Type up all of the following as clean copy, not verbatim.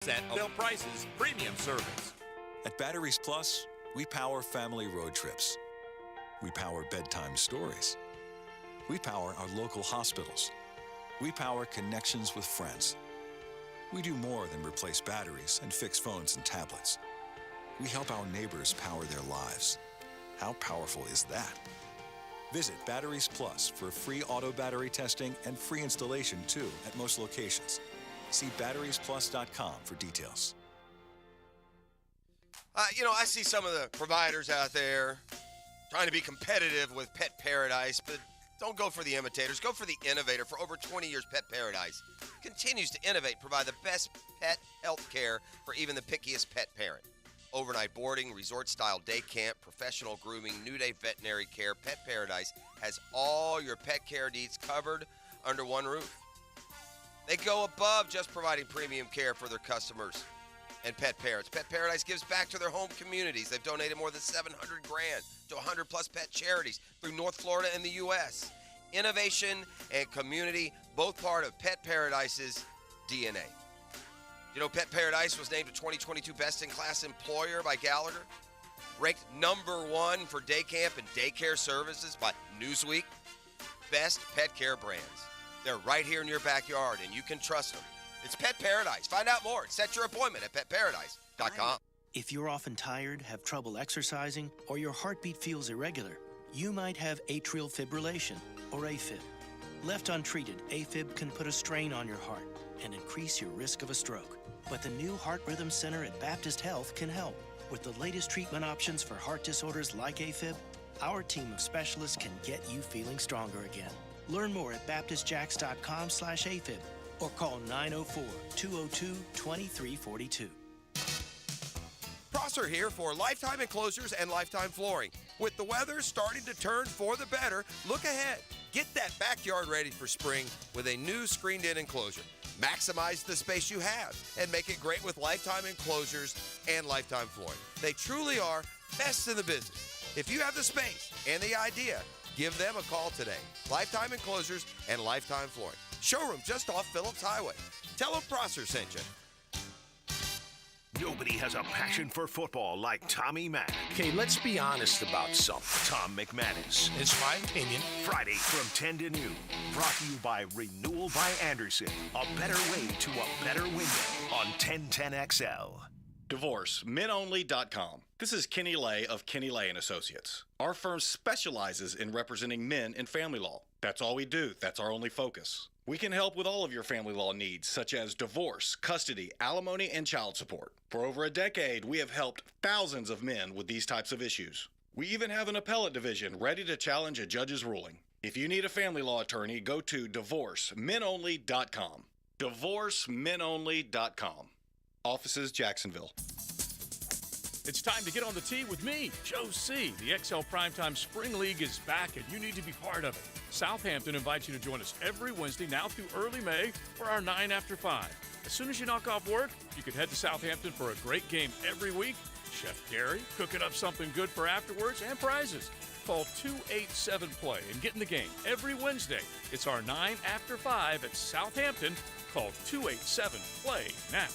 At Bill Price's premium service. At Batteries Plus, we power family road trips. We power bedtime stories. We power our local hospitals. We power connections with friends. We do more than replace batteries and fix phones and tablets. We help our neighbors power their lives. How powerful is that? Visit Batteries Plus for free auto battery testing and free installation too at most locations. See batteriesplus.com for details. I see some of the providers out there trying to be competitive with Pet Paradise, but don't go for the imitators. Go for the innovator. For over 20 years, Pet Paradise continues to innovate, provide the best pet health care for even the pickiest pet parent. Overnight boarding, resort-style day camp, professional grooming, new-day veterinary care. Pet Paradise has all your pet care needs covered under one roof. They go above just providing premium care for their customers and pet parents. Pet Paradise gives back to their home communities. They've donated more than $700,000 to 100-plus pet charities through North Florida and the U.S. Innovation and community, both part of Pet Paradise's DNA. You know, Pet Paradise was named a 2022 Best-in-Class Employer by Gallagher, ranked #1 for day camp and daycare services by Newsweek. Best pet care brands. They're right here in your backyard, and you can trust them. It's Pet Paradise. Find out more. Set your appointment at petparadise.com. If you're often tired, have trouble exercising, or your heartbeat feels irregular, you might have atrial fibrillation, or AFib. Left untreated, AFib can put a strain on your heart and increase your risk of a stroke. But the new Heart Rhythm Center at Baptist Health can help. With the latest treatment options for heart disorders like AFib, our team of specialists can get you feeling stronger again. Learn more at baptistjacks.com/AFib or call 904-202-2342. Prosser here for Lifetime Enclosures and Lifetime Flooring. With the weather starting to turn for the better, look ahead. Get that backyard ready for spring with a new screened-in enclosure. Maximize the space you have and make it great with Lifetime Enclosures and Lifetime Flooring. They truly are best in the business. If you have the space and the idea, give them a call today. Lifetime Enclosures and Lifetime Flooring. Showroom just off Phillips Highway. Tell them Prosser sent you. Nobody has a passion for football like Tommy Mack. Okay, let's be honest about something. Tom McManus. It's my opinion. Friday from 10 to noon. Brought to you by Renewal by Anderson. A better way to a better window on 1010XL. DivorceMenOnly.com. This is Kenny Lay of Kenny Lay & Associates. Our firm specializes in representing men in family law. That's all we do. That's our only focus. We can help with all of your family law needs, such as divorce, custody, alimony, and child support. For over a decade, we have helped thousands of men with these types of issues. We even have an appellate division ready to challenge a judge's ruling. If you need a family law attorney, go to DivorceMenOnly.com. DivorceMenOnly.com. Offices, Jacksonville. It's time to get on the tee with me, Joe C. The XL Primetime Spring League is back, and you need to be part of it. Southampton invites you to join us every Wednesday now through early May for our 9 after 5. As soon as you knock off work, you can head to Southampton for a great game every week. Chef Gary cooking up something good for afterwards and prizes. Call 287-PLAY and get in the game every Wednesday. It's our 9 after 5 at Southampton. Call 287-PLAY now.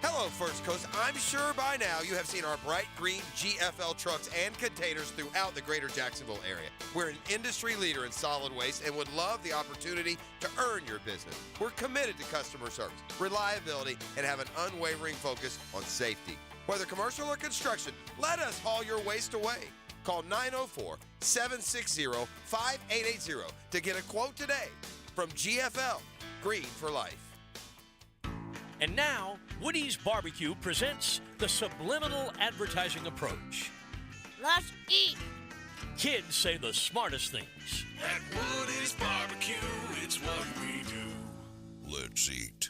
Hello, First Coast. I'm sure by now you have seen our bright green GFL trucks and containers throughout the greater Jacksonville area. We're an industry leader in solid waste and would love the opportunity to earn your business. We're committed to customer service, reliability, and have an unwavering focus on safety. Whether commercial or construction, let us haul your waste away. Call 904-760-5880 to get a quote today from GFL, Green for Life. And now, Woody's Barbecue presents the subliminal advertising approach. Let's eat. Kids say the smartest things. At Woody's Barbecue, it's what we do. Let's eat.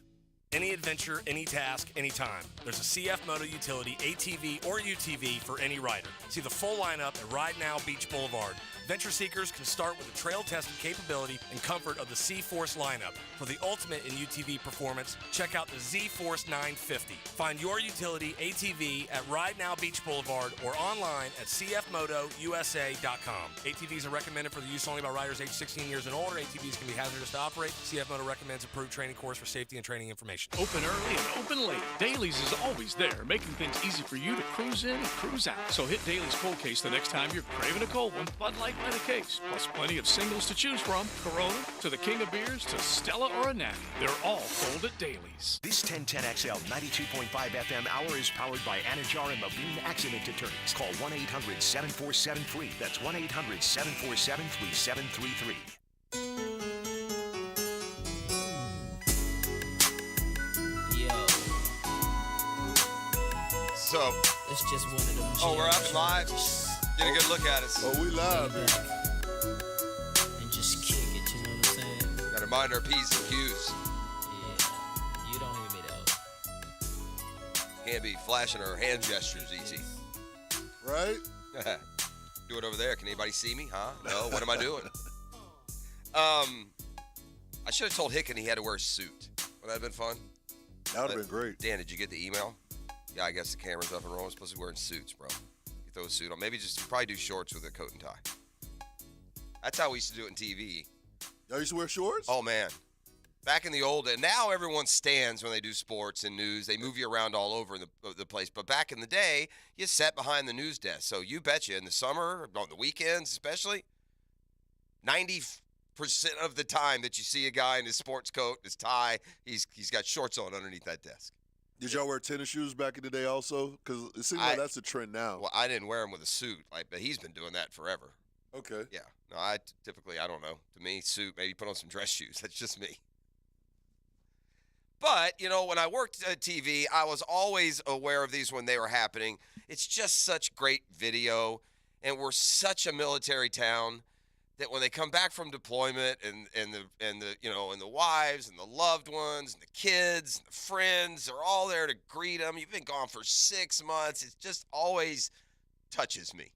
Any adventure, any task, anytime. There's a CF Moto Utility ATV or UTV for any rider. See the full lineup at Ride Now Beach Boulevard. Venture seekers can start with the trail-tested capability and comfort of the Z-Force lineup. For the ultimate in UTV performance, check out the Z-Force 950. Find your utility ATV at Ride Now Beach Boulevard or online at cfmotousa.com. ATVs are recommended for the use only by riders age 16 years and older. ATVs can be hazardous to operate. CF Moto recommends approved training course for safety and training information. Open early and open late. Dailies is always there, making things easy for you to cruise in and cruise out. So hit Dailies Cold Case the next time you're craving a cold one. Bud Light by the case, plus plenty of singles to choose from. Corona to the King of Beers to Stella or a Natty. They're all cold at Dailies. This 1010XL 92.5 FM hour is powered by Anajar and Levine Accident Attorneys. Call 1-800-7473. That's 1-800-747-3733. So, it's just one of them. Oh, we're up live. Get a good look at us. Oh, we live. And just kick it, you know what I'm saying? Got to mind our P's and Q's. Yeah, you don't hear me though. Can't be flashing our hand gestures easy. Right? Do it over there. Can anybody see me? Huh? No, what am I doing? I should have told Hicken he had to wear a suit. Would that have been fun? That would have been great. Dan, did you get the email? Yeah, I guess the camera's up and rolling. Supposed to be wearing suits, bro. You throw a suit on. Maybe just probably do shorts with a coat and tie. That's how we used to do it in TV. Y'all used to wear shorts? Oh, man. Back in the old days. Now everyone stands when they do sports and news. They move you around all over the place. But back in the day, you sat behind the news desk. So you betcha in the summer, on the weekends especially, 90% of the time that you see a guy in his sports coat, his tie, he's got shorts on underneath that desk. Did y'all wear tennis shoes back in the day also? Because it seems like that's a trend now. Well, I didn't wear them with a suit, but he's been doing that forever. Okay. Yeah. No, I typically, I don't know. To me, suit, maybe put on some dress shoes. That's just me. But, you know, when I worked at TV, I was always aware of these when they were happening. It's just such great video, and we're such a military town that when they come back from deployment and the wives and the loved ones and the kids and the friends are all there to greet them. You've been gone for 6 months. It just always touches me.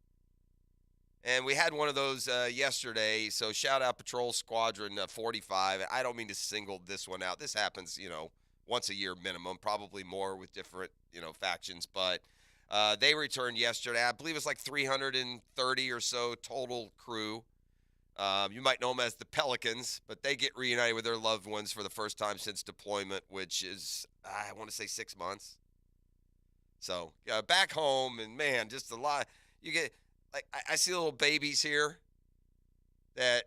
And we had one of those yesterday, so shout out Patrol Squadron 45. I don't mean to single this one out. This happens, once a year minimum, probably more with different, factions. But they returned yesterday. I believe it's like 330 or so total crew. You might know them as the Pelicans, but they get reunited with their loved ones for the first time since deployment, which is, I want to say 6 months. So back home, and man, just a lot. You get, like, I see little babies here that,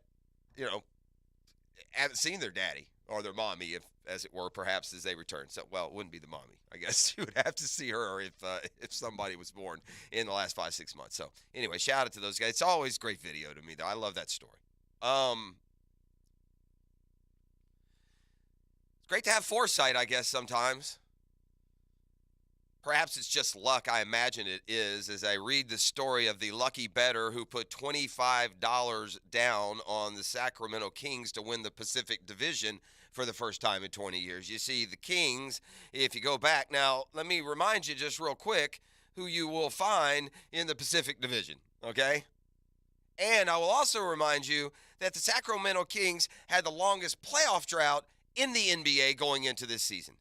haven't seen their daddy or their mommy, if, as it were, perhaps as they return. So, well, it wouldn't be the mommy. I guess you would have to see her if somebody was born in the last 5-6 months. So, anyway, shout out to those guys. It's always great video to me, though. I love that story. It's great to have foresight, I guess, sometimes. Perhaps it's just luck. I imagine it is, as I read the story of the lucky bettor who put $25 down on the Sacramento Kings to win the Pacific Division for the first time in 20 years. You see, the Kings, if you go back, now let me remind you just real quick who you will find in the Pacific Division, okay? And I will also remind you that the Sacramento Kings had the longest playoff drought in the NBA going into this season.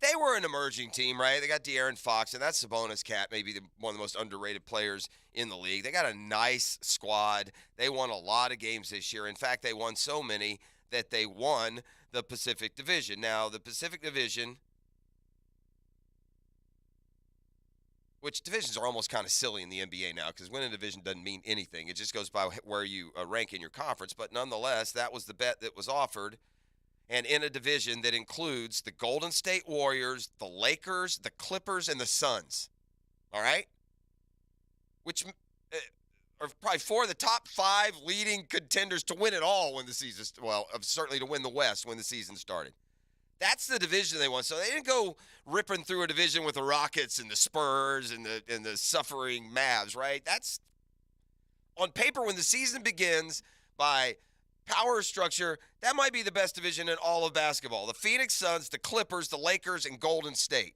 They were an emerging team, right? They got De'Aaron Fox, and that's Sabonis Cat, maybe one of the most underrated players in the league. They got a nice squad. They won a lot of games this year. In fact, they won so many that they won the Pacific Division. Now, the Pacific Division, which divisions are almost kind of silly in the NBA now because winning a division doesn't mean anything. It just goes by where you rank in your conference. But nonetheless, that was the bet that was offered. And in a division that includes the Golden State Warriors, the Lakers, the Clippers, and the Suns. All right? Which are probably four of the top 5 leading contenders to win it all when the season, certainly to win the West when the season started. That's the division they won. So they didn't go ripping through a division with the Rockets and the Spurs and the suffering Mavs, right? That's on paper when the season begins by power structure, that might be the best division in all of basketball. The Phoenix Suns, the Clippers, the Lakers, and Golden State.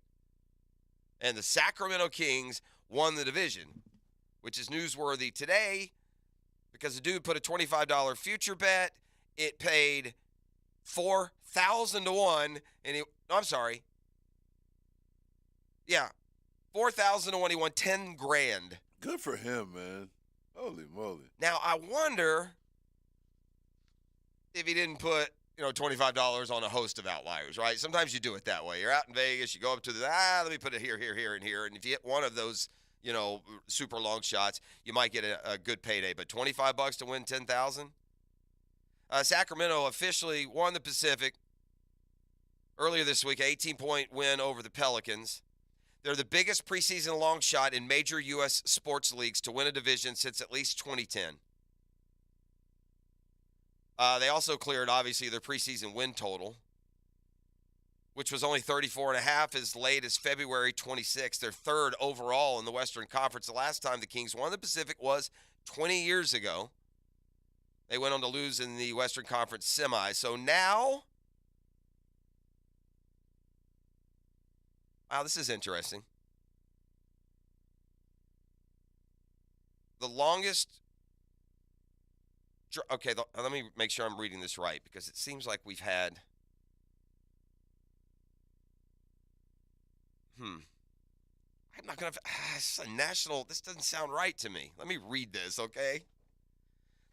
And the Sacramento Kings won the division, which is newsworthy today because the dude put a $25 future bet. It paid 4,000 to 1, and I'm sorry. Yeah, 4,000 to 1. He won 10 grand. Good for him, man. Holy moly! Now I wonder if he didn't put $25 on a host of outliers, right? Sometimes you do it that way. You're out in Vegas, you go up to let me put it here, and here, and if you hit one of those, super long shots, you might get a good payday. But $25 to win 10,000. Sacramento officially won the Pacific earlier this week, 18-point win over the Pelicans. They're the biggest preseason long shot in major U.S. sports leagues to win a division since at least 2010. They also cleared, obviously, their preseason win total, which was only 34.5 as late as February 26th. They're third overall in the Western Conference. The last time the Kings won the Pacific was 20 years ago. They went on to lose in the Western Conference semis. So now, wow, this is interesting. The longest, okay, let me make sure I'm reading this right, because it seems like we've had, I'm not going to, it's a national, this doesn't sound right to me. Let me read this, okay?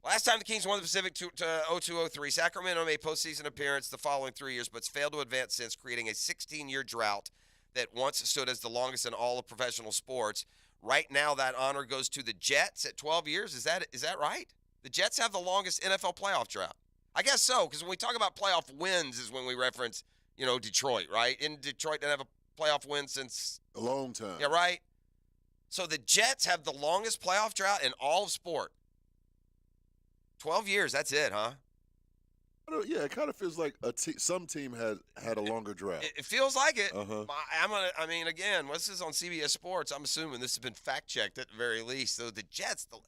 Last time the Kings won the Pacific to 02-03, Sacramento made postseason appearance the following 3 years, but failed to advance since, creating a 16-year drought that once stood as the longest in all of professional sports. Right now, that honor goes to the Jets at 12 years. Is that right? The Jets have the longest NFL playoff drought. I guess so, because when we talk about playoff wins is when we reference, Detroit, right? In Detroit, didn't have a playoff win since a long time. Yeah, right? So the Jets have the longest playoff drought in all of sport. 12 years, that's it, huh? Yeah, it kind of feels like some team had a longer drought. It feels like it. Uh-huh. Again, this is on CBS Sports. I'm assuming this has been fact-checked at the very least. So the Jets, wow,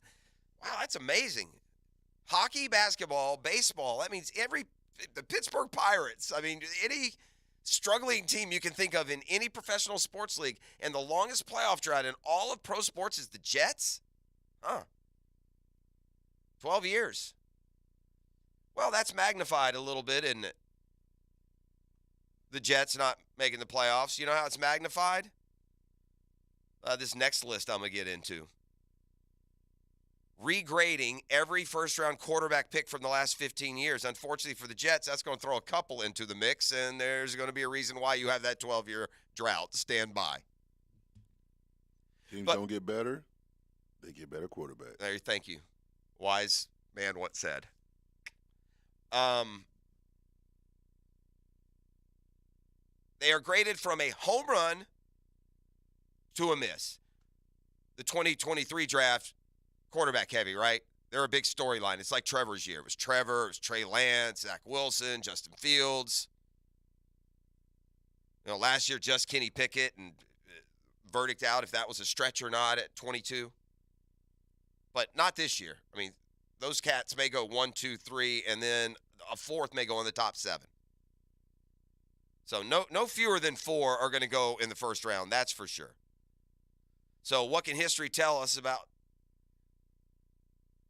that's amazing. Hockey, basketball, baseball, that means the Pittsburgh Pirates. Any struggling team you can think of in any professional sports league, and the longest playoff drought in all of pro sports is the Jets? Huh. 12 years. Well, that's magnified a little bit, isn't it? The Jets not making the playoffs. You know how it's magnified? This next list I'm going to get into. Regrading every first-round quarterback pick from the last 15 years. Unfortunately for the Jets, that's going to throw a couple into the mix, and there's going to be a reason why you have that 12-year drought. Stand by. Teams don't get better. They get better quarterbacks. Thank you. Wise man once said. They are graded from a home run to a miss. The 2023 draft, quarterback heavy, right? They're a big storyline. It's like Trevor's year. It was Trevor, it was Trey Lance, Zach Wilson, Justin Fields. Last year, just Kenny Pickett, and verdict out if that was a stretch or not at 22. But not this year. Those cats may go 1, 2, 3, and then a fourth may go in the top 7. So no fewer than 4 are going to go in the first round, that's for sure. So what can history tell us about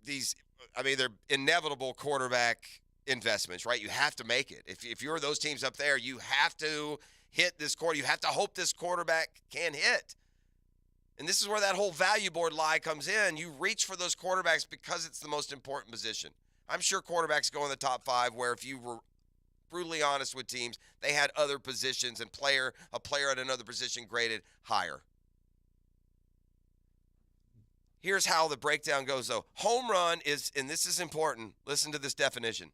these? They're inevitable quarterback investments, right? You have to make it. If you're those teams up there, you have to hit this quarter. You have to hope this quarterback can hit. And this is where that whole value board lie comes in. You reach for those quarterbacks because it's the most important position. I'm sure quarterbacks go in the top 5 where, if you were brutally honest with teams, they had other positions and a player at another position graded higher. Here's how the breakdown goes, though. Home run is, and this is important, listen to this definition.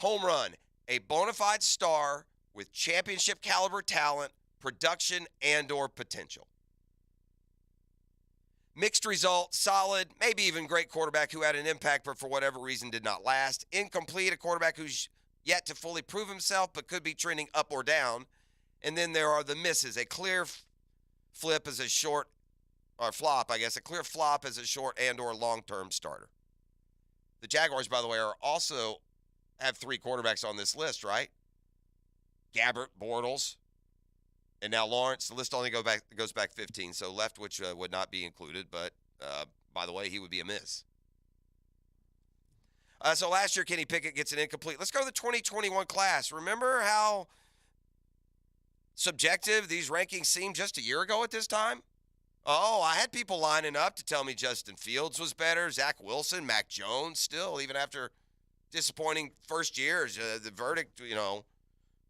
Home run, a bona fide star with championship caliber talent, production, and/or potential. Mixed result, solid, maybe even great quarterback who had an impact but for whatever reason did not last. Incomplete, a quarterback who's yet to fully prove himself but could be trending up or down. And then there are the misses. A clear flip as a short, or flop, I guess. A clear flop as a short and/or long-term starter. The Jaguars, by the way, also have 3 quarterbacks on this list, right? Gabbert, Bortles, and now Lawrence. The list only goes back 15, so Leftwich would not be included, but by the way, he would be a miss. So last year, Kenny Pickett gets an incomplete. Let's go to the 2021 class. Remember how subjective these rankings seemed just a year ago at this time? Oh, I had people lining up to tell me Justin Fields was better, Zach Wilson, Mac Jones still, even after disappointing first years. The verdict,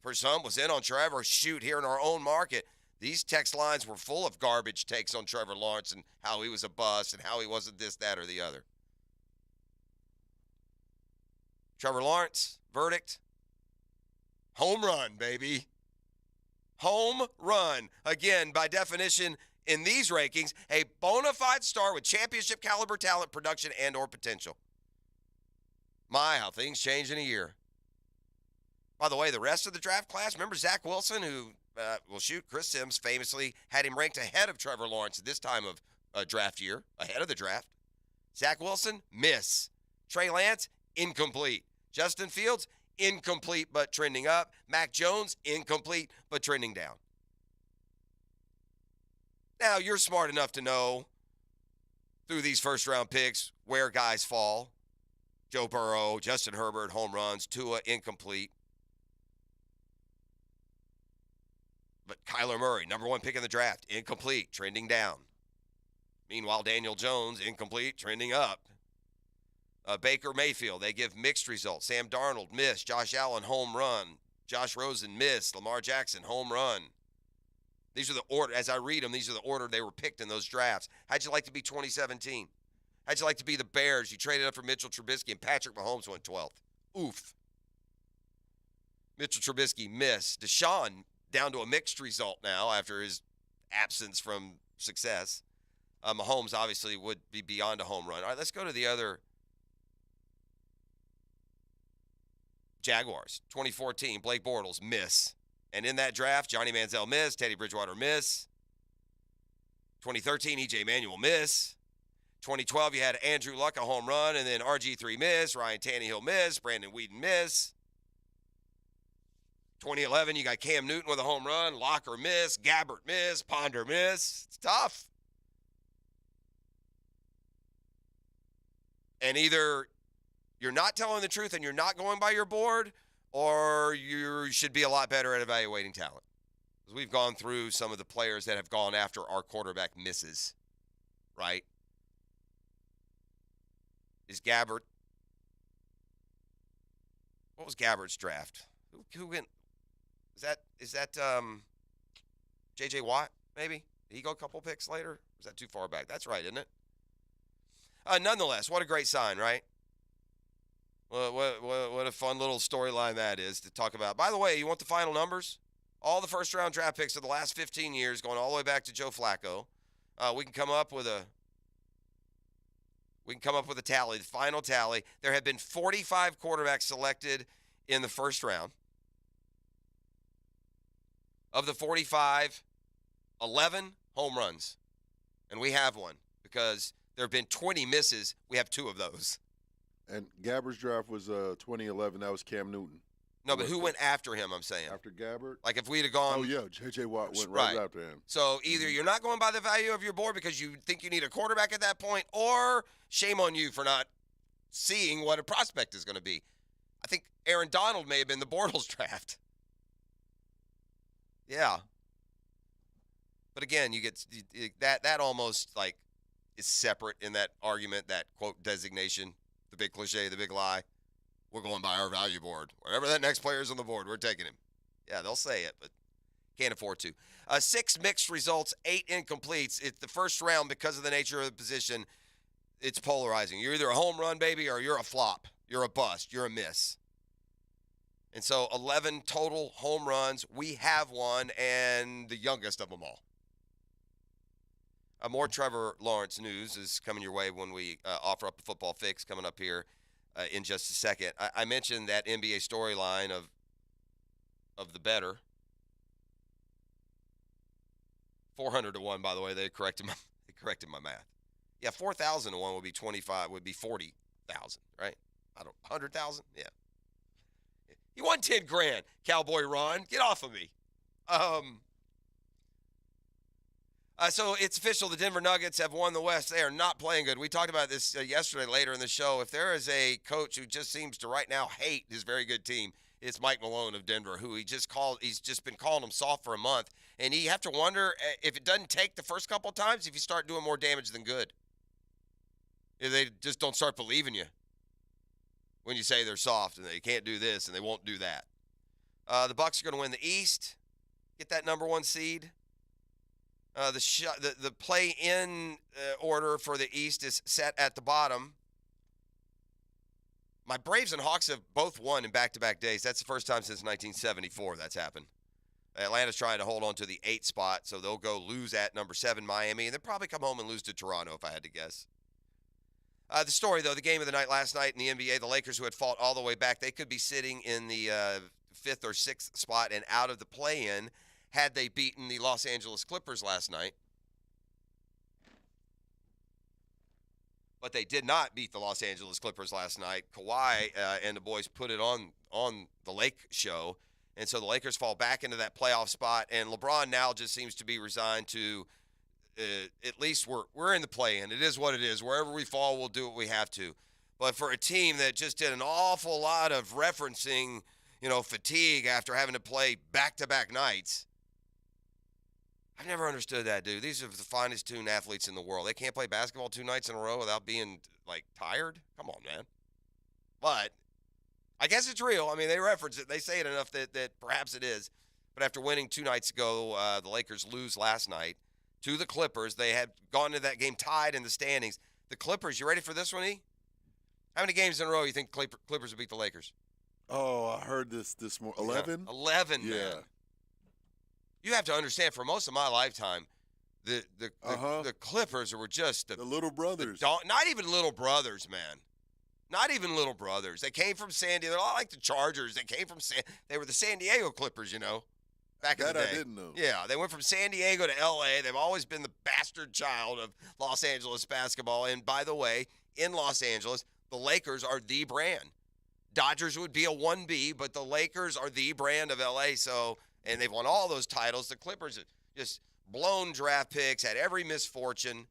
for some was in on Trevor. Shoot, here in our own market, these text lines were full of garbage takes on Trevor Lawrence and how he was a bust and how he wasn't this, that, or the other. Trevor Lawrence, verdict, home run, baby. Home run. Again, by definition, in these rankings, a bona fide star with championship caliber talent, production, and or potential. My, how things change in a year. By the way, the rest of the draft class, remember Zach Wilson, who, Chris Sims famously had him ranked ahead of Trevor Lawrence at this time of draft year, ahead of the draft. Zach Wilson, miss. Trey Lance, incomplete. Justin Fields, incomplete but trending up. Mac Jones, incomplete but trending down. Now, you're smart enough to know through these first-round picks where guys fall. Joe Burrow, Justin Herbert, home runs. Tua, incomplete. But Kyler Murray, number one pick in the draft, incomplete, trending down. Meanwhile, Daniel Jones, incomplete, trending up. Baker Mayfield, they give mixed results. Sam Darnold, miss. Josh Allen, home run. Josh Rosen, miss. Lamar Jackson, home run. These are the order, as I read them, these are the order they were picked in those drafts. How'd you like to be 2017? How'd you like to be the Bears? You traded up for Mitchell Trubisky and Patrick Mahomes went 12th. Oof. Mitchell Trubisky, miss. Deshaun, down to a mixed result now after his absence from success. Mahomes obviously would be beyond a home run. All right, let's go to the other Jaguars. 2014, Blake Bortles, miss. And in that draft, Johnny Manziel, miss. Teddy Bridgewater, miss. 2013, E.J. Manuel, miss. 2012, you had Andrew Luck, a home run, and then RG3, miss. Ryan Tannehill, miss. Brandon Weeden, miss. 2011, you got Cam Newton with a home run. Locker, miss. Gabbert, miss. Ponder, miss. It's tough. And either you're not telling the truth and you're not going by your board, or you should be a lot better at evaluating talent. Because we've gone through some of the players that have gone after our quarterback misses, right? Is Gabbert? What was Gabbert's draft? Who went? Is that J.J. Watt, maybe? Did he go a couple picks later? Or is that too far back? That's right, isn't it? Nonetheless, what a great sign, right? What a fun little storyline that is to talk about. By the way, you want the final numbers? All the first-round draft picks of the last 15 years, going all the way back to Joe Flacco. We can come up with a tally, the final tally. There have been 45 quarterbacks selected in the first round. Of the 45, 11 home runs. And we have one because there have been 20 misses. We have 2 of those. And Gabbert's draft was 2011. That was Cam Newton. No, but who went after him, I'm saying? After Gabbert? Like if we'd have gone. Oh, yeah. J.J. Watt went right after him. So either you're not going by the value of your board because you think you need a quarterback at that point, or shame on you for not seeing what a prospect is going to be. I think Aaron Donald may have been the Bortles draft. Yeah. But again, you get that almost like is separate in that argument, that quote designation, the big cliche, the big lie. We're going by our value board. Wherever that next player is on the board, we're taking him. Yeah, they'll say it, but can't afford to. 6 mixed results, 8 incompletes. It's the first round because of the nature of the position. It's polarizing. You're either a home run, baby, or you're a flop. You're a bust. You're a miss. And so 11 total home runs. We have one, and the youngest of them all. More Trevor Lawrence news is coming your way when we offer up a football fix coming up here in just a second. I mentioned that NBA storyline of the better. 400 to 1, by the way. They corrected my math. Yeah, 4,000 to 1 would be 25. Would be 40,000, right? 100,000. Yeah. You won 10 grand, Cowboy Ron. Get off of me. So it's official. The Denver Nuggets have won the West. They are not playing good. We talked about this yesterday later in the show. If there is a coach who just seems to right now hate his very good team, it's Mike Malone of Denver, who he's just been calling them soft for a month. And you have to wonder if it doesn't take the first couple of times, if you start doing more damage than good. If they just don't start believing you when you say they're soft and they can't do this and they won't do that. The Bucks are going to win the East, get that number 1 seed. The play-in order for the East is set at the bottom. My Braves and Hawks have both won in back-to-back days. That's the first time since 1974 that's happened. Atlanta's trying to hold on to the 8th spot, so they'll go lose at number 7 Miami, and they'll probably come home and lose to Toronto if I had to guess. The story, though, the game of the night last night in the NBA, the Lakers, who had fought all the way back, they could be sitting in the 5th or 6th spot and out of the play-in had they beaten the Los Angeles Clippers last night. But they did not beat the Los Angeles Clippers last night. Kawhi and the boys put it on the Lake show, and so the Lakers fall back into that playoff spot, and LeBron now just seems to be resigned to at least we're in the play-in. It is what it is. Wherever we fall, we'll do what we have to. But for a team that just did an awful lot of referencing, fatigue after having to play back-to-back nights, I've never understood that, dude. These are the finest tuned athletes in the world. They can't play basketball 2 nights in a row without being, tired? Come on, man. But I guess it's real. I mean, they reference it. They say it enough that perhaps it is. But after winning 2 nights ago, the Lakers lose last night to the Clippers. They had gone into that game tied in the standings. The Clippers, you ready for this one, E? How many games in a row you think Clippers will beat the Lakers? Oh, I heard this morning. 11? Yeah. 11, yeah. Man. You have to understand, for most of my lifetime, the Clippers were just the little brothers. Not even little brothers, man. Not even little brothers. They came from San Diego. They're a lot like the Chargers. They were the San Diego Clippers, back in the day. That I didn't know. Yeah, they went from San Diego to L.A. They've always been the bastard child of Los Angeles basketball. And by the way, in Los Angeles, the Lakers are the brand. Dodgers would be a 1B, but the Lakers are the brand of L.A., and they've won all those titles. The Clippers have just blown draft picks, had every misfortune.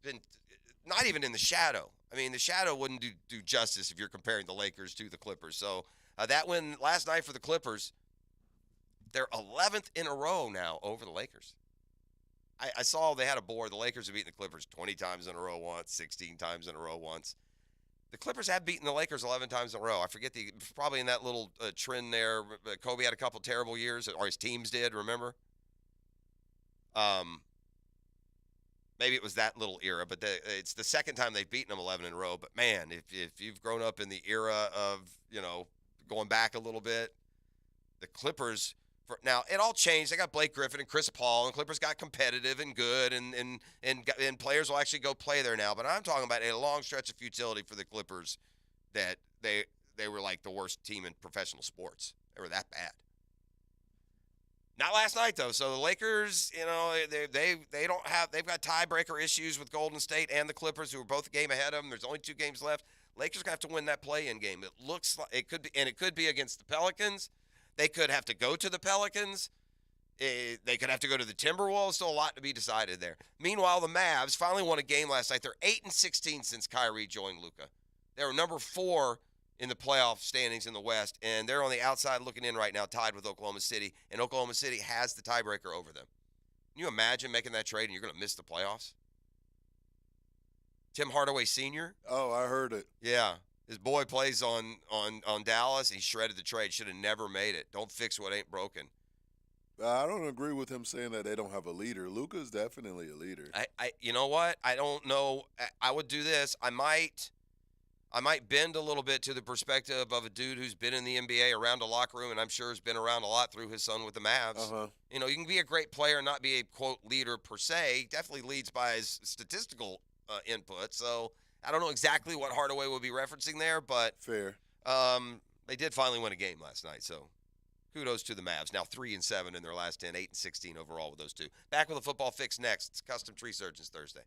Been not even in the shadow. I mean, the shadow wouldn't do justice if you're comparing the Lakers to the Clippers. So that win last night for the Clippers, they're 11th in a row now over the Lakers. I saw they had a board. The Lakers have beaten the Clippers 20 times in a row once, 16 times in a row once. The Clippers have beaten the Lakers 11 times in a row. I forget probably in that little trend there. Kobe had a couple terrible years, or his teams did, remember? Maybe it was that little era, but it's the second time they've beaten them 11 in a row. But, man, if you've grown up in the era of, going back a little bit, the Clippers – now, it all changed. They got Blake Griffin and Chris Paul, and Clippers got competitive and good, and players will actually go play there now. But I'm talking about a long stretch of futility for the Clippers that they were like the worst team in professional sports. They were that bad. Not last night, though. So the Lakers, they've got tiebreaker issues with Golden State and the Clippers, who are both a game ahead of them. There's only 2 games left. Lakers going to have to win that play-in game. It looks like it could be, and it could be against the Pelicans. They could have to go to the Pelicans. They could have to go to the Timberwolves. Still a lot to be decided there. Meanwhile, the Mavs finally won a game last night. They're 8-16 since Kyrie joined Luka. They were number 4 in the playoff standings in the West, and they're on the outside looking in right now, tied with Oklahoma City, and Oklahoma City has the tiebreaker over them. Can you imagine making that trade and you're going to miss the playoffs? Tim Hardaway Sr.? Oh, I heard it. Yeah. His boy plays on Dallas. He shredded the trade. Should have never made it. Don't fix what ain't broken. I don't agree with him saying that they don't have a leader. Luka's definitely a leader. You know what? I don't know. I would do this. I might bend a little bit to the perspective of a dude who's been in the NBA, around a locker room, and I'm sure has been around a lot through his son with the Mavs. Uh-huh. You can be a great player and not be a, quote, leader per se. He definitely leads by his statistical input. So I don't know exactly what Hardaway will be referencing there, but fair. They did finally win a game last night, so kudos to the Mavs. Now 3-7 in their last 10, 8-16 overall with those two. Back with a football fix next. It's Custom Tree Surgeons Thursday.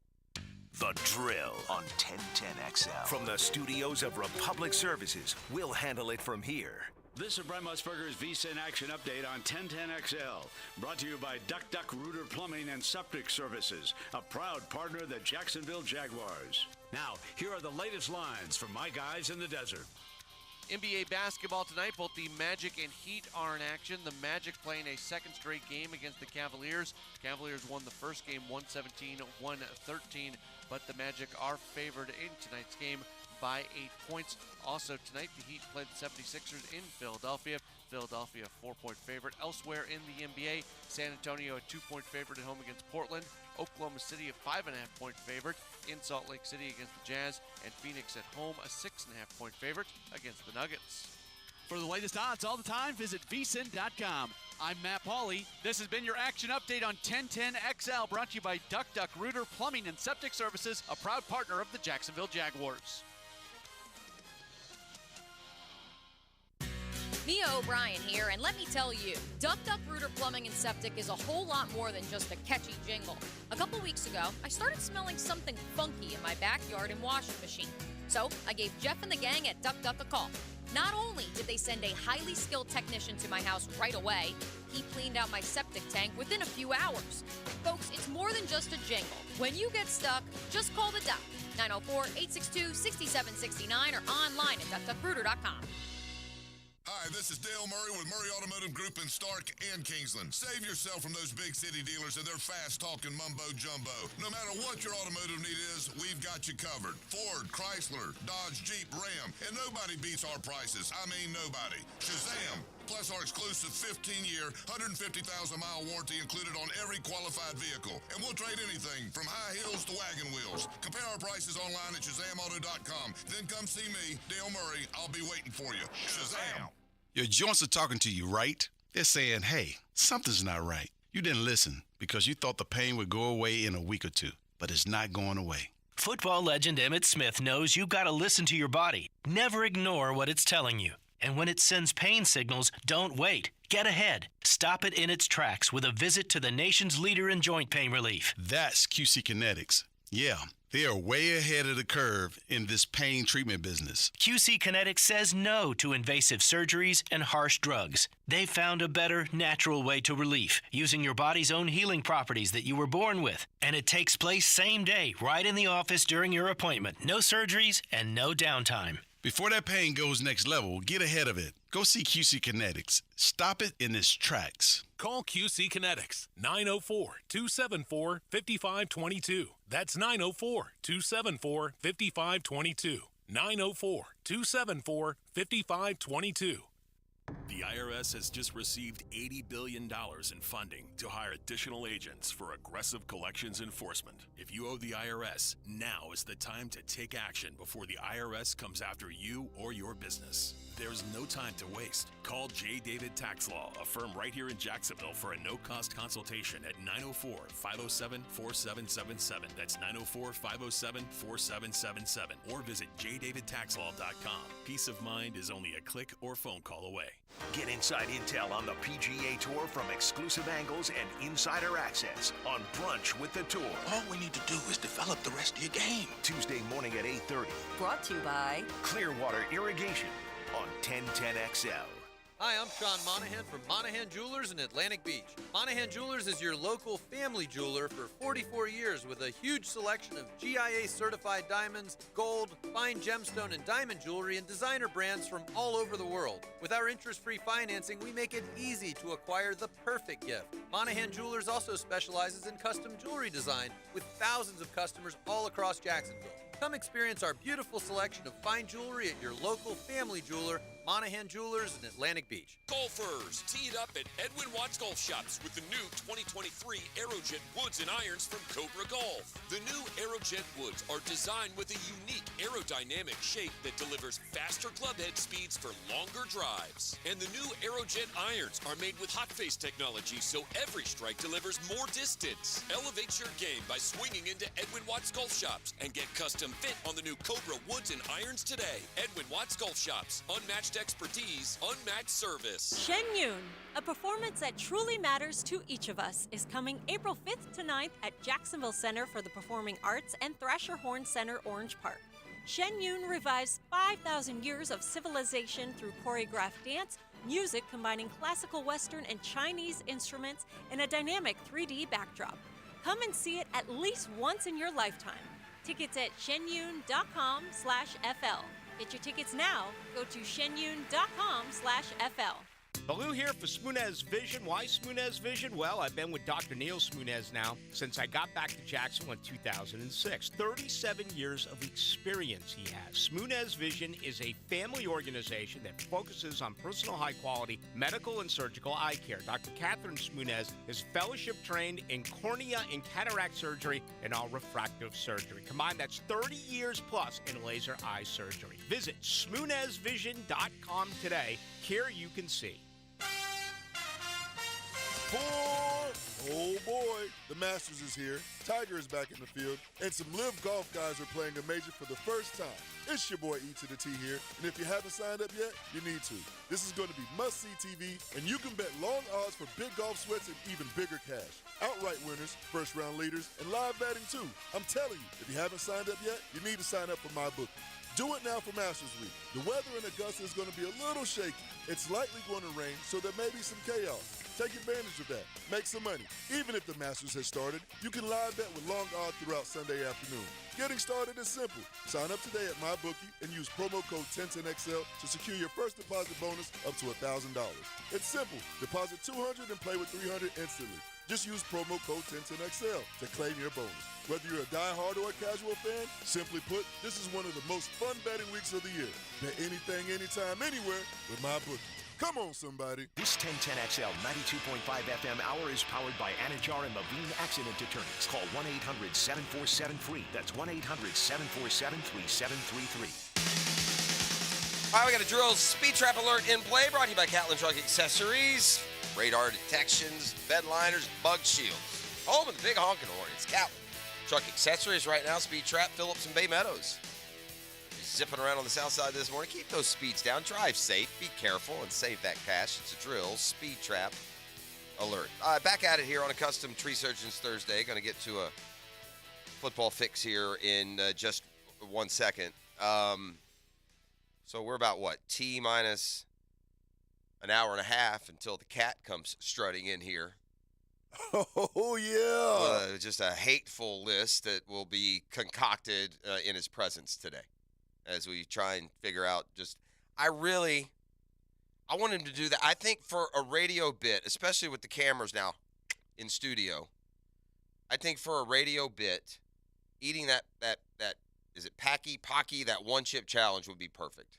The Drill on 1010XL. From the studios of Republic Services, we'll handle it from here. This is Brent Musburger's VSIN Action Update on 1010XL, brought to you by Duck Duck Rooter Plumbing and Septic Services, a proud partner of the Jacksonville Jaguars. Now, here are the latest lines from my guys in the desert. NBA basketball tonight, both the Magic and Heat are in action. The Magic playing a second straight game against the Cavaliers. Cavaliers won the first game 117-113, but the Magic are favored in tonight's game by 8 points. Also tonight, the Heat play the 76ers in Philadelphia. Philadelphia, 4-point favorite. Elsewhere in the NBA, San Antonio, a 2-point favorite at home against Portland. Oklahoma City, a 5.5-point favorite in Salt Lake City against the Jazz. And Phoenix at home, a 6.5-point favorite against the Nuggets. For the latest odds all the time, visit vsin.com. I'm Matt Pauley. This has been your action update on 1010XL, brought to you by Duck Duck Rooter Plumbing and Septic Services, a proud partner of the Jacksonville Jaguars. Mia O'Brien here, and let me tell you, Duck Duck Rooter Plumbing and Septic is a whole lot more than just a catchy jingle. A couple weeks ago, I started smelling something funky in my backyard and washing machine. So I gave Jeff and the gang at Duck Duck a call. Not only did they send a highly skilled technician to my house right away, he cleaned out my septic tank within a few hours. Folks, it's more than just a jingle. When you get stuck, just call the Duck, 904-862-6769 or online at duckduckrooter.com. Hi, this is Dale Murray with Murray Automotive Group in Stark and Kingsland. Save yourself from those big city dealers and their fast-talking mumbo-jumbo. No matter what your automotive need is, we've got you covered. Ford, Chrysler, Dodge, Jeep, Ram, and nobody beats our prices. I mean nobody. Shazam! Plus our exclusive 15-year, 150,000-mile warranty included on every qualified vehicle. And we'll trade anything from high heels to wagon wheels. Compare our prices online at ShazamAuto.com. Then come see me, Dale Murray. I'll be waiting for you. Shazam! Your joints are talking to you, right? They're saying, hey, something's not right. You didn't listen because you thought the pain would go away in a week or two, but it's not going away. Football legend Emmitt Smith knows you've got to listen to your body. Never ignore what it's telling you. And when it sends pain signals, don't wait. Get ahead. Stop it in its tracks with a visit to the nation's leader in joint pain relief. That's QC Kinetics. Yeah, they are way ahead of the curve in this pain treatment business. QC Kinetics says no to invasive surgeries and harsh drugs. They found a better, natural way to relief, using your body's own healing properties that you were born with. And it takes place same day, right in the office during your appointment. No surgeries and no downtime. Before that pain goes next level, get ahead of it. Go see QC Kinetics. Stop it in its tracks. Call QC Kinetics, 904-274-5522. That's 904-274-5522. 904-274-5522. The IRS has just received $80 billion in funding to hire additional agents for aggressive collections enforcement. If you owe the IRS, now is the time to take action before the IRS comes after you or your business. There's no time to waste. Call J. David Tax Law, a firm right here in Jacksonville, for a no-cost consultation at 904-507-4777. That's 904-507-4777. Or visit jdavidtaxlaw.com. Peace of mind is only a click or phone call away. Get inside intel on the PGA Tour from exclusive angles and insider access on Brunch with the Tour. All we need to do is develop the rest of your game. Tuesday morning at 8:30. Brought to you by Clearwater Irrigation on 1010XL. Hi, I'm Sean Monahan from Monahan Jewelers in Atlantic Beach. Monahan Jewelers is your local family jeweler for 44 years with a huge selection of GIA-certified diamonds, gold, fine gemstone and diamond jewelry, and designer brands from all over the world. With our interest-free financing, we make it easy to acquire the perfect gift. Monahan Jewelers also specializes in custom jewelry design with thousands of customers all across Jacksonville. Come experience our beautiful selection of fine jewelry at your local family jeweler, Monahan Jewelers in Atlantic Beach. Golfers, tee it up at Edwin Watts Golf Shops with the new 2023 Aerojet woods and irons from Cobra Golf. The new Aerojet woods are designed with a unique aerodynamic shape that delivers faster clubhead speeds for longer drives. And the new Aerojet irons are made with hot face technology, so every strike delivers more distance. Elevate your game by swinging into Edwin Watts Golf Shops and get custom fit on the new Cobra woods and irons today. Edwin Watts Golf Shops, unmatched expertise, unmatched service. Shen Yun, a performance that truly matters to each of us, is coming April 5th to 9th at Jacksonville Center for the Performing Arts and Thrasher Horn Center, Orange Park. Shen Yun revives 5,000 years of civilization through choreographed dance, music combining classical Western and Chinese instruments, and a dynamic 3D backdrop. Come and see it at least once in your lifetime. Tickets at shenyun.com/FL. Get your tickets now. Go to shenyun.com/FL. Baloo here for Smunez Vision. Why Smunez Vision? Well, I've been with Dr. Neil Smunez now since I got back to Jacksonville in 2006. 37 years of experience he has. Smunez Vision is a family organization that focuses on personal high-quality medical and surgical eye care. Dr. Catherine Smunez is fellowship-trained in cornea and cataract surgery and all refractive surgery. Combined, that's 30 years plus in laser eye surgery. Visit SmunezVision.com today. Here you can see. Oh boy, the Masters is here, Tiger is back in the field, and some live golf guys are playing a major for the first time. It's your boy E to the T here, and if you haven't signed up yet, you need to. This is going to be must-see TV, and you can bet long odds for big golf sweats and even bigger cash. Outright winners, first-round leaders, and live betting too. I'm telling you, if you haven't signed up yet, you need to sign up for MyBookie. Do it now for Masters Week. The weather in Augusta is going to be a little shaky. It's likely going to rain, so there may be some chaos. Take advantage of that. Make some money. Even if the Masters has started, you can live bet with long odds throughout Sunday afternoon. Getting started is simple. Sign up today at MyBookie and use promo code 1010XL to secure your first deposit bonus up to $1,000. It's simple. Deposit $200 and play with $300 instantly. Just use promo code 1010XL to claim your bonus. Whether you're a die-hard or a casual fan, simply put, this is one of the most fun betting weeks of the year. Bet anything, anytime, anywhere with MyBookie. Come on, somebody. This 1010XL 92.5 FM hour is powered by Anajar and Levine Accident Attorneys. Call 1-800-747-FREE. That's 1-800-747-3733. All right, we got a drill speed trap alert in play, brought to you by Catlin Truck Accessories. Radar detections, bed liners, bug shields. Home of the big honking horn. It's Catlin Truck Accessories right now. Speed trap, Phillips and Bay Meadows. Zipping around on the south side this morning. Keep those speeds down. Drive safe. Be careful and save that cash. It's a drill speed trap alert. Back at it here on a Custom Tree Surgeons Thursday. Going to get to a football fix here in just 1 second. So we're about, what, T-minus an hour and a half until the cat comes strutting in here. Oh, yeah. Just a hateful list that will be concocted in his presence today as we try and figure out I want him to do that. I think for a radio bit, especially with the cameras now in studio, I think for a radio bit, eating that is it Pocky, that one chip challenge would be perfect.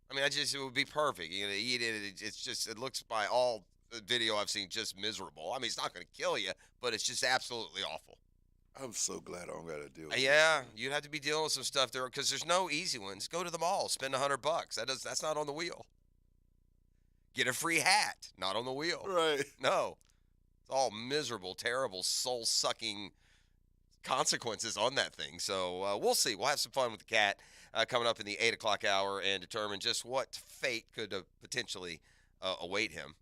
I mean, it would be perfect. You're going to eat it. It looks by all the video I've seen just miserable. I mean, it's not going to kill you, but it's just absolutely awful. I'm so glad I don't got to deal with Yeah, you'd have to be dealing with some stuff there because there's no easy ones. Go to the mall, spend $100. That's not on the wheel. Get a free hat, not on the wheel. Right. No. It's all miserable, terrible, soul-sucking consequences on that thing. So we'll see. We'll have some fun with the cat coming up in the 8 o'clock hour and determine just what fate could potentially await him.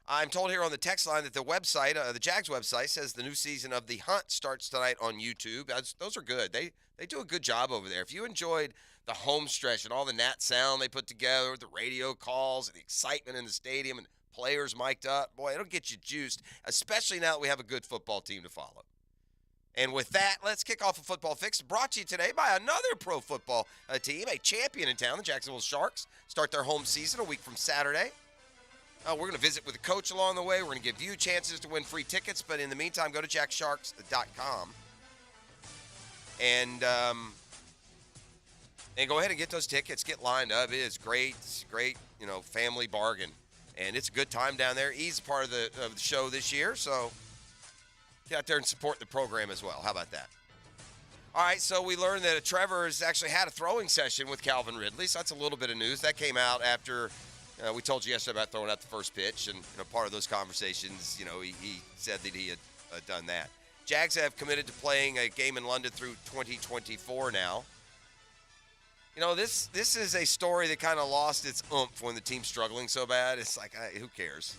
I'm told here on the text line that the website, the Jags website, says the new season of The Hunt starts tonight on YouTube. Those are good. They do a good job over there. If you enjoyed the home stretch and all the Nat sound they put together with the radio calls and the excitement in the stadium and players mic'd up, boy, it'll get you juiced, especially now that we have a good football team to follow. And with that, let's kick off a football fix brought to you today by another pro football team, a champion in town, the Jacksonville Sharks. Start their home season a week from Saturday. We're going to visit with a coach along the way. We're going to give you chances to win free tickets. But in the meantime, go to jacksharks.com and go ahead and get those tickets. Get lined up. It is great. It's a great, family bargain. And it's a good time down there. He's part of the show this year, so get out there and support the program as well. How about that? All right, so we learned that Trevor has actually had a throwing session with Calvin Ridley, so that's a little bit of news. That came out after we told you yesterday about throwing out the first pitch, and part of those conversations, he said that he had done that. Jags have committed to playing a game in London through 2024 now. This is a story that kind of lost its oomph when the team's struggling so bad. It's like, who cares?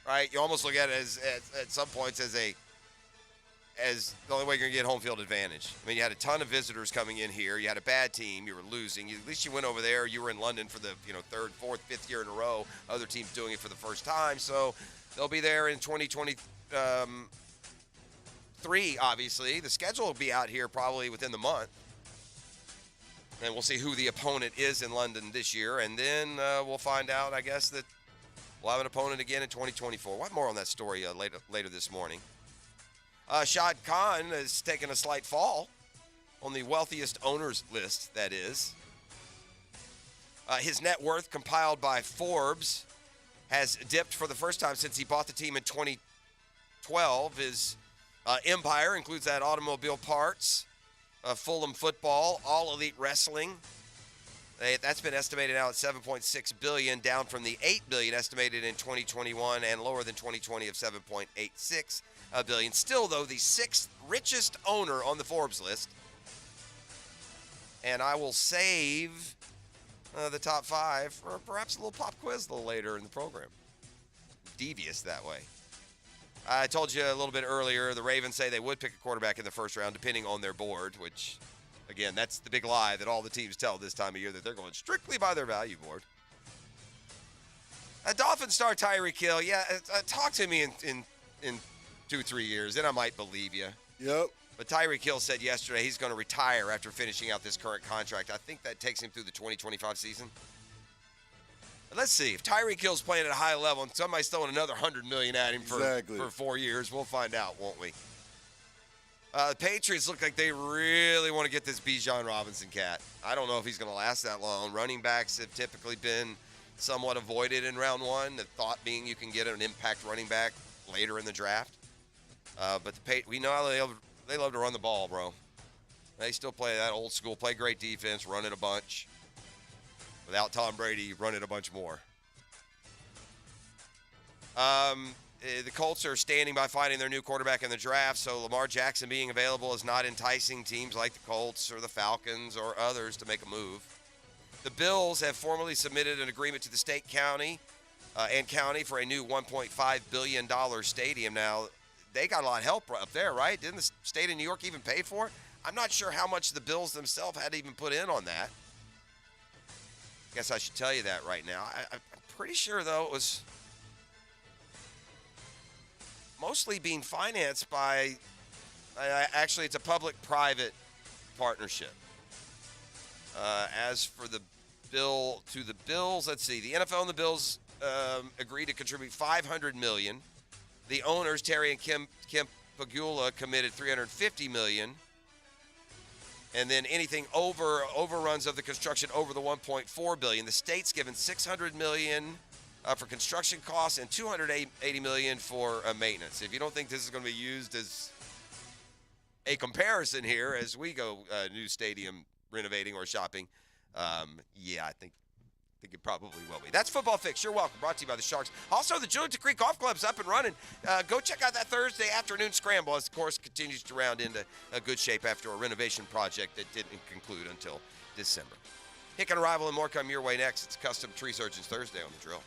Right? You almost look at it as, at some points as as the only way you're going to get home field advantage. I mean, you had a ton of visitors coming in here. You had a bad team. You were losing. At least you went over there. You were in London for the third, fourth, fifth year in a row. Other teams doing it for the first time. So they'll be there in 2023, obviously. The schedule will be out here probably within the month. And we'll see who the opponent is in London this year. And then we'll find out, I guess, that we'll have an opponent again in 2024. We'll have more on that story later this morning. Shad Khan has taken a slight fall on the wealthiest owners list, that is. His net worth, compiled by Forbes, has dipped for the first time since he bought the team in 2012. His empire includes that automobile parts, Fulham football, All Elite Wrestling. That's been estimated now at $7.6 billion, down from the $8 billion estimated in 2021 and lower than 2020 of $7.86 billion. Still, though, the sixth richest owner on the Forbes list. And I will save the top five for perhaps a little pop quiz a little later in the program. Devious that way. I told you a little bit earlier, the Ravens say they would pick a quarterback in the first round, depending on their board, which, again, that's the big lie that all the teams tell this time of year, that they're going strictly by their value board. Dolphin star Tyreek Hill, talk to me in 2-3 years, then I might believe you. Yep. But Tyreek Hill said yesterday he's going to retire after finishing out this current contract. I think that takes him through the 2025 season. But let's see. If Tyreek Hill's playing at a high level and somebody's throwing another $100 million at him for 4 years, we'll find out, won't we? The Patriots look like they really want to get this Bijan Robinson cat. I don't know if he's going to last that long. Running backs have typically been somewhat avoided in round one, the thought being you can get an impact running back later in the draft. But we know how they love to run the ball, bro. They still play that old school, play great defense, run it a bunch. Without Tom Brady, run it a bunch more. The Colts are standing by finding their new quarterback in the draft, so Lamar Jackson being available is not enticing teams like the Colts or the Falcons or others to make a move. The Bills have formally submitted an agreement to the state county for a new $1.5 billion stadium. Now, they got a lot of help up there, right? Didn't the state of New York even pay for it? I'm not sure how much the Bills themselves had to even put in on that. Guess I should tell you that right now. I'm pretty sure, though, it was mostly being financed by, actually, it's a public-private partnership. As for the bill to the Bills, let's see. The NFL and the Bills agreed to contribute $500 million. The owners, Terry and Kim Pagula, committed $350 million. And then anything overruns of the construction over the $1.4 billion. The state's given $600 million for construction costs and $280 million for maintenance. If you don't think this is going to be used as a comparison here as we go new stadium renovating or shopping, I think it probably will be. That's Football Fix. You're welcome. Brought to you by the Sharks. Also, the Julington Creek Golf Club's up and running. Go check out that Thursday afternoon scramble as the course continues to round into a good shape after a renovation project that didn't conclude until December. Hick and Arrival and more come your way next. It's Custom Tree Surgeons Thursday on the Drill.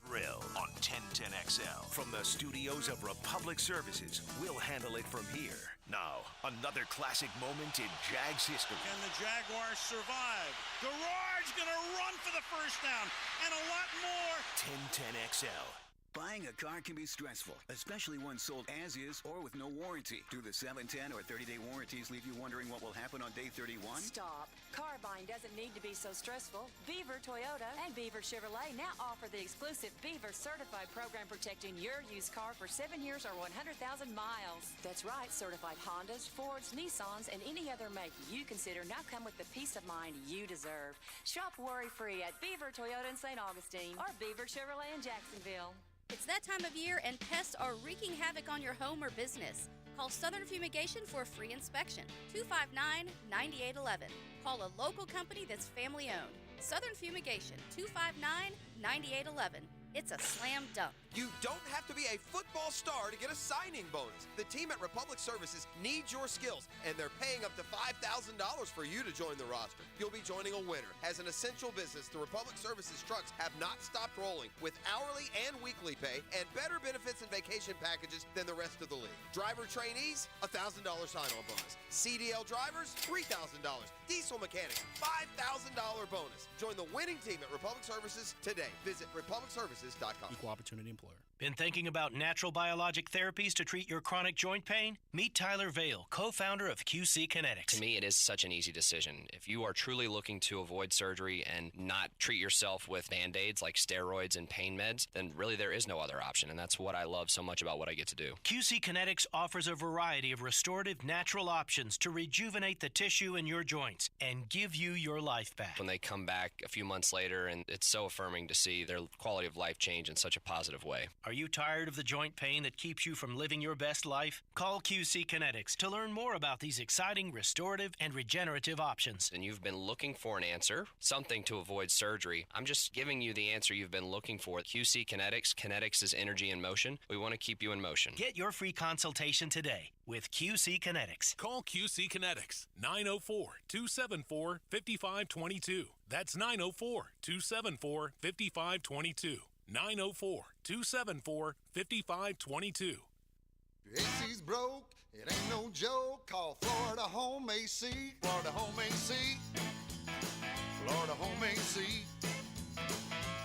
Drill on 1010XL. From the studios of Republic Services, we'll handle it from here. Now, another classic moment in Jags history. Can the Jaguars survive? Garrard's going to run for the first down and a lot more. 1010XL. Buying a car can be stressful, especially one sold as is or with no warranty. Do the 7-10 or 30-day warranties leave you wondering what will happen on day 31? Stop. Car buying doesn't need to be so stressful. Beaver Toyota and Beaver Chevrolet now offer the exclusive Beaver Certified program protecting your used car for 7 years or 100,000 miles. That's right, certified Hondas, Fords, Nissans, and any other make you consider now come with the peace of mind you deserve. Shop worry-free at Beaver Toyota in St. Augustine or Beaver Chevrolet in Jacksonville. It's that time of year and pests are wreaking havoc on your home or business. Call Southern Fumigation for a free inspection. 259-9811. Call a local company that's family owned. Southern Fumigation, 259-9811. it's a slam dunk. You don't have to be a football star to get a signing bonus. The team at Republic Services needs your skills, and they're paying up to $5,000 for you to join the roster. You'll be joining a winner. As an essential business, the Republic Services trucks have not stopped rolling with hourly and weekly pay and better benefits and vacation packages than the rest of the league. Driver trainees, $1,000 sign-on bonus. CDL drivers, $3,000. Diesel mechanics, $5,000 bonus. Join the winning team at Republic Services today. Visit republicservices.com. Equal opportunity employer. Been thinking about natural biologic therapies to treat your chronic joint pain? Meet Tyler Vale, co-founder of QC Kinetics. To me, it is such an easy decision. If you are truly looking to avoid surgery and not treat yourself with Band-Aids like steroids and pain meds, then really there is no other option, and that's what I love so much about what I get to do. QC Kinetics offers a variety of restorative natural options to rejuvenate the tissue in your joints and give you your life back. When they come back a few months later, and it's so affirming to see their quality of life change in such a positive way. Are you tired of the joint pain that keeps you from living your best life? Call QC Kinetics to learn more about these exciting restorative and regenerative options. And you've been looking for an answer, something to avoid surgery. I'm just giving you the answer you've been looking for. QC Kinetics. Kinetics is energy in motion. We want to keep you in motion. Get your free consultation today with QC Kinetics. Call QC Kinetics, 904-274-5522. That's 904-274-5522. 904-274-5522. AC's broke, it ain't no joke. Call Florida Home AC. Florida Home AC. Florida Home AC.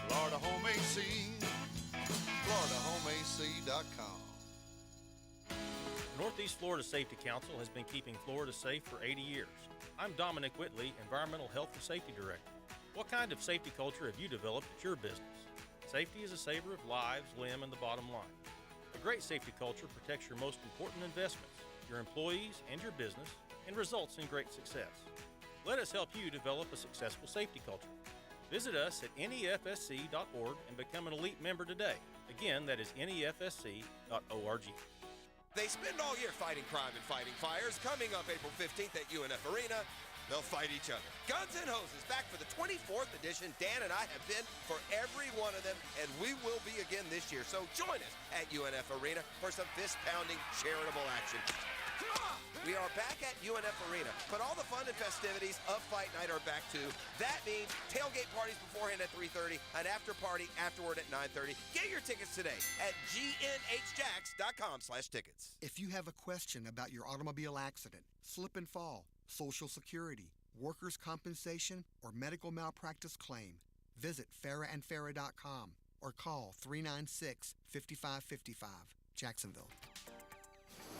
Florida Home AC. FloridaHomeAC.com. Northeast Florida Safety Council has been keeping Florida safe for 80 years. I'm Dominic Whitley, Environmental Health and Safety Director. What kind of safety culture have you developed at your business? Safety is a saver of lives, limb, and the bottom line. A great safety culture protects your most important investments, your employees and your business, and results in great success. Let us help you develop a successful safety culture. Visit us at nefsc.org and become an elite member today. Again, that is nefsc.org. They spend all year fighting crime and fighting fires. Coming up April 15th at UNF Arena, they'll fight each other. Guns N' Hoses back for the 24th edition. Dan and I have been for every one of them, and we will be again this year. So join us at UNF Arena for some fist-pounding charitable action. We are back at UNF Arena, but all the fun and festivities of Fight Night are back too. That means tailgate parties beforehand at 3:30, an after party afterward at 9:30. Get your tickets today at GNHJax.com/tickets. If you have a question about your automobile accident, slip and fall, Social Security, workers' compensation, or medical malpractice claim, visit FarahandFarah.com or call 396-5555, Jacksonville.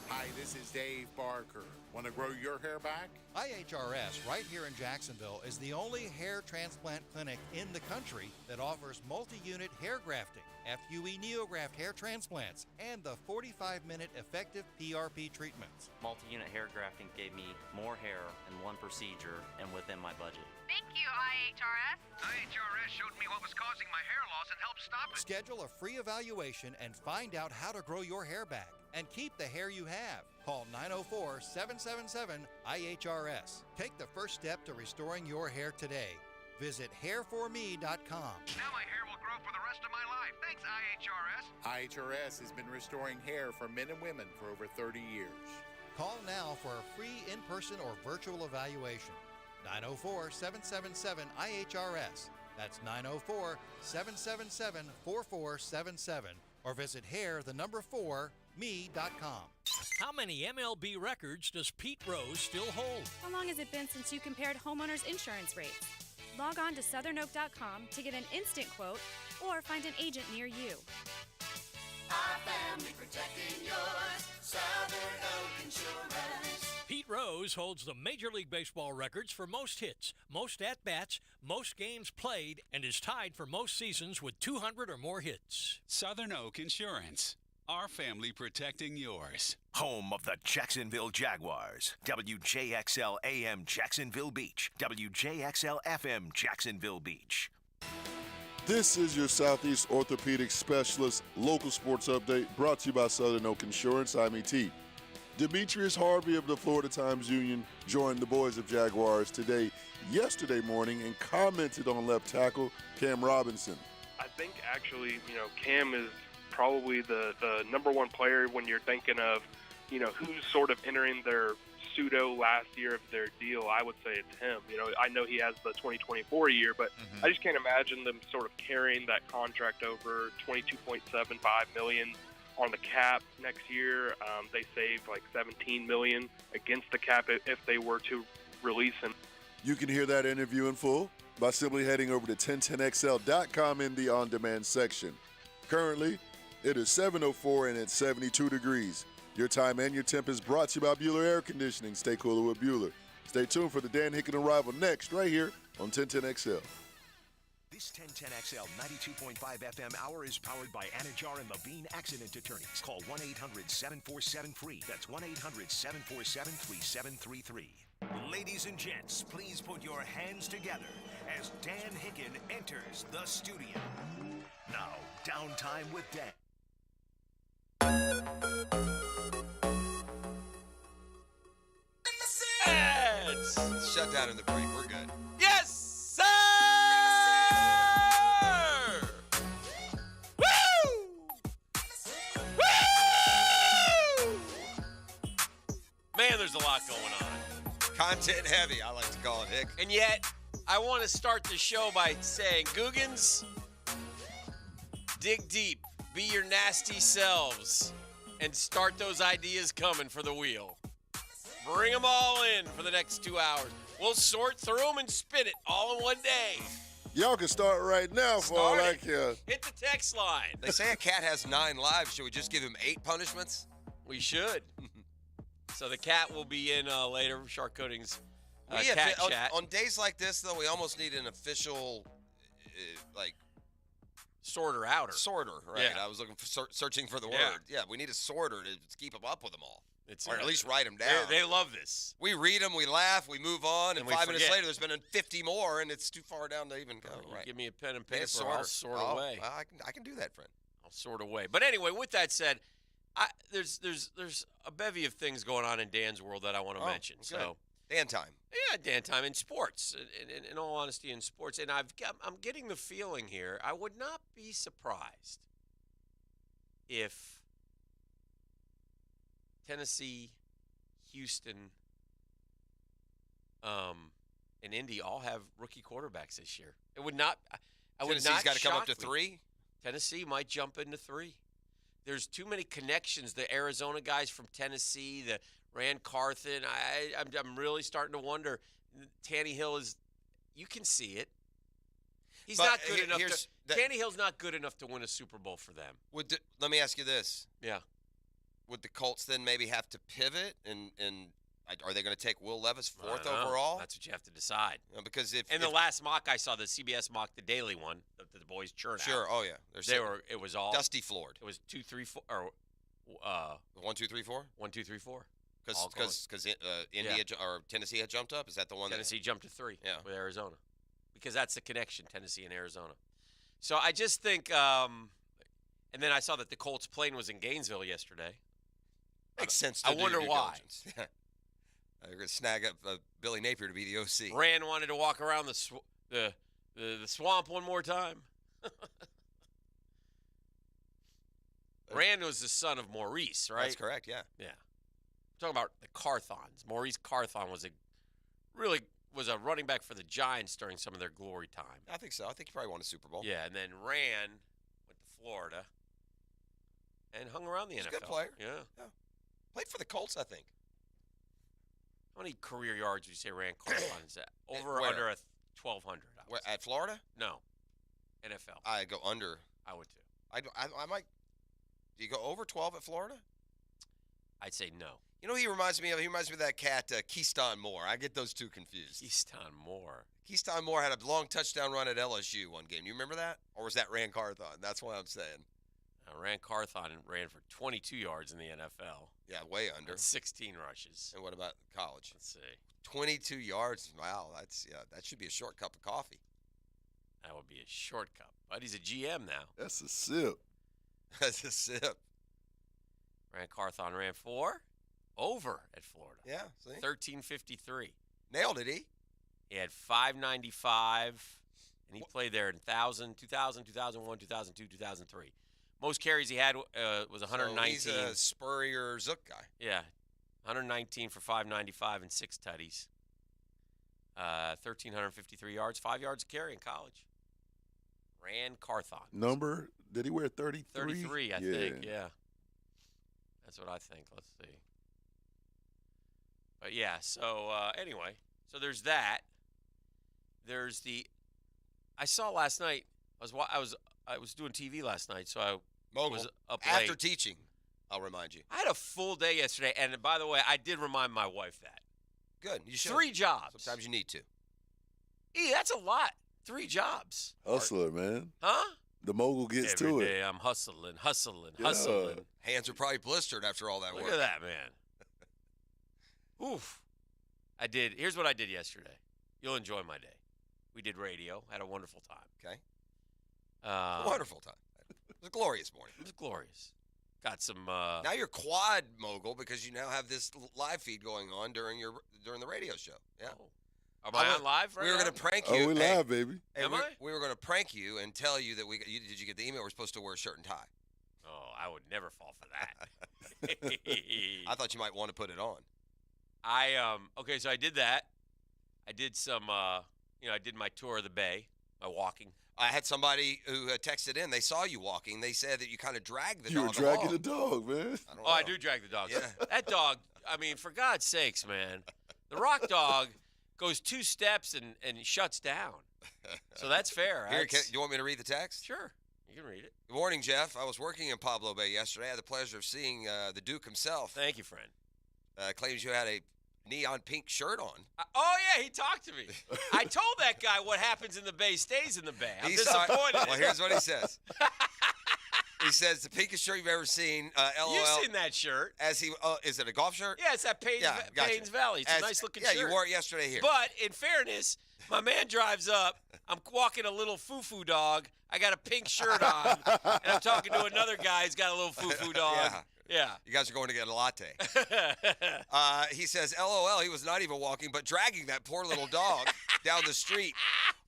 Hi, this is Dave Barker. Want to grow your hair back? IHRS, right here in Jacksonville, is the only hair transplant clinic in the country that offers multi-unit hair grafting, FUE Neograft hair transplants, and the 45-minute effective PRP treatments. Multi-unit hair grafting gave me more hair in one procedure and within my budget. Thank you, IHRS. IHRS showed me what was causing my hair loss and helped stop it. Schedule a free evaluation and find out how to grow your hair back and keep the hair you have. Call 904-777-IHRS. Take the first step to restoring your hair today. Visit hairforme.com. Now my hair will grow for the rest of my life. Thanks, IHRS. IHRS has been restoring hair for men and women for over 30 years. Call now for a free in-person or virtual evaluation. 904-777-IHRS. That's 904-777-4477. Or visit hair4me.com. How many MLB records does Pete Rose still hold? How long has it been since you compared homeowners' insurance rates? Log on to southernoak.com to get an instant quote or find an agent near you. Our family protecting yours, Southern Oak Insurance. Pete Rose holds the Major League Baseball records for most hits, most at-bats, most games played, and is tied for most seasons with 200 or more hits. Southern Oak Insurance. Our family protecting yours. Home of the Jacksonville Jaguars. WJXL AM Jacksonville Beach. WJXL FM Jacksonville Beach. This is your Southeast Orthopedic Specialist local sports update brought to you by Southern Oak Insurance. I'm E.T. Demetrius Harvey of the Florida Times Union joined the boys of Jaguars yesterday morning, and commented on left tackle Cam Robinson. I think actually, Cam is probably the number one player when you're thinking of, who's sort of entering their pseudo last year of their deal. I would say it's him. I know he has the 2024 year, but I just can't imagine them sort of carrying that contract over. $22.75 million on the cap next year. They save like $17 million against the cap if they were to release him. You can hear that interview in full by simply heading over to 1010XL.com in the on-demand section. Currently, it is 7:04 and it's 72 degrees. Your time and your temp is brought to you by Bueller Air Conditioning. Stay cooler with Bueller. Stay tuned for the Dan Hicken Arrival next, right here on 1010XL. This 1010XL 92.5 FM hour is powered by Anajar and Levine Accident Attorneys. Call 1-800-747-FREE. That's 1-800-747-3733. Ladies and gents, please put your hands together as Dan Hicken enters the studio. Now, Downtime with Dan. Shut down in the brief. We're good. Yes, sir! Woo! Woo! Man, there's a lot going on. Content heavy, I like to call it, Hick. And yet, I want to start the show by saying, Googans, dig deep, be your nasty selves, and start those ideas coming for the wheel. Bring them all in for the next 2 hours. We'll sort through them and spin it all in one day. Y'all can start right now for all I care. Hit the text line. They say a cat has 9 lives. Should we just give him 8 punishments? We should. So the cat will be in later, Shark Coatings cat chat. On days like this, though, we almost need an official, sorter outer. Sorter, right? Yeah. I was looking for searching for the Yeah. word. Yeah, we need a sorter to keep them up with them all. Or at uh, least write them down. They love this. We read them, we laugh, we move on, and we 5 minutes forget. later, there's been 50 more, and it's too far down to even go. Right. Give me a pen and Need a paper. I'll sort away. Well, I can do that, friend. I'll sort away. But anyway, with that said, there's a bevy of things going on in Dan's world that I want to mention. Good. So Dan time. Yeah, Dan time in sports. In all honesty, in sports, and I'm getting the feeling here. I would not be surprised if Tennessee, Houston, and Indy all have rookie quarterbacks this year. It would not. Tennessee's got to come up to shock me. 3. Tennessee might jump into 3. There's too many connections. The Arizona guys from Tennessee, the Rand Carthen. I'm really starting to wonder. Tannehill is. You can see it. He's But not good enough. Tannehill's not good enough to win a Super Bowl for them. Let me ask you this. Yeah. Would the Colts then maybe have to pivot and are they going to take Will Levis 4th I don't know. overall? That's what you have to decide. Because if the last mock I saw, the CBS mock, the daily one, that the boys churn out. Sure. Oh yeah. It was all dusty floored. It was 2, 3, 4, or 1, 2, 3, 4. 1, 2, 3, 4. Because India or Tennessee had jumped up. Is that the one? Tennessee jumped to 3. Yeah. With Arizona, because that's the connection, Tennessee and Arizona. So I just think, and then I saw that the Colts plane was in Gainesville yesterday. Makes sense. I wonder why. They're going to snag up Billy Napier to be the OC. Rand wanted to walk around the swamp one more time. Rand was the son of Maurice, right? That's correct. Yeah. Yeah. I'm talking about the Carthons. Maurice Carthon was a running back for the Giants during some of their glory time. I think so. I think he probably won a Super Bowl. Yeah, and then Rand went to Florida and hung around the NFL. He's a good player. Yeah. Played for the Colts, I think. How many career yards would you say Rand Carthon is at? Over or Where? under 1,200? Where, at Florida? No. NFL. I go under. I would too. I might. Do you go over 12 at Florida? I'd say no. You know who he reminds me of? He reminds me of that cat, Keyston Moore. I get those two confused. Keyston Moore. Keyston Moore had a long touchdown run at LSU one game. You remember that? Or was that Rand Carthon? That's what I'm saying. Rand Carthon ran for 22 yards in the NFL. Yeah, way under. 16 rushes. And what about college? Let's see. 22 yards. Wow, that should be a short cup of coffee. That would be a short cup. But he's a GM now. That's a sip. That's a sip. Rand Carthon ran 4 over at Florida. Yeah, see? 13.53. Nailed it, He had 595 and he played there in 2000, 2001, 2002, 2003. Most carries he had was 119. So he's a Spurrier Zook guy. Yeah, 119 for 595 and 6 tutties. 1,353 yards, 5 yards a carry in college. Ran Carthon. Number? Did he wear 33? 33, I think, yeah. That's what I think. Let's see. But, yeah, so anyway, so there's that. There's the – I saw last night – I was doing TV last night, so I was up late. After teaching, I'll remind you. I had a full day yesterday, and by the way, I did remind my wife that. Good. You should. 3 jobs. Sometimes you need to. That's a lot. 3 jobs. Hustler, man. Huh? The mogul gets Every to day it. I'm hustling. Yeah. Hands are probably blistered after all that work. Look at that, man. Oof. Here's what I did yesterday. You'll enjoy my day. We did radio. Had a wonderful time. Okay. Wonderful time. It was a glorious morning. It was glorious. Got some. Now you're quad mogul because you now have this live feed going on during the radio show. Yeah. Oh. Am I on live right We were now? going to prank you. Oh, we live, baby. Hey, Am I? We were going to prank you and tell you that did you get the email? We're supposed to wear a shirt and tie. Oh, I would never fall for that. I thought you might want to put it on. Okay, so I did that. I did some I did my tour of the Bay, my walking. I had somebody who texted in. They saw you walking. They said that you kind of dragged the dog You were dragging along. the dog, man. I do drag the dog. Yeah. That dog, I mean, for God's sakes, man. The rock dog goes 2 steps and shuts down. So that's fair. Here, do you want me to read the text? Sure. You can read it. Good morning, Jeff. I was working in Pablo Bay yesterday. I had the pleasure of seeing the Duke himself. Thank you, friend. Claims you had a neon pink shirt on. Oh, yeah, he talked to me. I told that guy what happens in the Bay stays in the Bay. I'm He's disappointed. Well, here's what he says. He says, the pinkest shirt you've ever seen, LOL. You've seen that shirt. Is it a golf shirt? Yeah, it's that Payne's Valley. It's a nice-looking shirt. Yeah, you wore it yesterday here. But, in fairness, my man drives up. I'm walking a little foo-foo dog. I got a pink shirt on. And I'm talking to another guy who's got a little foo-foo dog. Yeah. You guys are going to get a latte. He says, LOL, he was not even walking, but dragging that poor little dog down the street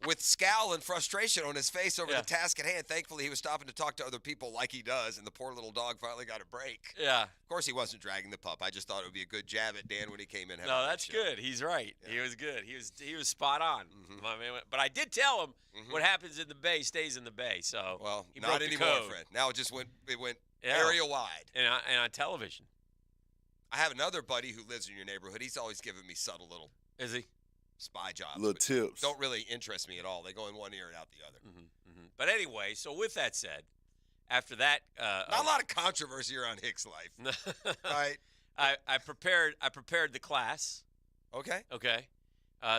with scowl and frustration on his face over the task at hand. Thankfully, he was stopping to talk to other people like he does, and the poor little dog finally got a break. Yeah. Of course, he wasn't dragging the pup. I just thought it would be a good jab at Dan when he came in. No, that's good. He's right. Yeah. He was good. He was spot on. Mm-hmm. My man, but I did tell him what happens in the Bay stays in the Bay. So he not broke the anymore, code. Fred. Now it went area wide. And on television. I have another buddy who lives in your neighborhood. He's always giving me subtle little spy jobs. Little tips. Don't really interest me at all. They go in one ear and out the other. Mm-hmm. But anyway, so with that said, after that, not a lot of controversy around Hicks' life. Right. I prepared the class. Okay.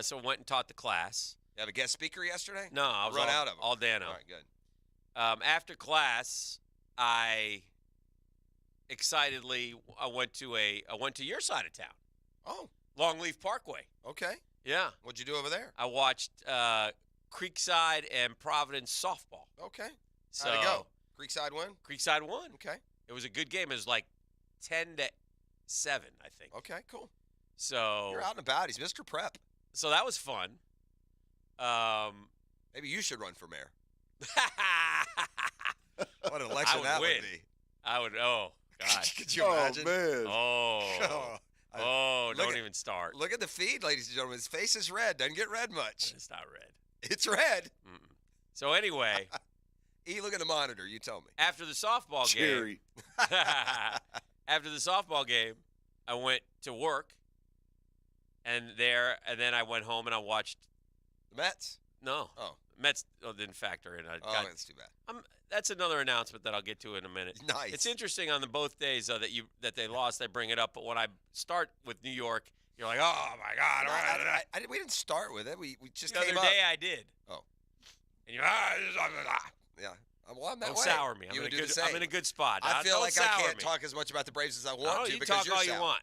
So went and taught the class. You have a guest speaker yesterday? No, I was out of them. all Dano. All right, good. After class, I excitedly went to your side of town. Oh, Longleaf Parkway. Okay. Yeah. What'd you do over there? I watched Creekside and Providence softball. Okay. So, how'd it go? Creekside win? Creekside won. Okay. It was a good game. It was like 10-7, I think. Okay, cool. So you're out and about. He's Mr. Prep. So that was fun. Maybe you should run for mayor. What an election that would be. I would. Oh God. Could you imagine? Man. Don't even start. Look at the feed, ladies and gentlemen. His face is red. Doesn't get red much. It's not red. It's red. Mm-mm. So anyway. Look at the monitor. You tell me. After the softball Cherry. game. After the softball game, I went to work. And then I went home and I watched. The Mets? No. Oh. Mets didn't factor in. That's too bad. That's another announcement that I'll get to in a minute. Nice. It's interesting on the both days that they lost, they bring it up. But when I start with New York, you're like, oh my God! We didn't start with it. We just the came other up. day I did. Oh. And you're yeah. Well, I'm that don't way. sour me. I'm in a good spot. I feel like I can't me. talk as much about the Braves as I want to you because talk you're all sour. you want.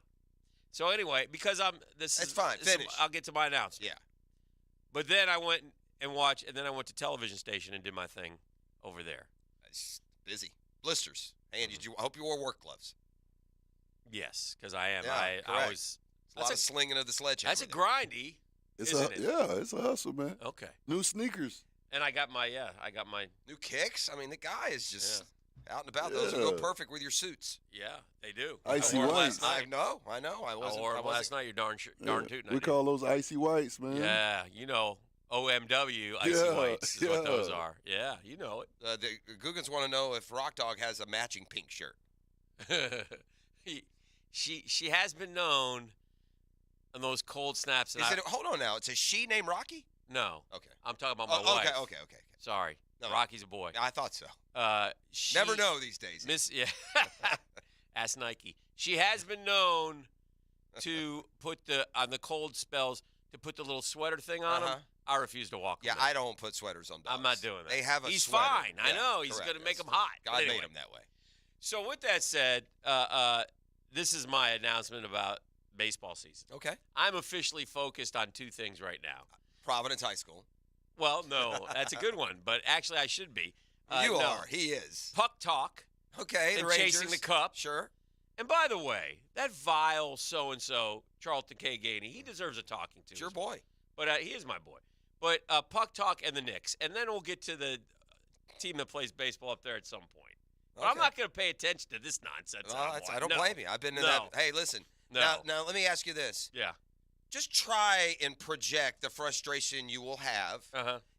So anyway, because it's fine. Finish. I'll get to my announcement. Yeah. But then I went and watched, and then I went to television station and did my thing over there. Busy. Blisters. Hey, I hope you wore work gloves. Yes, because I am. Yeah, I was. A lot of slinging of the sledgehammer. That's a grindy. It's a hustle, man. Okay. New sneakers. And I got my new kicks. I mean, the guy is just out and about. Those will go perfect with your suits. Yeah, they do. Icy I wore 'em whites. last night. I know. I wore 'em last night. You're darn tootin'. We call those icy whites, man. Yeah, you know, OMW, icy whites is what those are. Yeah, you know it. The Googans want to know if Rock Dog has a matching pink shirt. She has been known on those cold snaps. And Hold on now. It's a she named Rocky? No. Okay. I'm talking about my wife. Okay. Sorry. No. Rocky's a boy. I thought so. She, Never know these days. Ask Nike. She has been known to put on the cold spells to put the little sweater thing on them. I refuse to walk. Yeah, I don't put sweaters on dogs. I'm not doing that. They have a He's sweater. fine. I Yeah, know. He's correct. going to make them hot. God But anyway. made him that way. So with that said, this is my announcement about baseball season. Okay. I'm officially focused on two things right now. Providence High School. Well, no, that's a good one, but actually I should be. You no. are. He is. Puck talk. Okay, and the Rangers. chasing the cup. Sure. And by the way, that vile so-and-so, Charlton K. Gainey, he deserves a talking to. It's your boy. But he is my boy. But Puck talk and the Knicks. And then we'll get to the team that plays baseball up there at some point. But I'm not going to pay attention to this nonsense. I don't blame you. I've been in that. Hey, listen. No. Now, let me ask you this. Yeah. Just try and project the frustration you will have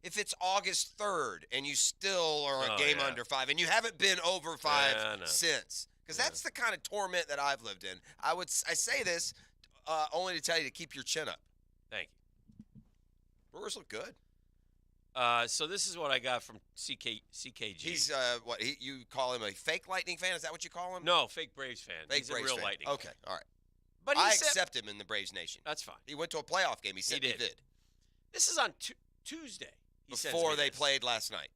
if it's August 3rd and you still are a game under 5 and you haven't been over 5 since. Because that's the kind of torment that I've lived in. I say this only to tell you to keep your chin up. Thank you. Brewers look good. So this is what I got from CKG. He's you call him a fake Lightning fan? Is that what you call him? No, fake Braves fan. Fake He's Braves a real fan. Lightning Okay, fan. all right. But I accept him in the Braves Nation. That's fine. He went to a playoff game. He said he did. This is on Tuesday. Before they played last night.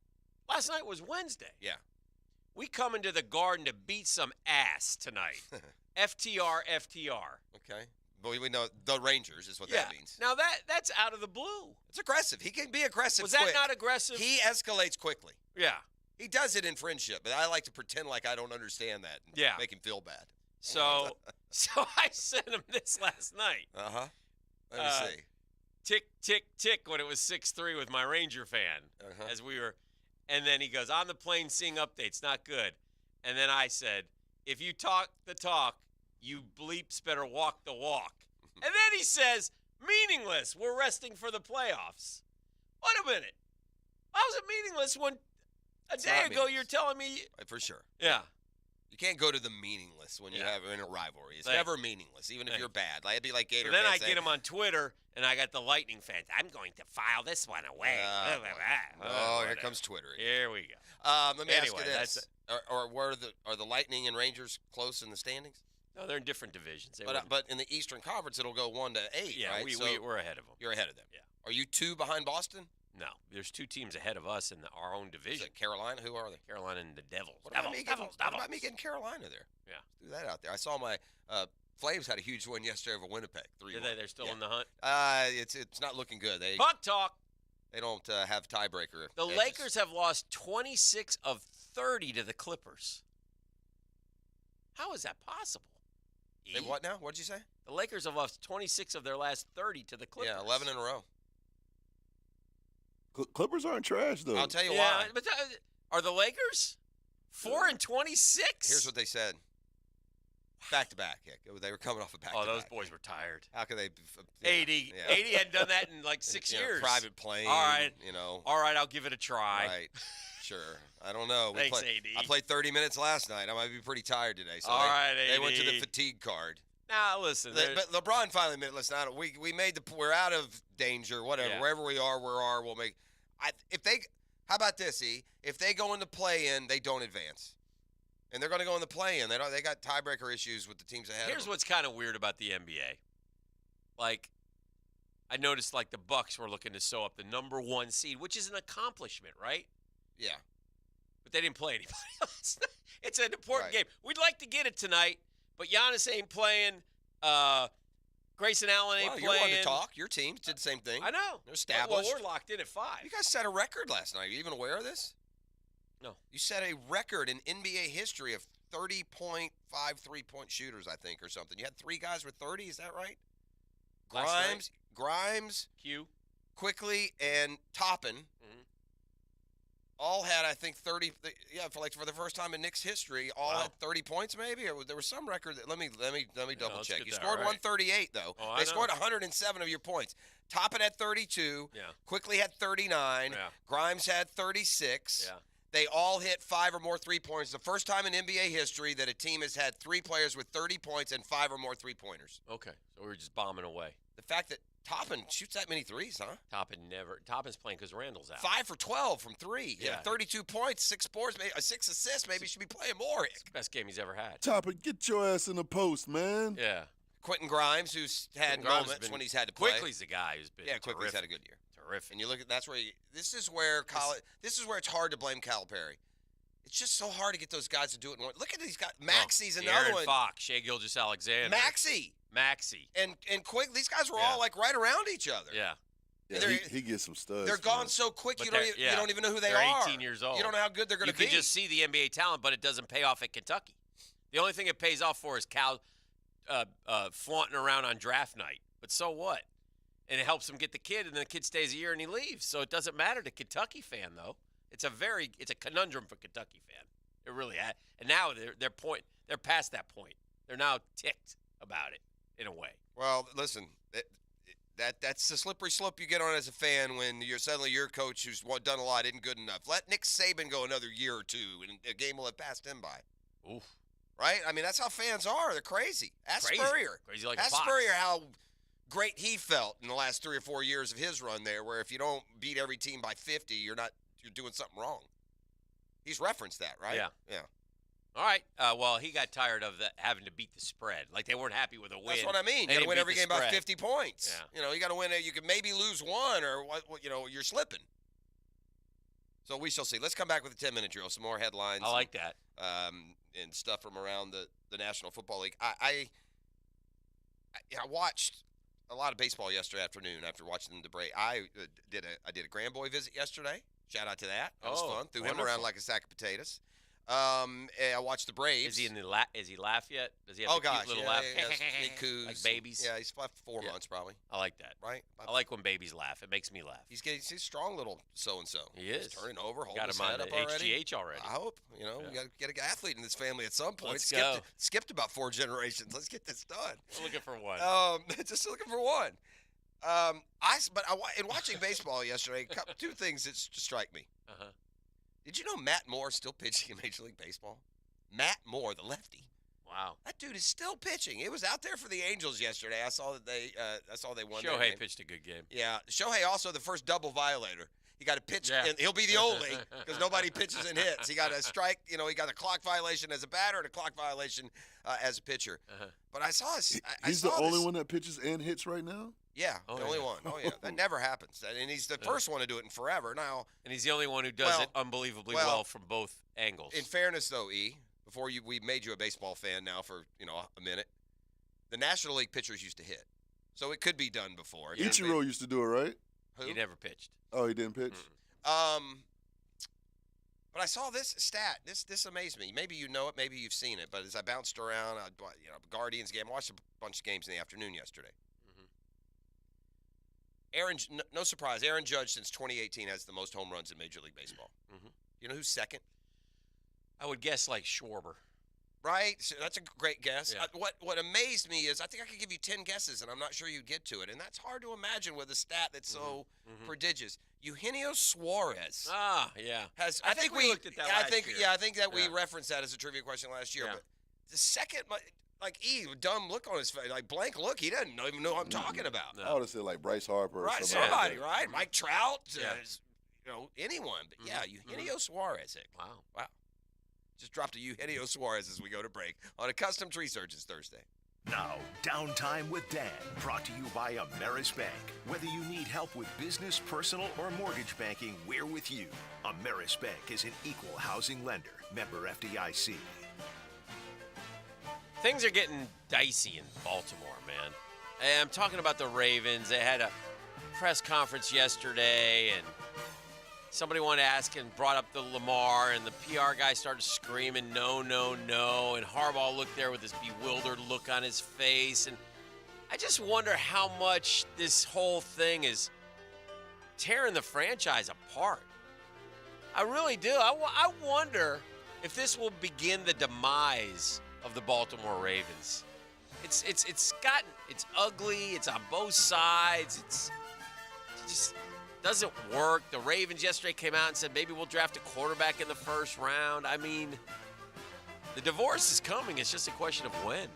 Last night was Wednesday. Yeah. We come into the Garden to beat some ass tonight. FTR. Okay. But we know the Rangers is what that means. Now that's out of the blue. It's aggressive. He can be aggressive. Was that not aggressive? He escalates quickly. Yeah. He does it in friendship, but I like to pretend like I don't understand that and make him feel bad. So I sent him this last night. Let me see. Tick, tick, tick when it was 6-3 with my Ranger fan as we were. And then he goes, on the plane seeing updates, not good. And then I said, if you talk the talk, you bleeps better walk the walk. And then he says, meaningless. We're resting for the playoffs. Wait a minute. How is it meaningless when a day ago you're telling me? For sure. Yeah. You can't go to the meaningless when you have in a rivalry. It's Thanks. never meaningless, even if you're bad. Like, it'd be like Gator. So then I saying, get him on Twitter, and I got the Lightning fans. I'm going to file this one away. Here comes Twitter again. Here we go. Let me ask you this: are the Lightning and Rangers close in the standings? No, they're in different divisions. But in the Eastern Conference, it'll go 1 to 8. Yeah, right? we're ahead of them. You're ahead of them. Yeah. Are you 2 behind Boston? No, there's 2 teams ahead of us in our own division. Is it Carolina? Who are they? Carolina and the Devils. What about me getting Carolina there? Yeah. Let's do that out there. I saw my Flames had a huge win yesterday over Winnipeg. 3-1. They're still in the hunt? It's not looking good. Puck talk. They don't have tiebreaker. The Lakers have lost 26 of 30 to the Clippers. How is that possible? They what now? What did you say? The Lakers have lost 26 of their last 30 to the Clippers. Yeah, 11 in a row. Clippers aren't trash, though. I'll tell you why. But are the Lakers 4 and 26? Here's what they said. Back to back. Yeah, they were coming off a back. Oh, those boys were tired. How could they? 80 hadn't done that in like 6 years. Private plane. All right. All right, I'll give it a try. Right. Sure. I don't know. Thanks, AD. I played 30 minutes last night. I might be pretty tired today. So they went to the fatigue card. Now listen. But LeBron finally admitted, listen, we made we're out of danger. Whatever. Yeah. Wherever we are, we'll make. How about this, E? If they go into play-in, they don't advance. And they're going to go in the play-in. They got tiebreaker issues with the teams ahead. Here's what's kind of weird about the NBA. Like, I noticed like the Bucks were looking to sew up the number 1 seed, which is an accomplishment, right? Yeah. But they didn't play anybody else. It's an important game. We'd like to get it tonight, but Giannis ain't playing. Grayson Allen ain't playing. You're one to talk. Your team did the same thing. I know. They're established. Well, we're locked in at 5. You guys set a record last night. Are you even aware of this? No. You set a record in NBA history of 30.5 3-point shooters, I think, or something. You had 3 guys with 30. Is that right? Grimes, Q, Quickly, and Toppin. Mm-hmm. all had, I think, 30. Yeah, for the first time in Knicks history, all had 30 points, maybe. Or there was some record. Let me double check. You scored 138 though. Oh, they scored 107 of your points. Toppin had 32. Yeah. Quickly had 39. Yeah. Grimes had 36. Yeah. They all hit 5 or more three-pointers. The first time in NBA history that a team has had 3 players with 30 points and 5 or more three-pointers. Okay, so we were just bombing away. The fact that Toppin shoots that many threes, huh? Toppin's playing because Randall's out. 5 for 12 from 3. Yeah. 32 points, 6 boards, 6 assists. Maybe he should be playing more. It's the best game he's ever had. Toppin, get your ass in the post, man. Yeah. Quentin Grimes, who's had moments when he's had to play. Quickly's the guy who's been Quickly's terrific. had a good year. Terrific. And you look at this is where it's hard to blame Calipari. It's just so hard to get those guys to do it. Look at these guys. Maxi's another one. Fox, Shea Gilgeous-Alexander. Maxi. And Quick. These guys were all like right around each other. Yeah. Yeah, he gets some studs. They're gone so quick you don't even know who they they're are. 18 years old. You don't know how good they're going to be. You can just see the NBA talent, but it doesn't pay off at Kentucky. The only thing it pays off for is Cal flaunting around on draft night. But so what? And it helps him get the kid, and then the kid stays a year and he leaves. So it doesn't matter to Kentucky fan, though. It's a conundrum for Kentucky fan. It really has. And now they're past that point. They're now ticked about it in a way. Well, listen, that's the slippery slope you get on as a fan when you're suddenly your coach who's done a lot isn't good enough. Let Nick Saban go another year or two, and a game will have passed him by. Oof. Right? I mean, that's how fans are. They're crazy. Ask Spurrier. Crazy like Ask a fox. Spurrier how great he felt in the last 3 or 4 years of his run there, where if you don't beat every team by 50, you're doing something wrong. He's referenced that, right? Yeah. Yeah. All right. Well, he got tired of having to beat the spread. Like, they weren't happy with a win. That's what I mean. They You got to didn't win beat every the game by spread. 50 points. Yeah. You got to win it. You can maybe lose one, or you're slipping. So we shall see. Let's come back with a 10-minute drill. Some more headlines. I like that. And stuff from around the National Football League. I watched a lot of baseball yesterday afternoon after watching the break. I did a Grand Boy visit yesterday. Shout out to that. That was fun. Threw him around like a sack of potatoes. And I watched the Braves. Is he is he laugh yet? Does he have a cute little laugh? He coos. Like babies? Yeah, he's left 4 months probably. I like that. Right? I like when babies laugh. It makes me laugh. He's a strong little so-and-so. He is. He's turning over, holding Got his him on head up the already. HGH already. I hope. We got to get an athlete in this family at some point. Let's go. Skipped about 4 generations. Let's get this done. We're looking for one. Just looking for one. In watching baseball yesterday, 2 things that strike me. Uh-huh. Did you know Matt Moore is still pitching in Major League Baseball? Matt Moore, the lefty. Wow. That dude is still pitching. It was out there for the Angels yesterday. I saw that they won. Shohei pitched a good game. Yeah. Shohei also the first double violator. He got a pitch, and he'll be the only because nobody pitches and hits. He got a strike. He got a clock violation as a batter and a clock violation as a pitcher. Uh-huh. But I saw He's the only one that pitches and hits right now? Yeah, the only one. Oh, yeah. That never happens. And he's the first one to do it in forever. Now, and he's the only one who does it unbelievably well from both angles. In fairness, though, before we made you a baseball fan now for a minute, the National League pitchers used to hit. So it could be done before. Ichiro used to do it, right? Who? He never pitched. Oh, he didn't pitch? But I saw this stat. This amazed me. Maybe you know it. Maybe you've seen it. But as I bounced around, Guardians game. I watched a bunch of games in the afternoon yesterday. No surprise, Aaron Judge since 2018 has the most home runs in Major League Baseball. Mm-hmm. You know who's second? I would guess like Schwarber. Right? So that's a great guess. Yeah. What amazed me is I think I could give you 10 guesses, and I'm not sure you'd get to it. And that's hard to imagine with a stat that's so prodigious. Eugenio Suarez. Ah, yeah. I think we looked at that last year. Yeah, I think that we referenced that as a trivia question last year. Yeah. But the second, dumb look on his face, like blank look. He doesn't even know what I'm talking about. I would have said like Bryce Harper. Right, or somebody. somebody, right? Mike Trout, Yeah. anyone. But yeah, Eugenio Suarez. Wow. Just dropped a Eugenio Suarez as we go to break on a Custom Tree Surgeons Thursday. Now, Downtime with Dan, brought to you by Ameris Bank. Whether you need help with business, personal, or mortgage banking, we're with you. Ameris Bank is an equal housing lender. Member FDIC. Things are getting dicey in Baltimore, man. And I'm talking about the Ravens. They had a press conference yesterday, and somebody wanted to ask and brought up the Lamar, and the PR guy started screaming, no, no, no. And Harbaugh looked there with this bewildered look on his face. And I just wonder how much this whole thing is tearing the franchise apart. I really do. I wonder if this will begin the demise of the Baltimore Ravens. It's ugly. It's on both sides. It just doesn't work. The Ravens yesterday came out and said maybe we'll draft a quarterback in the first round. I mean, the divorce is coming. It's just a question of when.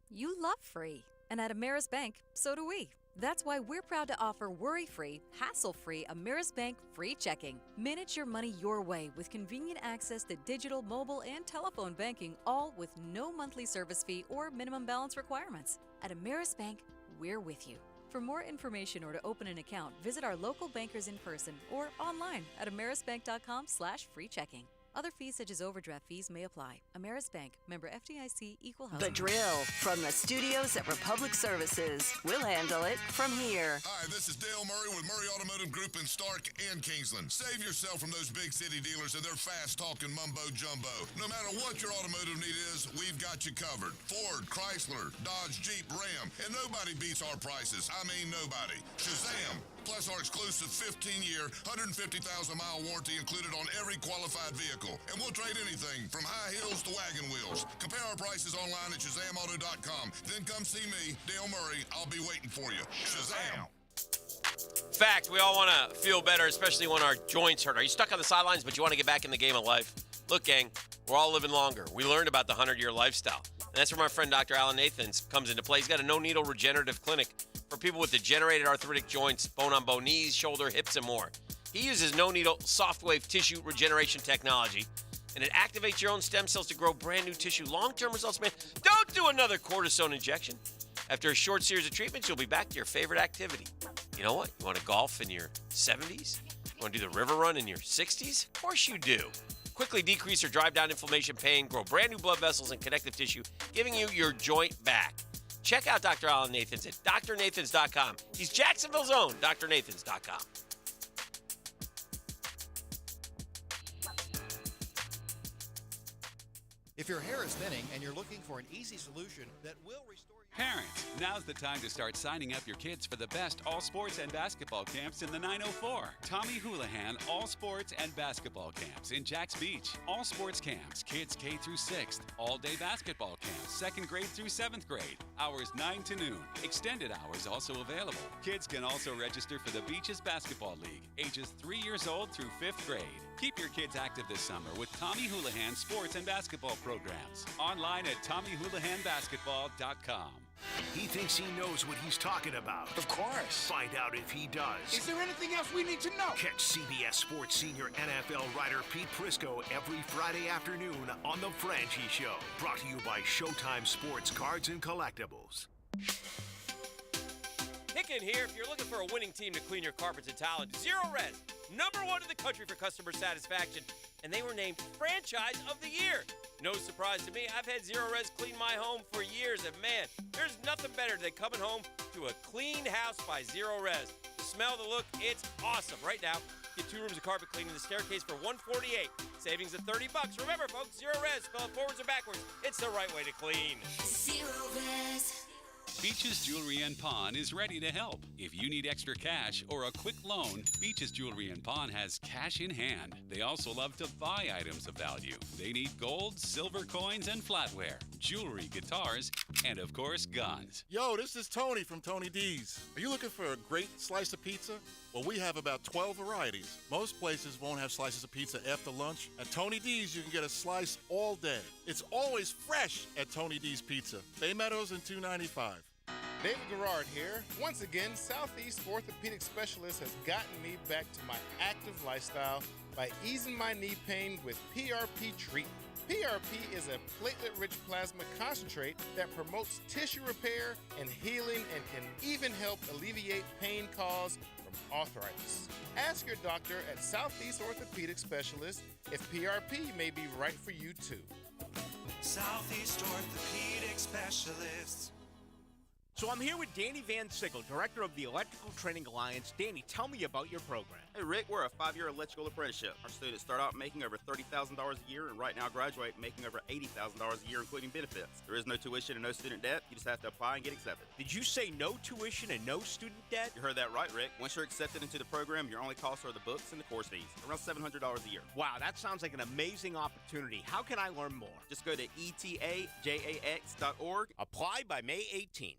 You love free. And at Ameris Bank, so do we. That's why we're proud to offer worry-free, hassle-free Ameris Bank free checking. Manage your money your way with convenient access to digital, mobile, and telephone banking, all with no monthly service fee or minimum balance requirements. At Ameris Bank, we're with you. For more information or to open an account, visit our local bankers in person or online at amerisbank.com/free checking. Other fees such as overdraft fees may apply. Ameris Bank, member FDIC, equal housing. The Drill from the studios at Republic Services. We'll handle it from here. Hi, this is Dale Murray with Murray Automotive Group in Stark and Kingsland. Save yourself from those big city dealers and their fast-talking mumbo-jumbo. No matter what your automotive need is, we've got you covered. Ford, Chrysler, Dodge, Jeep, Ram, and nobody beats our prices. I mean nobody. Shazam! Plus our exclusive 15-year, 150,000-mile warranty included on every qualified vehicle. And we'll trade anything from high heels to wagon wheels. Compare our prices online at ShazamAuto.com. Then come see me, Dale Murray. I'll be waiting for you. Shazam! Fact, we all want to feel better, especially when our joints hurt. Are you stuck on the sidelines, but you want to get back in the game of life? Look, gang, we're all living longer. We learned about the 100-year lifestyle. And that's where my friend Dr. Alan Nathans comes into play. He's got a no-needle regenerative clinic for people with degenerated arthritic joints, bone-on-bone knees, shoulder, hips, and more. He uses no-needle soft-wave tissue regeneration technology, and it activates your own stem cells to grow brand new tissue. Long-term results, man. Don't do another cortisone injection. After a short series of treatments, you'll be back to your favorite activity. You know what? You want to golf in your 70s? You want to do the river run in your 60s? Of course you do. Quickly decrease or drive down inflammation, pain, grow brand new blood vessels and connective tissue, giving you your joint back. Check out Dr. Alan Nathans at drnathans.com. He's Jacksonville's own drnathans.com. If your hair is thinning and you're looking for an easy solution that will restore Parents, now's the time to start signing up your kids for the best all sports and basketball camps in the 904. Tommy Houlihan All Sports and Basketball Camps in Jacks Beach. All sports camps, kids K through 6th. All day basketball camps, 2nd grade through 7th grade. Hours 9 to noon. Extended hours also available. Kids can also register for the Beaches Basketball League, ages 3 years old through 5th grade. Keep your kids active this summer with Tommy Houlihan sports and basketball programs. Online at TommyHoulihanBasketball.com. He thinks he knows what he's talking about. Of course. Find out if he does. Is there anything else we need to know? Catch CBS Sports senior NFL writer Pete Prisco every Friday afternoon on The Franchi Show. Brought to you by Showtime Sports Cards and Collectibles. Hicken here. If you're looking for a winning team to clean your carpets and tile, Zero Res, #1 in the country for customer satisfaction, and they were named Franchise of the Year. No surprise to me, I've had Zero Res clean my home for years, and man, there's nothing better than coming home to a clean house by Zero Res. The smell, the look, it's awesome. Right now, get 2 rooms of carpet cleaning the staircase for $148. Savings of $30. Remember, folks, Zero Res, spell it forwards or backwards. It's the right way to clean. Zero Res. Beaches Jewelry and Pawn is ready to help. If you need extra cash or a quick loan, Beaches Jewelry and Pawn has cash in hand. They also love to buy items of value. They need gold, silver coins, and flatware, jewelry, guitars, and of course, guns. Yo, this is Tony from Tony D's. Are you looking for a great slice of pizza? Well, we have about 12 varieties. Most places won't have slices of pizza after lunch. At Tony D's, you can get a slice all day. It's always fresh at Tony D's Pizza. Bay Meadows and 295. David Garrard here. Once again, Southeast Orthopedic Specialist has gotten me back to my active lifestyle by easing my knee pain with PRP treatment. PRP is a platelet-rich plasma concentrate that promotes tissue repair and healing and can even help alleviate pain caused from arthritis. Ask your doctor at Southeast Orthopedic Specialist if PRP may be right for you too. Southeast Orthopedic Specialists. So I'm here with Danny Van Sickle, director of the Electrical Training Alliance. Danny, tell me about your program. Hey, Rick, we're a 5-year electrical apprenticeship. Our students start out making over $30,000 a year, and right now graduate making over $80,000 a year, including benefits. There is no tuition and no student debt. You just have to apply and get accepted. Did you say no tuition and no student debt? You heard that right, Rick. Once you're accepted into the program, your only costs are the books and the course fees, around $700 a year. Wow, that sounds like an amazing opportunity. How can I learn more? Just go to etajax.org. Apply by May 18th.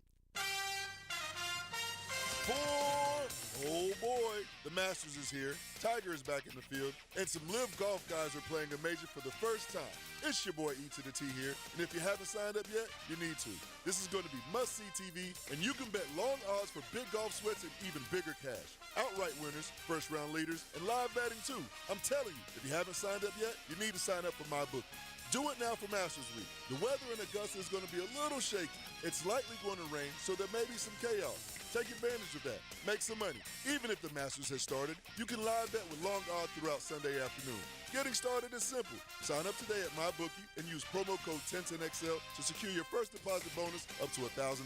Oh boy, the Masters is here, Tiger is back in the field, and some live golf guys are playing a major for the first time. It's your boy E to the T here, and if you haven't signed up yet, you need to. This is going to be must-see TV, and you can bet long odds for big golf sweats and even bigger cash. Outright winners, first-round leaders, and live betting too. I'm telling you, if you haven't signed up yet, you need to sign up for MyBookie. Do it now for Masters Week. The weather in Augusta is going to be a little shaky. It's likely going to rain, so there may be some chaos. Take advantage of that. Make some money. Even if the Masters has started, you can live bet with long odds throughout Sunday afternoon. Getting started is simple. Sign up today at MyBookie and use promo code 1010XL to secure your first deposit bonus up to $1,000.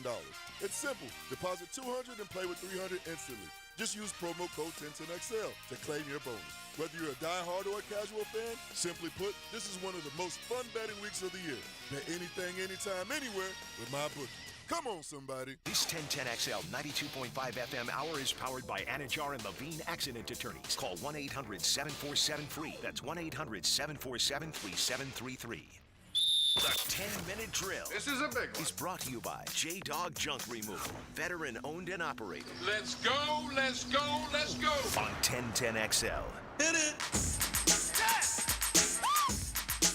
It's simple. Deposit $200 and play with $300 instantly. Just use promo code 1010XL to claim your bonus. Whether you're a die-hard or a casual fan, simply put, this is one of the most fun betting weeks of the year. Bet anything, anytime, anywhere with MyBookie. Come on, somebody. This 1010XL 92.5 FM hour is powered by Anajar and Levine Accident Attorneys. Call 1-800-747-FREE. That's 1-800-747-3733. The 10-minute drill. This is a big one. Is brought to you by J-Dog Junk Removal. Veteran owned and operated. Let's go, let's go, let's go. On 1010XL. Hit it.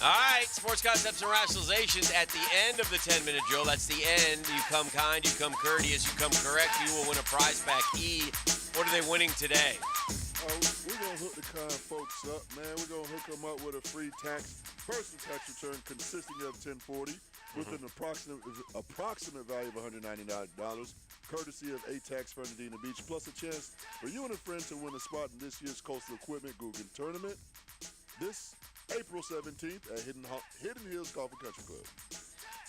All right, sports concepts and rationalizations at the end of the 10-minute drill. That's the end. You come kind, you come courteous, you come correct. You will win a prize pack. E, what are they winning today? We're going to hook the kind folks up, man. We're going to hook them up with a free personal tax return consisting of $1040 with an approximate value of $199, courtesy of A-Tax Fernandina Beach, plus a chance for you and a friend to win a spot in this year's Coastal Equipment Guggen Tournament this April 17th at Hidden Hills Golf and Country Club.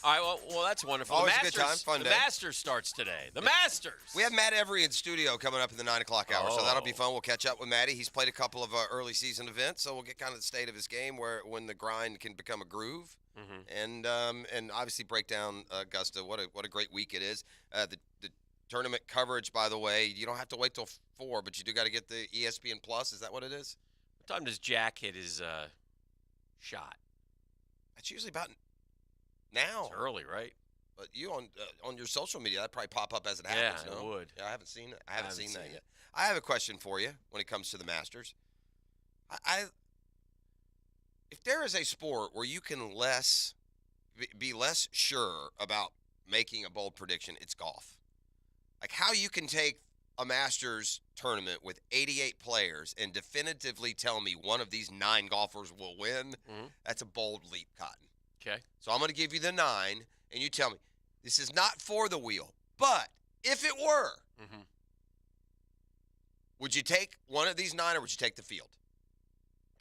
All right, well, that's wonderful. Always a good time, fun day. The Masters starts today. The Masters. We have Matt Every in studio coming up in the 9 o'clock hour, so that'll be fun. We'll catch up with Matty. He's played a couple of early season events, so we'll get kind of the state of his game when the grind can become a groove, and obviously break down Augusta. What a great week it is. The tournament coverage, by the way, you don't have to wait till 4, but you do got to get the ESPN Plus. Is that what it is? What time does Jack hit his shot? That's usually about now. It's early, right? But you on your social media, that probably pop up as it happens. Yeah, no? it would. Yeah, I haven't seen it. I haven't seen that yet. I have a question for you when it comes to the Masters. If there is a sport where you can be less sure about making a bold prediction, it's golf. Like how you can take a Masters tournament with 88 players and definitively tell me one of these 9 golfers will win, that's a bold leap, Cotton. Okay. So I'm going to give you the 9, and you tell me, this is not for the wheel, but if it were, would you take one of these 9 or would you take the field?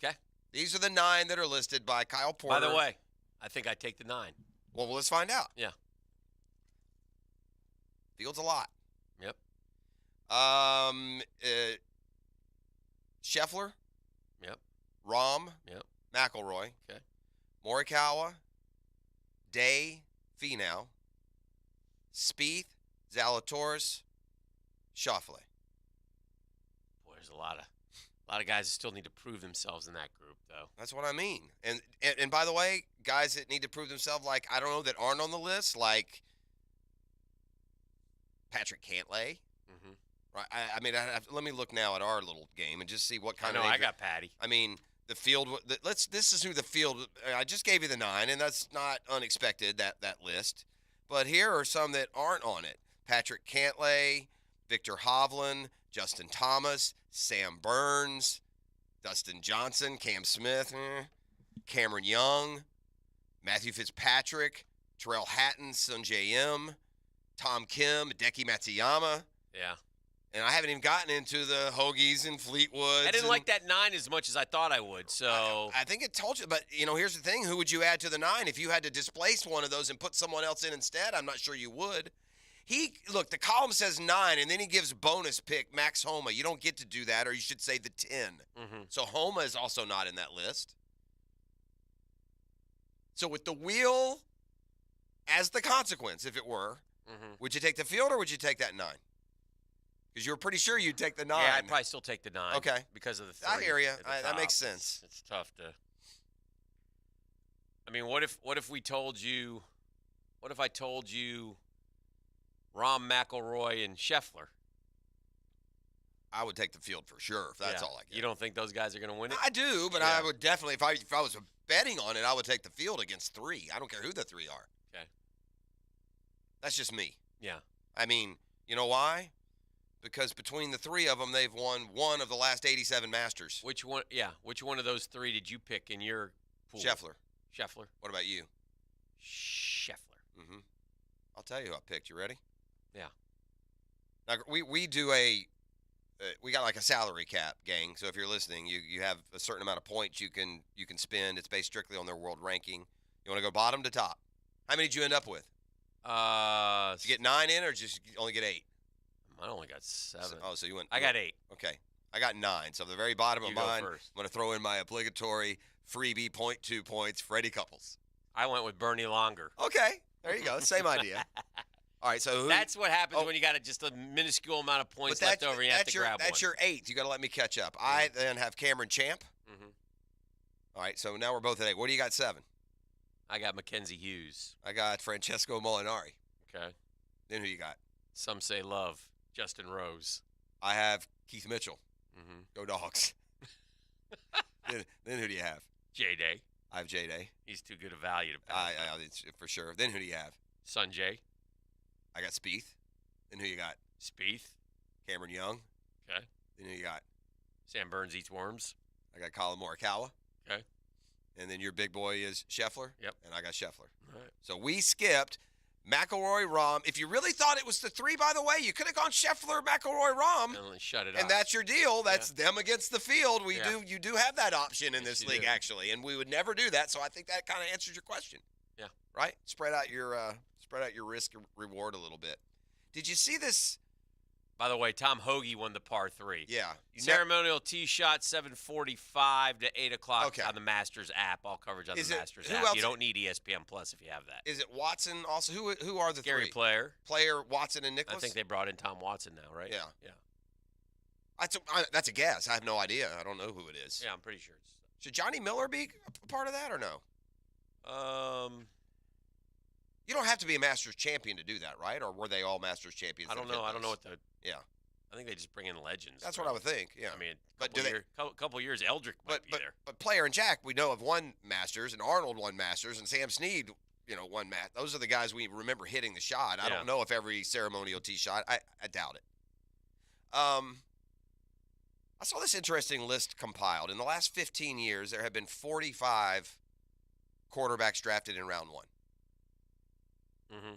Okay. These are the 9 that are listed by Kyle Porter. By the way, I think I'd take the 9. Well, let's find out. Yeah. Field's a lot. Yep. Scheffler. Yep. Rahm. Yep. McIlroy. Okay. Morikawa. Day. Finau. Spieth. Zalatoris. Schauffele. Boy, there's a lot of guys that still need to prove themselves in that group, though. That's what I mean. And by the way, guys that need to prove themselves, like, I don't know, that aren't on the list, like Patrick Cantlay. Right. I mean, let me look now at our little game and just see what kind of. I got Patty. I mean, the field. This is who the field. I just gave you the 9, and that's not unexpected that list. But here are some that aren't on it: Patrick Cantlay, Victor Hovland, Justin Thomas, Sam Burns, Dustin Johnson, Cam Smith, Cameron Young, Matthew Fitzpatrick, Terrell Hatton, Sungjae Im, Tom Kim, Hideki Matsuyama. Yeah. And I haven't even gotten into the Hoagies and Fleetwoods. I didn't like that 9 as much as I thought I would, so. I think it told you, but, here's the thing. Who would you add to the 9? If you had to displace one of those and put someone else in instead, I'm not sure you would. Look, the column says 9, and then he gives bonus pick Max Homa. You don't get to do that, or you should say the 10. Mm-hmm. So Homa is also not in that list. So with the wheel as the consequence, if it were, would you take the field or would you take that 9? Because you were pretty sure you'd take the 9. Yeah, I'd probably still take the 9. Okay. Because of the 3. I hear you. at the That top. makes sense. It's tough to. I mean, what if we told you? What if I told you, Rahm, McIlroy, and Scheffler? I would take the field for sure if that's all I get. You don't think those guys are going to win it? I do, but I would definitely, if I was betting on it, I would take the field against 3. I don't care who the 3 are. Okay. That's just me. Yeah. I mean, you know why? Because between the 3 of them, they've won 1 of the last 87 Masters. Which one? Yeah. Which one of those 3 did you pick in your pool? Scheffler. Scheffler. What about you? Scheffler. Mm-hmm. I'll tell you who I picked. You ready? Yeah. Now, we do we got like a salary cap, gang. So if you're listening, you have a certain amount of points you can spend. It's based strictly on their world ranking. You want to go bottom to top? How many did you end up with? Did you get 9 in, or just only get 8? I only got 7. So you went. I got 8. Okay, I got 9. So the very bottom of You go mine, first. I'm going to throw in my obligatory freebie 0.2 points, Freddie Couples. I went with Bernie Longer. Okay, there you go. Same idea. All right, so that's what happens when you got just a minuscule amount of points left over. And you have to grab that's one. your 8. You got to let me catch up. I then have Cameron Champ. Mm-hmm. All right, so now we're both at 8. What do you got 7? I got Mackenzie Hughes. I got Francesco Molinari. Okay. Then who you got? Some say love. Justin Rose. I have Keith Mitchell. Mm-hmm. Go Dogs. then who do you have? J-Day. I have J-Day. He's too good a value to pass. It's for sure. Then who do you have? Sanjay. I got Spieth. Then who you got? Spieth. Cameron Young. Okay. Then who you got? Sam Burns eats worms. I got Colin Morikawa. Okay. And then your big boy is Scheffler. Yep. And I got Scheffler. All right. So we skipped McIlroy, Rahm. If you really thought it was the 3, by the way, you could have gone Scheffler, McIlroy, Rahm. And shut it And off. that's your deal. That's them against the field. You do have that option in Yes, this you league, do. actually, and we would never do that. So I think that kind of answers your question. Yeah. Right? Spread out your risk and reward a little bit. Did you see this? By the way, Tom Hoagie won the par 3. Yeah. Ceremonial tee shot 7:45 to 8 o'clock Okay. on the Masters app. All coverage on Is the it- Masters who app. else- You don't need ESPN Plus if you have that. Is it Watson also? Who are the Gary 3? Player. Player, Watson, and Nicklaus? I think they brought in Tom Watson now, right? Yeah. Yeah. That's a guess. I have no idea. I don't know who it is. Yeah, I'm pretty sure it's. Should Johnny Miller be a part of that or no? You don't have to be a Masters champion to do that, right? Or were they all Masters champions? I don't that know. did I don't know those? what the. Yeah. I think they just bring in legends. That's bro. what I would think. Yeah. I mean, But couple years, Eldrick might be there. But Player and Jack, we know have won Masters, and Arnold won Masters, and Sam Snead, won Those are the guys we remember hitting the shot. I Yeah. don't know if every ceremonial tee shot. I doubt it. I saw this interesting list compiled. In the last 15 years, there have been 45 quarterbacks drafted in round 1. Mm-hmm.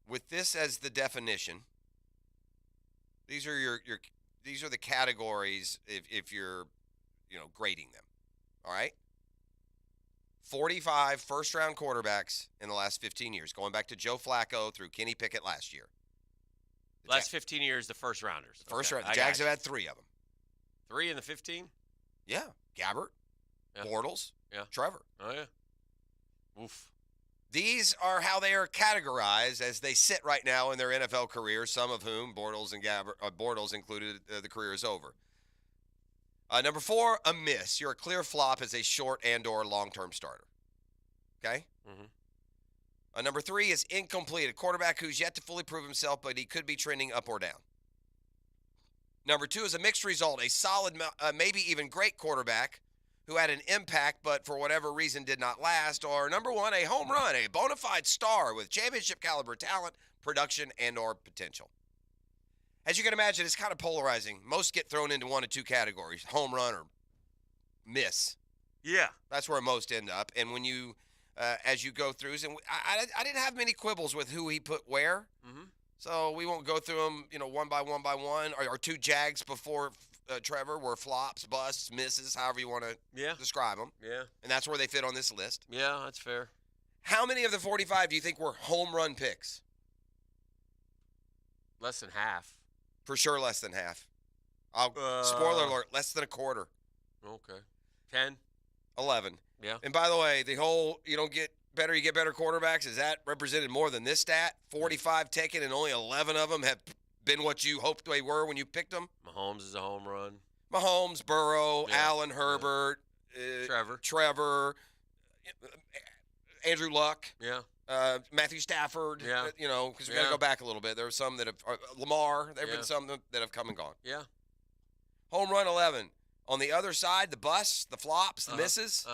With this as the definition, these are these are the categories if you're grading them. All right? 45 first-round quarterbacks in the last 15 years, going back to Joe Flacco through Kenny Pickett last year. Last 15 years, the first rounders. First Okay, round. The I Jags got have you. had 3 of them. 3 in the 15? Yeah. Gabbert, Yeah. Bortles, Yeah. Trevor. Oh, yeah. Oof. These are how they are categorized as they sit right now in their NFL careers, some of whom, Bortles and Bortles included, the career is over. Number 4, a miss. You're a clear flop as a short and or long-term starter. Okay? Mm-hmm. Number 3 is incomplete, a quarterback who's yet to fully prove himself, but he could be trending up or down. Number 2 is a mixed result, a solid, maybe even great quarterback who had an impact but for whatever reason did not last. Or number 1, a home run, a bona fide star with championship caliber talent, production, and or potential. As you can imagine, it's kind of polarizing. Most get thrown into one of 2 categories, home run or miss. Yeah. That's where most end up. And when you, as you go through, and I didn't have many quibbles with who he put where. Mm-hmm. So we won't go through them, one by one by one. Our 2 Jags before Trevor were flops, busts, misses, however you want to describe them. Yeah. And that's where they fit on this list. Yeah, that's fair. How many of the 45 do you think were home run picks? Less than half. For sure, less than half. Spoiler alert, less than a quarter. Okay. 10? 11. Yeah. And by the way, the whole you get better quarterbacks, is that represented more than this stat? 45 taken and only 11 of them have been what you hoped they were when you picked them? Mahomes is a home run. Mahomes, Burrow, Allen, Herbert, Trevor, Andrew Luck. Yeah. Matthew Stafford. Yeah. Because we got to go back a little bit. There were some that have Lamar. There have been some that have come and gone. Yeah. Home run 11. On the other side, the busts, the flops, the misses,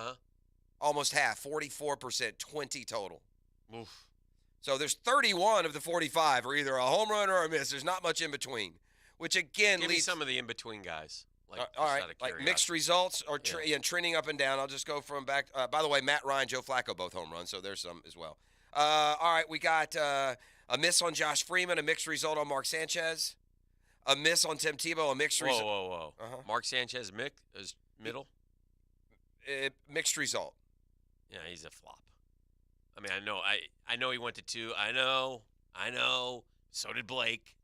almost half, 44%, 20 total. Oof. So there's 31 of the 45 are either a home run or a miss. There's not much in between, which again Give me leads some of the in-between guys. all right, like mixed results or trending up and down. I'll just go from back. By the way, Matt Ryan, Joe Flacco, both home runs, so there's some as well. All right, we got a miss on Josh Freeman, a mixed result on Mark Sanchez, a miss on Tim Tebow, a mixed result. Whoa. Mark Sanchez is middle? Mixed result. Yeah, he's a flop. I mean, I know he went to 2. I know. So did Blake.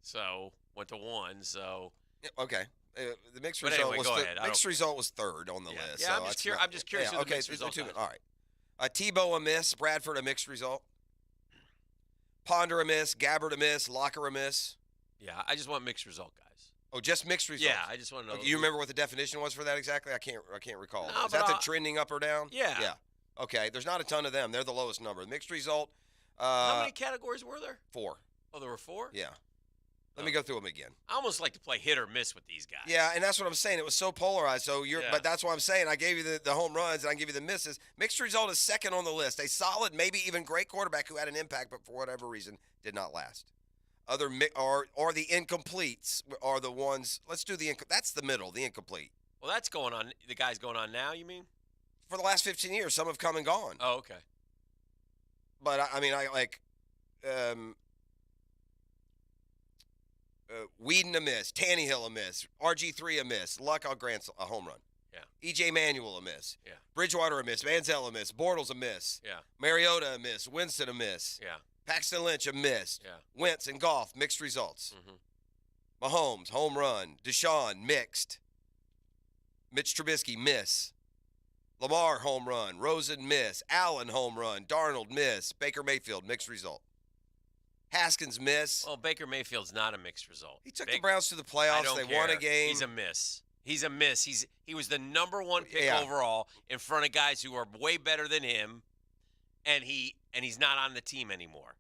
So went to 1. So okay. The mixed but result anyway, was go ahead. Mixed result was 3rd on the list. Yeah, so I'm just curious. Who the mixed result is. All right. Tebow a miss, Bradford a mixed result. Ponder a miss, Gabbard a miss, Locker a miss. Yeah, I just want mixed result guys. Oh, just mixed results. Yeah, I just want to know. Okay, you remember what the definition was for that exactly? I can't recall. No, Is that the trending up or down? Yeah. Yeah. Okay, there's not a ton of them. They're the lowest number. The mixed result. How many categories were there? 4. Oh, there were 4? Yeah. Let me go through them again. I almost like to play hit or miss with these guys. Yeah, and that's what I'm saying. It was so polarized. So but that's what I'm saying. I gave you the home runs and I give you the misses. Mixed result is 2nd on the list. A solid, maybe even great quarterback who had an impact, but for whatever reason did not last. Other or the incompletes are the ones. Let's do that's the middle, the incomplete. Well, that's going on. The guy's going on now. You mean? For the last 15 years, some have come and gone. Oh, okay. But I like. Whedon a miss, Tannehill a miss, RG3 a miss, Luck I'll grant a home run. Yeah. EJ Manuel a miss. Yeah. Bridgewater a miss, Manziel a miss, Bortles a miss. Yeah. Mariota a miss, Winston a miss. Yeah. Paxton Lynch a miss. Yeah. Wentz and Goff mixed results. Mm-hmm. Mahomes home run, Deshaun mixed. Mitch Trubisky miss. Lamar home run, Rosen miss, Allen home run, Darnold miss, Baker Mayfield mixed result. Haskins miss. Well, Baker Mayfield's not a mixed result. He took the Browns to the playoffs. They won a game. He's a miss. He's a miss. He was the number 1 pick overall in front of guys who are way better than him, and he's not on the team anymore.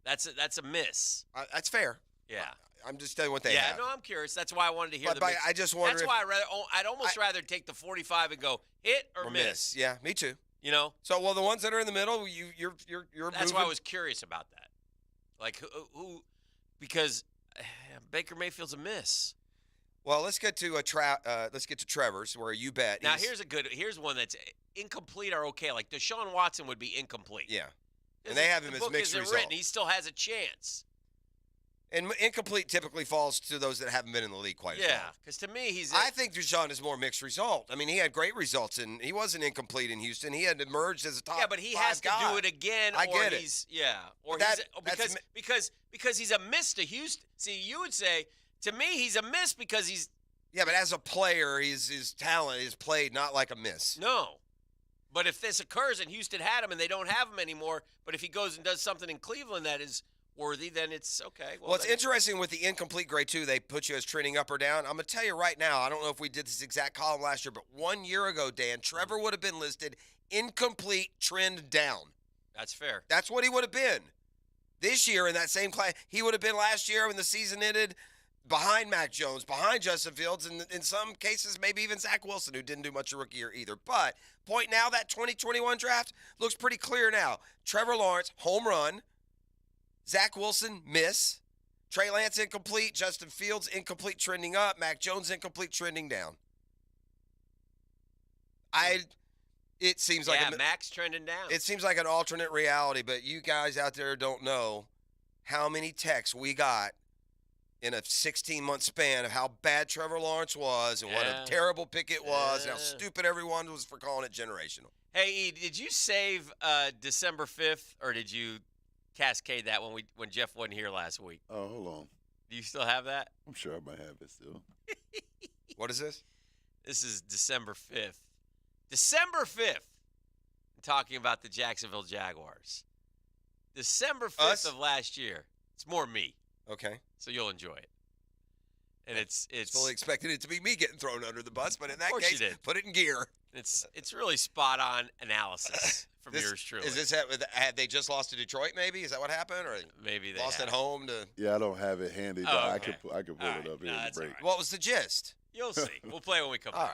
That's a miss. That's fair. Yeah. I'm just telling you what they have. Yeah, no, I'm curious. That's why I wanted to hear but I just wonder. That's why I'd almost rather take the 45 and go hit or miss. Yeah, me too. You know. So the ones that are in the middle, you're That's why I was curious about that. Like who because Baker Mayfield's a miss. Well, let's get to Trevor's where you bet. Now here's one that's incomplete or okay. Like Deshaun Watson would be incomplete. Yeah. And they have him as mixed result. He still has a chance. And incomplete typically falls to those that haven't been in the league quite as long. Yeah, because to me, I think Deshaun is more mixed result. I mean, he had great results, and he wasn't incomplete in Houston. He had emerged as a top. Yeah, but he has to do it again. I get it. Because he's a miss to Houston. See, you would say to me he's a miss because he's. Yeah, but as a player, his talent is played not like a miss. No. But if this occurs and Houston had him and they don't have him anymore, but if he goes and does something in Cleveland that is worthy, then it's okay. Well, it's interesting with the incomplete grade, too. They put you as trending up or down. I'm going to tell you right now, I don't know if we did this exact column last year, but 1 year ago, Dan, Trevor would have been listed incomplete trend down. That's fair. That's what he would have been. This year in that same class, he would have been last year when the season ended behind Mac Jones, behind Justin Fields, and in some cases, maybe even Zach Wilson, who didn't do much a rookie year either. But point now, that 2021 draft looks pretty clear now. Trevor Lawrence, home run. Zach Wilson, miss. Trey Lance, incomplete. Justin Fields, incomplete, trending up. Mac Jones, incomplete, trending down. It seems like Mac's trending down. It seems like an alternate reality, but you guys out there don't know how many texts we got in a 16-month span of how bad Trevor Lawrence was and what a terrible pick it was and how stupid everyone was for calling it generational. Hey, E, did you save December 5th, or did you cascade that when Jeff wasn't here last week? Oh, hold on. Do you still have that? I'm sure I might have it still. What is this? This is December 5th. December 5th. I'm talking about the Jacksonville Jaguars. December 5th of last year. It's more me. Okay. So you'll enjoy it. And it's fully expected it to be me getting thrown under the bus, but in that Of course case, you did. put it in gear. It's really spot on analysis from yours truly. Is this had they just lost to Detroit? Maybe is that what happened, or maybe they lost have. at home to? Yeah, I don't have it handy, but I could pull it up here in the break. What was the gist? You'll see. We'll play when we come All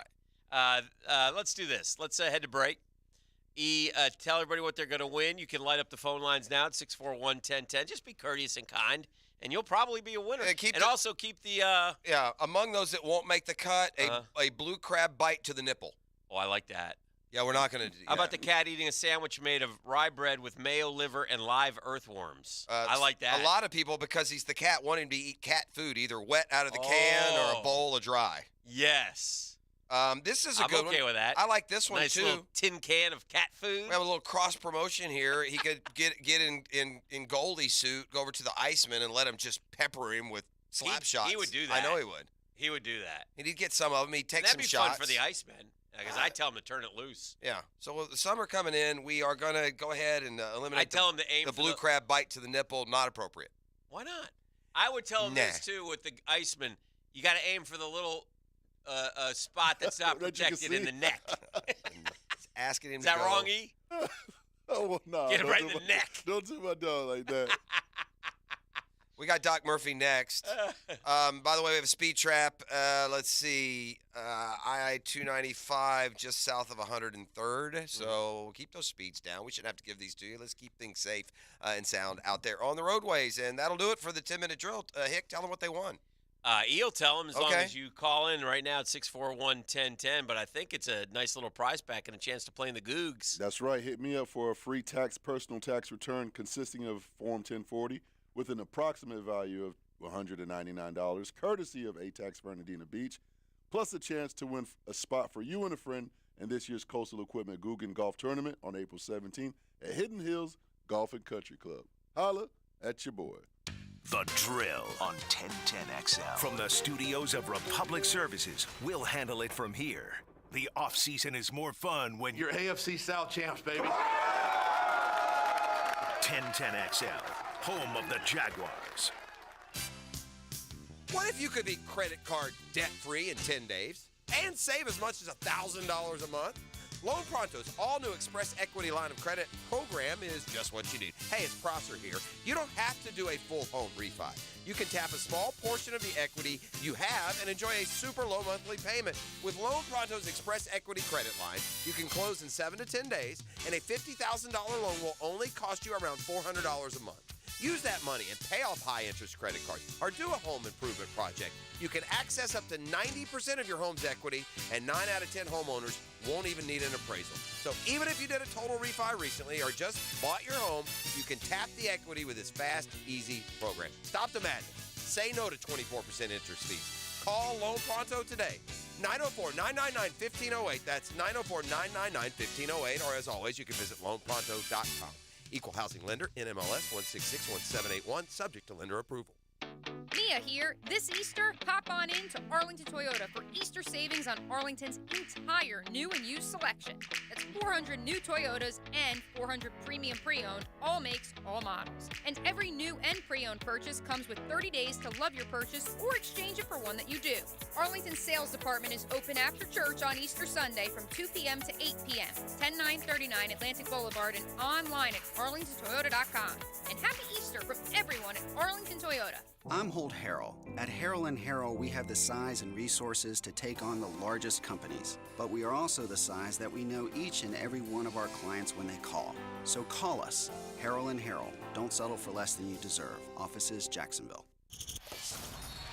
back. Let's do this. Let's head to break. Tell everybody what they're going to win. You can light up the phone lines now at 641-1010. Just be courteous and kind, and you'll probably be a winner. Also keep the among those that won't make the cut, a blue crab bite to the nipple. Oh, I like that. Yeah, we're not going to. How about the cat eating a sandwich made of rye bread with mayo, liver, and live earthworms? I like that. A lot of people, because he's the cat, want him to eat cat food, either wet out of the can or a bowl of dry. Yes. This is a good one. I'm okay with that. I like this one nice too. Little tin can of cat food. We have a little cross promotion here. He could get in Goldie suit, go over to the Iceman, and let him just pepper him with slap shots. He would do that. I know he would. He would do that. He'd get some of them. He'd take some shots. That'd be fun for the Iceman, because I tell him to turn it loose. Yeah. So with the summer coming in, we are going to go ahead and eliminate. I tell him to aim the for blue crab bite to the nipple. Not appropriate. Why not? I would tell him this too with the Iceman. You got to aim for the little spot that's not protected in the neck. Asking him. Is that wrong, E? Oh well, no. Get him right in the neck. Don't do my dog like that. We got Doc Murphy next. By the way, we have a speed trap. Let's see. I-295 just south of 103rd. So keep those speeds down. We shouldn't have to give these to you. Let's keep things safe and sound out there on the roadways. And that'll do it for the 10-minute drill. Hick, tell them what they won. E'll tell them as long as you call in right now at 641-1010. But I think it's a nice little prize pack and a chance to play in the Googs. That's right. Hit me up for a free personal tax return consisting of Form 1040 with an approximate value of $199, courtesy of ATAX Fernandina Beach, plus a chance to win a spot for you and a friend in this year's Coastal Equipment Guggen Golf Tournament on April 17th at Hidden Hills Golf and Country Club. Holla at your boy. The Drill on 1010XL. From the studios of Republic Services, we'll handle it from here. The off-season is more fun when you're AFC South champs, baby. 1010XL, home of the Jaguars. What if you could be credit card debt-free in 10 days and save as much as $1,000 a month? Loan Pronto's all-new Express Equity Line of Credit program is just what you need. Hey, it's Prosser here. You don't have to do a full home refi. You can tap a small portion of the equity you have and enjoy a super low monthly payment. With Loan Pronto's Express Equity Credit Line, you can close in 7 to 10 days, and a $50,000 loan will only cost you around $400 a month. Use that money and pay off high-interest credit cards or do a home improvement project. You can access up to 90% of your home's equity, and 9 out of 10 homeowners won't even need an appraisal. So even if you did a total refi recently or just bought your home, you can tap the equity with this fast, easy program. Stop the madness. Say no to 24% interest fees. Call Loan Pronto today. 904-999-1508. That's 904-999-1508. Or as always, you can visit loanpronto.com. Equal housing lender, NMLS 1661781, subject to lender approval. Mia here. This Easter, hop on in to Arlington Toyota for Easter savings on Arlington's entire new and used selection. That's 400 new Toyotas and 400 premium pre-owned, all makes, all models. And every new and pre-owned purchase comes with 30 days to love your purchase or exchange it for one that you do. Arlington's sales department is open after church on Easter Sunday from 2 p.m. to 8 p.m. 10939 Atlantic Boulevard and online at arlingtontoyota.com. And happy Easter from everyone at Arlington Toyota. I'm Holt Harrell. At Harrell & Harrell, we have the size and resources to take on the largest companies. But we are also the size that we know each and every one of our clients when they call. So call us. Harrell & Harrell. Don't settle for less than you deserve. Offices, Jacksonville.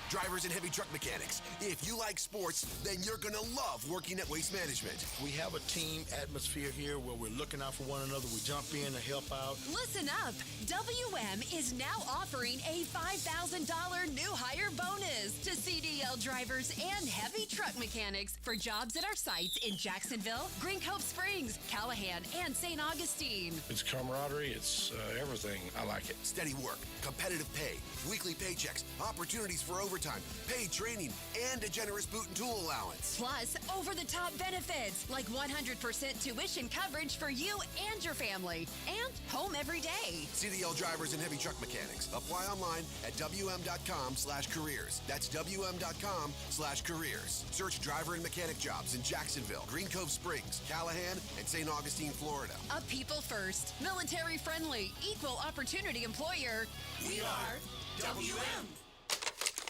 Drivers and heavy truck mechanics. If you like sports, then you're going to love working at Waste Management. We have a team atmosphere here where we're looking out for one another. We jump in to help out. Listen up. WM is now offering a $5,000 new hire bonus to CDL drivers and heavy truck mechanics for jobs at our sites in Jacksonville, Green Cove Springs, Callahan, and St. Augustine. It's camaraderie. It's everything. I like it. Steady work, competitive pay, weekly paychecks, opportunities for overtime, paid training, and a generous boot and tool allowance. Plus, over-the-top benefits like 100% tuition coverage for you and your family, and home every day. CDL drivers and heavy truck mechanics. Apply online at WM.com/careers. That's WM.com/careers. Search driver and mechanic jobs in Jacksonville, Green Cove Springs, Callahan, and St. Augustine, Florida. A people first, military friendly, equal opportunity employer. We are WM.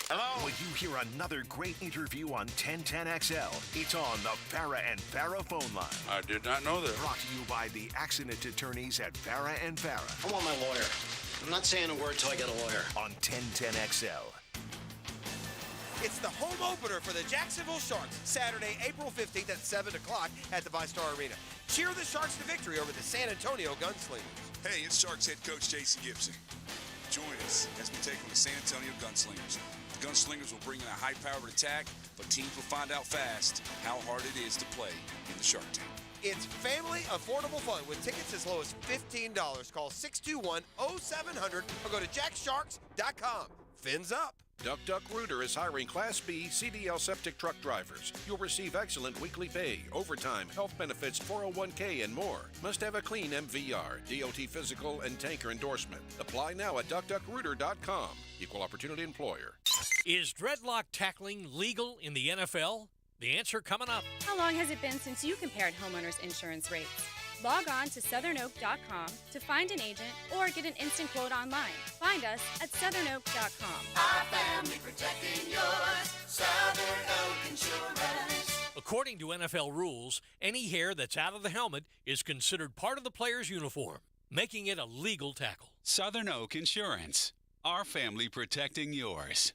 Hello. When you hear another great interview on 1010XL, it's on the Farah and Farah phone line. I did not know that. Brought to you by the accident attorneys at Farah and Farah. I want my lawyer. I'm not saying a word till I get a lawyer. On 1010XL. It's the home opener for the Jacksonville Sharks, Saturday, April 15th at 7 o'clock at the VyStar Arena. Cheer the Sharks to victory over the San Antonio Gunslingers. Hey, it's Sharks head coach Jason Gibson. Join us as we take on the San Antonio Gunslingers. The Gunslingers will bring in a high-powered attack, but teams will find out fast how hard it is to play in the Shark Tank. It's family affordable fun with tickets as low as $15. Call 621-0700 or go to jacksharks.com. Fins up. Duck Duck Rooter is hiring Class B CDL septic truck drivers. You'll receive excellent weekly pay, overtime, health benefits, 401k, and more. Must have a clean MVR, DOT physical, and tanker endorsement. Apply now at duckduckrooter.com. Equal opportunity employer. Is dreadlock tackling legal in the NFL? The answer coming up. How long has it been since you compared homeowners' insurance rates? Log on to southernoak.com to find an agent or get an instant quote online. Find us at southernoak.com. Our family protecting yours. Southern Oak Insurance. According to NFL rules, any hair that's out of the helmet is considered part of the player's uniform, making it a legal tackle. Southern Oak Insurance. Our family protecting yours.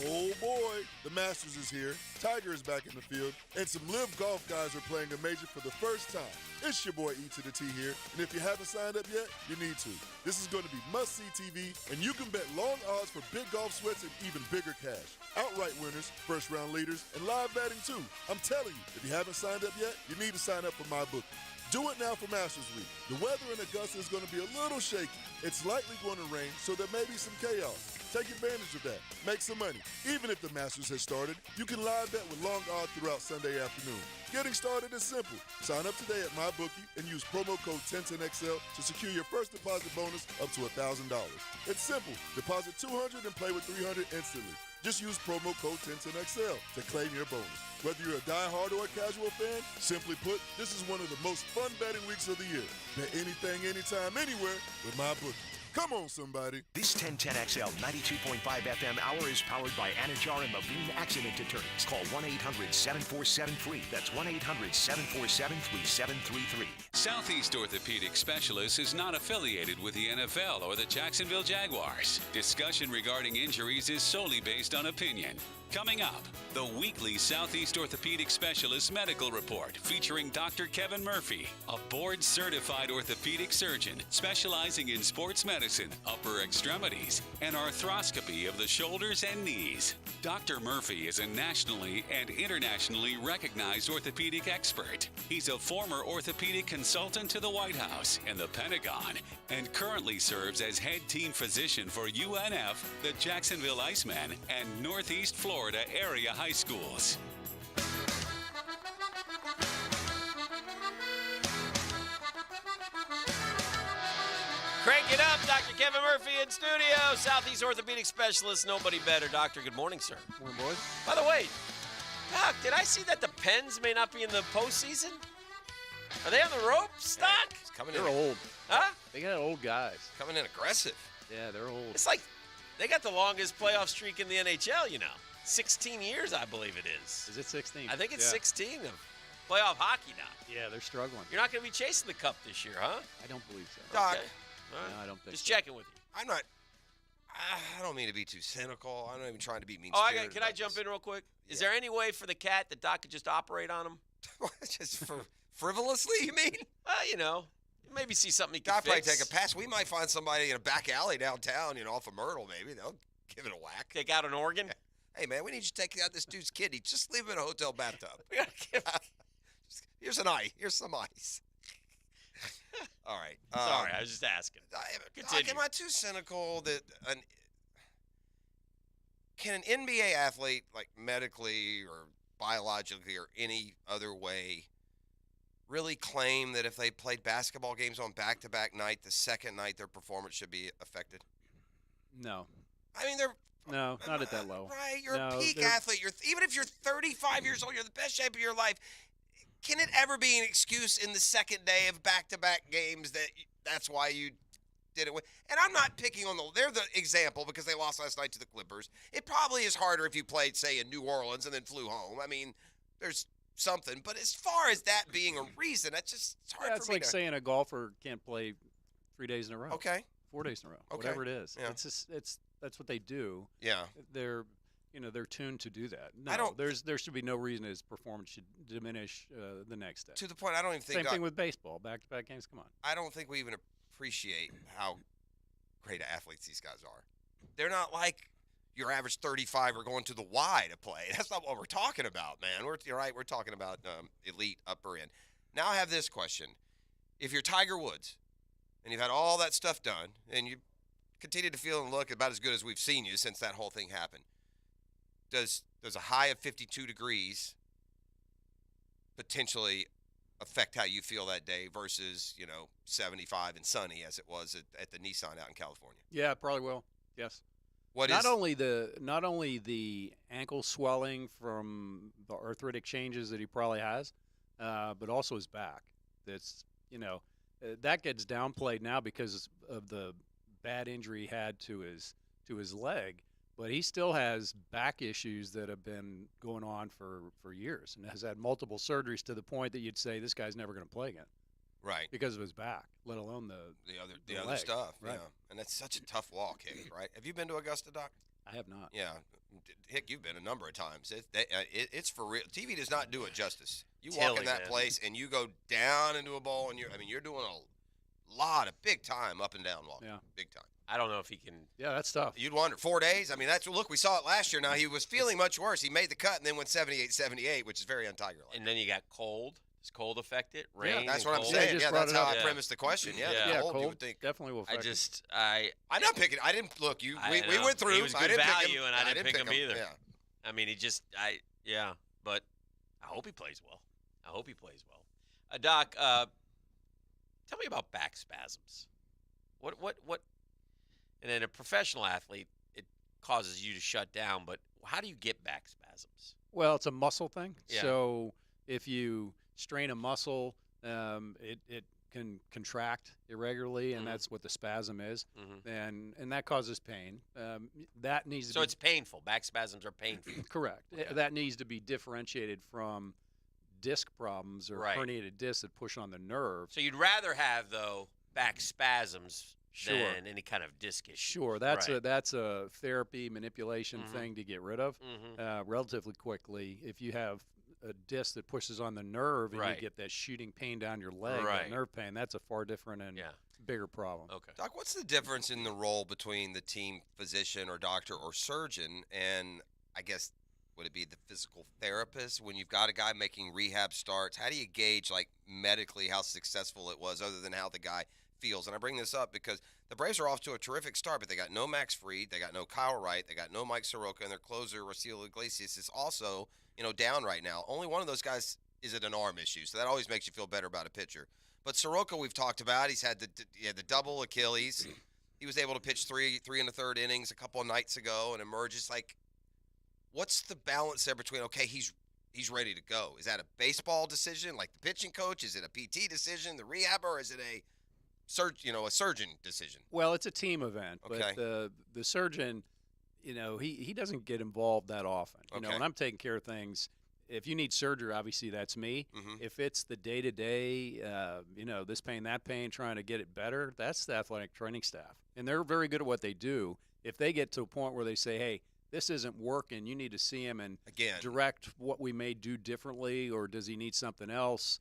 Oh boy, the Masters is here, Tiger is back in the field, and some live golf guys are playing a major for the first time. It's your boy E to the T here, and if you haven't signed up yet, you need to. This is going to be must-see TV, and you can bet long odds for big golf sweats and even bigger cash. Outright winners, first-round leaders, and live betting too. I'm telling you, if you haven't signed up yet, you need to sign up for MyBookie. Do it now for Masters Week. The weather in Augusta is going to be a little shaky. It's likely going to rain, so there may be some chaos. Take advantage of that. Make some money. Even if the Masters has started, you can live bet with long odds throughout Sunday afternoon. Getting started is simple. Sign up today at MyBookie and use promo code 1010XL to secure your first deposit bonus up to $1,000. It's simple. Deposit $200 and play with $300 instantly. Just use promo code 1010XL to claim your bonus. Whether you're a die-hard or a casual fan, simply put, this is one of the most fun betting weeks of the year. Bet anything, anytime, anywhere with MyBookie. Come on, somebody. This 1010XL 92.5 FM hour is powered by Anajar and Levine Accident Attorneys. Call 1-800-747-FREE. That's 1-800-747-3733. Southeast Orthopedic Specialists is not affiliated with the NFL or the Jacksonville Jaguars. Discussion regarding injuries is solely based on opinion. Coming up, the weekly Southeast Orthopedic Specialist Medical Report featuring Dr. Kevin Murphy, a board-certified orthopedic surgeon specializing in sports medicine, upper extremities, and arthroscopy of the shoulders and knees. Dr. Murphy is a nationally and internationally recognized orthopedic expert. He's a former orthopedic consultant to the White House and the Pentagon, and currently serves as head team physician for UNF, the Jacksonville Icemen, and Northeast Florida area high schools. Crank it up, Dr. Kevin Murphy in studio, Southeast Orthopedic Specialist, nobody better. Doctor, good morning, sir. Morning, boys. By the way, Doc, did I see that the Pens may not be in the postseason? Are they on the ropes, Doc? They're old. Huh? They got old guys. Coming in aggressive. Yeah, they're old. It's like they got the longest playoff streak in the NHL, you know. 16 years, I believe it is. Is it 16? I think it's 16 of playoff hockey now. Yeah, they're struggling. You're not going to be chasing the cup this year, huh? I don't believe so. Doc. Okay. All right. No, I don't think Just so. checking with you. I'm not. I don't mean to be too cynical. I'm not even trying to be mean. Can I jump in real quick? Is there any way for the cat that Doc could just operate on him? Just frivolously, you mean? You know, maybe see something he can Doc probably fix. take a pass. We might find somebody in a back alley downtown, off of Myrtle. Maybe they'll give it a whack. Take out an organ. Hey man, we need you to take out this dude's kidney. Just leave him in a hotel bathtub. Here's an ice. Here's some ice. All right. Sorry, I was just asking. Doc, am I too cynical that can an NBA athlete, like medically or biologically or any other way, really claim that if they played basketball games on back-to-back night, the second night their performance should be affected? No. I mean, they're No, not at that low. right. You're a peak athlete. Even if you're 35 years old, you're the best shape of your life. Can it ever be an excuse in the second day of back-to-back games that's why you did it? And I'm not picking on they're the example because they lost last night to the Clippers. It probably is harder if you played, say, in New Orleans and then flew home. I mean, there's something. But as far as that being a reason, it's hard It's for me like to. saying a golfer can't play 3 days in a row. Okay. 4 days in a row. Okay. Whatever it is. Yeah. That's what they do. Yeah. They're tuned to do that. No, I don't- there should be no reason his performance should diminish the next day. To the point, I don't even think. Same thing with baseball. Back-to-back games. Come on. I don't think we even appreciate how great athletes these guys are. They're not like your average 35 are going to the Y to play. That's not what we're talking about, man. You're right. We're talking about elite upper end. Now I have this question. If you're Tiger Woods and you've had all that stuff done and you continue to feel and look about as good as we've seen you since that whole thing happened, does a high of 52 degrees potentially affect how you feel that day versus 75 and sunny as it was at the Nissan out in California? Yeah, it probably will. Yes. Not only the ankle swelling from the arthritic changes that he probably has, but also his back. That's that gets downplayed now because of the bad injury he had to his leg. But he still has back issues that have been going on for years and has had multiple surgeries to the point that you'd say this guy's never going to play again. Right. Because of his back, let alone the other leg. stuff. Right. Yeah. And that's such a tough walk, Hick, right? Have you been to Augusta, Doc? I have not. Yeah. Hick, you've been a number of times. It's for real. TV does not do it justice. You walk in that man. place and you go down into a bowl and you're doing a lot of big time up and down walking. Yeah. Big time. I don't know if he can. Yeah, that's tough. You'd wonder. 4 days? I mean, look, we saw it last year. Now, he was feeling much worse. He made the cut and then went 78-78, which is very un-Tiger-like. And then you got cold. Does cold affect it? Rain. Yeah, that's and what I'm cold? saying. Yeah, that's how I Yeah. premised the question. Yeah, Yeah. the cold, cold you would think. definitely will affect it. I'm not picking. I didn't look. We know. went through. He was I good didn't pick value, him. and I didn't pick him either. Yeah. I mean, but I hope he plays well. I hope he plays well. Doc, tell me about back spasms. What? And in a professional athlete, it causes you to shut down. But how do you get back spasms? Well, it's a muscle thing. Yeah. So if you strain a muscle, it can contract irregularly, and that's what the spasm is, and that causes pain. That needs to So be it's painful. Back spasms are painful. correct. That needs to be differentiated from disc problems or Right. herniated discs that push on the nerve. So you'd rather have though back spasms Sure. than any kind of disc issue. Sure, that's Right. a therapy manipulation thing to get rid of relatively quickly. If you have a disc that pushes on the nerve and Right. you get that shooting pain down your leg, Right. that nerve pain, that's a far different and bigger problem. Okay. Doc, what's the difference in the role between the team physician or doctor or surgeon and I guess would it be the physical therapist when you've got a guy making rehab starts? How do you gauge medically how successful it was other than how the guy feels? And I bring this up because the Braves are off to a terrific start, but they got no Max Fried, they got no Kyle Wright, they got no Mike Soroka, and their closer Raciel Iglesias is also down right now. Only one of those guys is at an arm issue, so that always makes you feel better about a pitcher. But Soroka, we've talked about, he's had the double Achilles. He was able to pitch three and a third innings a couple of nights ago and emerges. What's the balance there between he's ready to go? Is that a baseball decision, like the pitching coach? Is it a PT decision, the rehab, or is it a surgeon decision? Well, it's a team event, Okay. but the surgeon, he doesn't get involved that often. Okay. When I'm taking care of things, if you need surgery, obviously that's me. Mhm. If it's the day-to-day, this pain, that pain, trying to get it better, that's the athletic training staff. And they're very good at what they do. If they get to a point where they say, hey, this isn't working, you need to see him and direct what we may do differently, or does he need something else?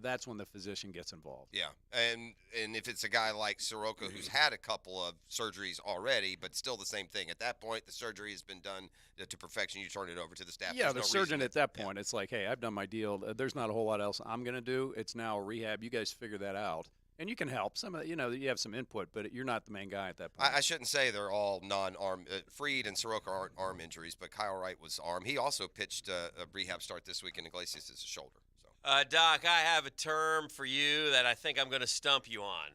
That's when the physician gets involved. Yeah, and if it's a guy like Soroka who's had a couple of surgeries already, but still the same thing. At that point, the surgery has been done to perfection. You turn it over to the staff. Yeah, There's the no surgeon reason at that point, it's like, hey, I've done my deal. There's not a whole lot else I'm going to do. It's now a rehab. You guys figure that out. And you can help. Some of you have some input, but you're not the main guy at that point. I shouldn't say they're all non-arm. Freed and Soroka aren't arm injuries, but Kyle Wright was arm. He also pitched a rehab start this week, and Iglesias is a shoulder. Doc, I have a term for you that I think I'm going to stump you on.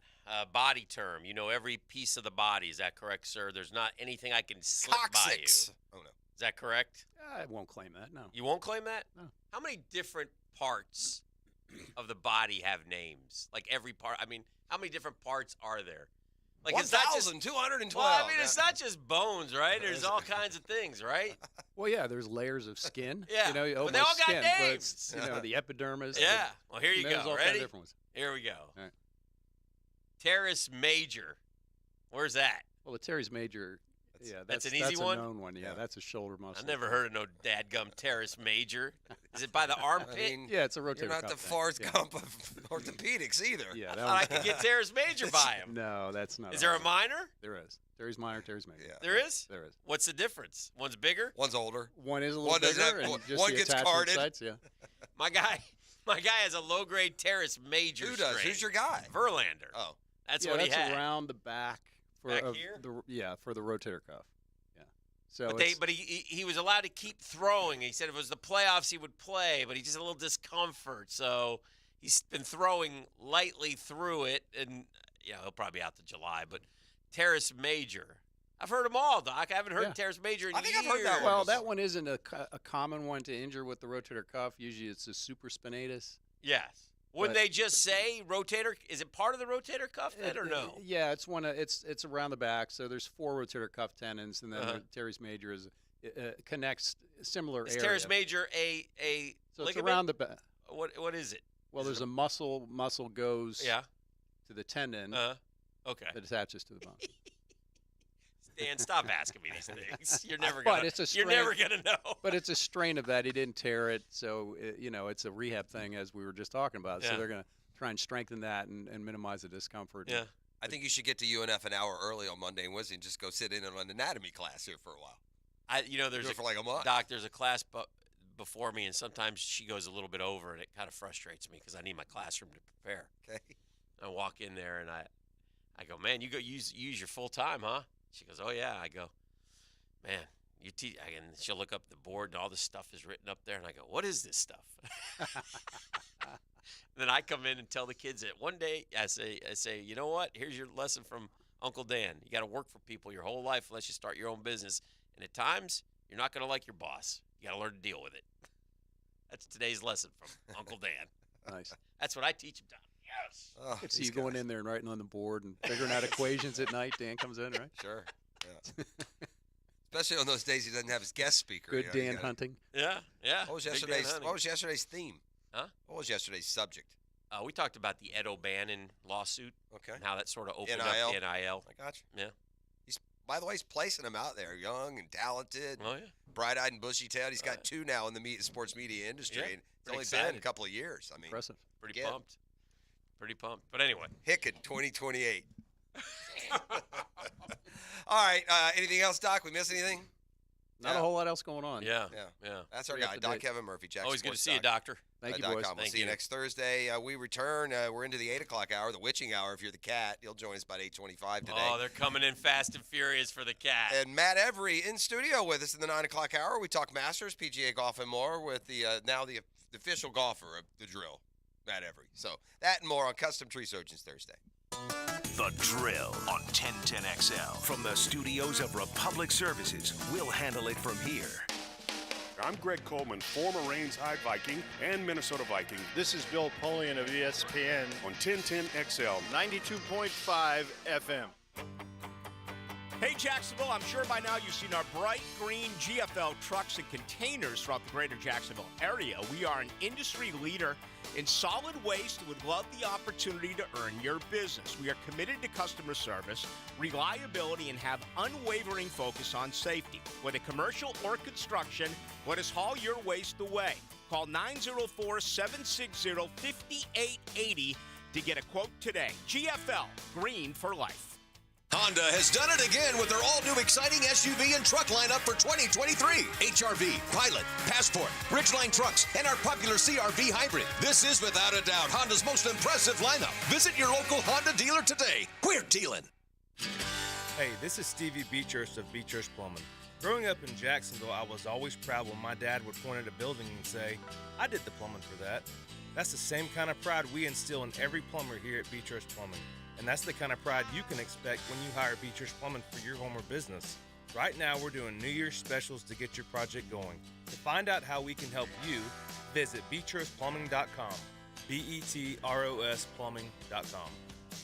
Body term. You know every piece of the body. Is that correct, sir? There's not anything I can slip by you. Oh, no. Is that correct? I won't claim that, no. You won't claim that? No. How many different parts of the body have names? Like every part. I mean, how many different parts are there? Like 1,212. Well, I mean, it's not just bones, right? There's all kinds of things, right? Well, yeah, there's layers of skin. Yeah, but they all got skin, names. But, the epidermis. Yeah. Well, here you there's go. all Ready? Kind of different ones. Here we go. All right. Teres major. Where's that? Well, the teres major. That's an easy one? That's a known one. Yeah, that's a shoulder muscle. I never heard of no dadgum teres major. Is it by the armpit? I mean, yeah, it's a rotator You're not cuff the thing. Forrest Gump of orthopedics either. Yeah, I thought I could get teres major by him. No, that's not. Is there a minor? There is. Teres minor, teres major. Yeah. There is? There is. What's the difference? One's bigger? One's older. One is a little One does bigger, that- and just one the gets attachment carded. sites, yeah. My guy has a low-grade teres major Who does? strain. Who's your guy? Verlander. Oh. That's yeah, what that's he had. around the back. Back here? For the rotator cuff. Yeah. So But he was allowed to keep throwing. He said if it was the playoffs he would play, but he just had a little discomfort. So he's been throwing lightly through it, and he'll probably be out to July. But teres major, I've heard them all, Doc. I haven't heard teres major in years. I think I've heard that one. Well, that one isn't a common one to injure with the rotator cuff. Usually it's a supraspinatus. Yes. Wouldn't But- they just say rotator? Is it part of the rotator cuff then, or no? Yeah, it's it's around the back. So there's 4 rotator cuff tendons, and then Uh-huh. the teres major connects similar Is area. teres major a So it's ligament? around the back. What is it? Well, there's a muscle. Muscle goes to the tendon Okay. that attaches to the bone. Dan, stop asking me these things. You're never But gonna. it's a You're strain- never gonna know. But it's a strain of that. He didn't tear it, so it's a rehab thing, as we were just talking about. Yeah. So they're going to try and strengthen that and minimize the discomfort. Yeah. I think you should get to UNF an hour early on Monday and Wednesday and just go sit in on an anatomy class here for a while. There's Do it for like a month. Doc, there's a class before me, and sometimes she goes a little bit over, and it kind of frustrates me because I need my classroom to prepare. Okay. I walk in there and I go, man, you go use your full time, huh? She goes, oh yeah. I go, man, you teach. And she'll look up the board and all this stuff is written up there, and I go, what is this stuff? Then I come in and tell the kids that one day I say, you know what? Here's your lesson from Uncle Dan. You got to work for people your whole life unless you start your own business, and at times you're not going to like your boss. You got to learn to deal with it. That's today's lesson from Uncle Dan. Nice. That's what I teach him, Don. Yes. Oh, I see you going in there and writing on the board and figuring out equations at night. Dan comes in, right? Sure. Yeah. Especially on those days he doesn't have his guest speaker. Good you Dan hunting. Yeah, yeah. What was Big Dan yesterday's hunting. theme? Huh? What was yesterday's subject? We talked about the Ed O'Bannon lawsuit. Okay. And how that sort of opened NIL. up the NIL. I got you. Yeah. By the way, he's placing him out there, young and talented, Oh, yeah. bright-eyed and bushy-tailed. He's got 2 now in the sports media industry. Yeah. And it's Pretty only been excited. a couple of years. I mean, Impressive. Pretty Again. pumped. Pretty pumped. But anyway. Hicken 2028. All right. Anything else, Doc? We miss anything? Not a whole lot else going on. Yeah. Yeah. That's our Pretty guy, up to Doc date. Kevin Murphy. Jackson Always good to Sports see you, Doc. Doctor. Thank you, .com. boys. We'll Thank see you you. next Thursday. We return. We're into the 8 o'clock hour, the witching hour. If you're the cat, you'll join us about 8:25 today. Oh, they're coming in fast and furious for the cat. And Matt Every in studio with us in the 9 o'clock hour. We talk Masters, PGA golf, and more with the now the official golfer of the drill, Matt Every. So that and more on Custom Tree Surgeons Thursday. The Drill on 1010XL. From the studios of Republic Services, we'll handle it from here. I'm Greg Coleman, former Reigns High Viking and Minnesota Viking. This is Bill Polian of ESPN on 1010XL. 92.5 FM. Hey, Jacksonville, I'm sure by now you've seen our bright green GFL trucks and containers throughout the greater Jacksonville area. We are an industry leader in solid waste and would love the opportunity to earn your business. We are committed to customer service, reliability, and have unwavering focus on safety. Whether commercial or construction, let us haul your waste away. Call 904-760-5880 to get a quote today. GFL, green for life. Honda has done it again with their all-new exciting SUV and truck lineup for 2023. HRV, Pilot, Passport, Ridgeline trucks, and our popular CRV Hybrid. This is without a doubt Honda's most impressive lineup. Visit your local Honda dealer today. We're dealing. Hey, this is Stevie Beechurst of Beechurst Plumbing. Growing up in Jacksonville, I was always proud when my dad would point at a building and say, I did the plumbing for that. That's the same kind of pride we instill in every plumber here at Beechurst Plumbing. And that's the kind of pride you can expect when you hire Beechurst Plumbing for your home or business. Right now, we're doing New Year's specials to get your project going. To find out how we can help you, visit BeechurstPlumbing.com. BETROS Plumbing.com.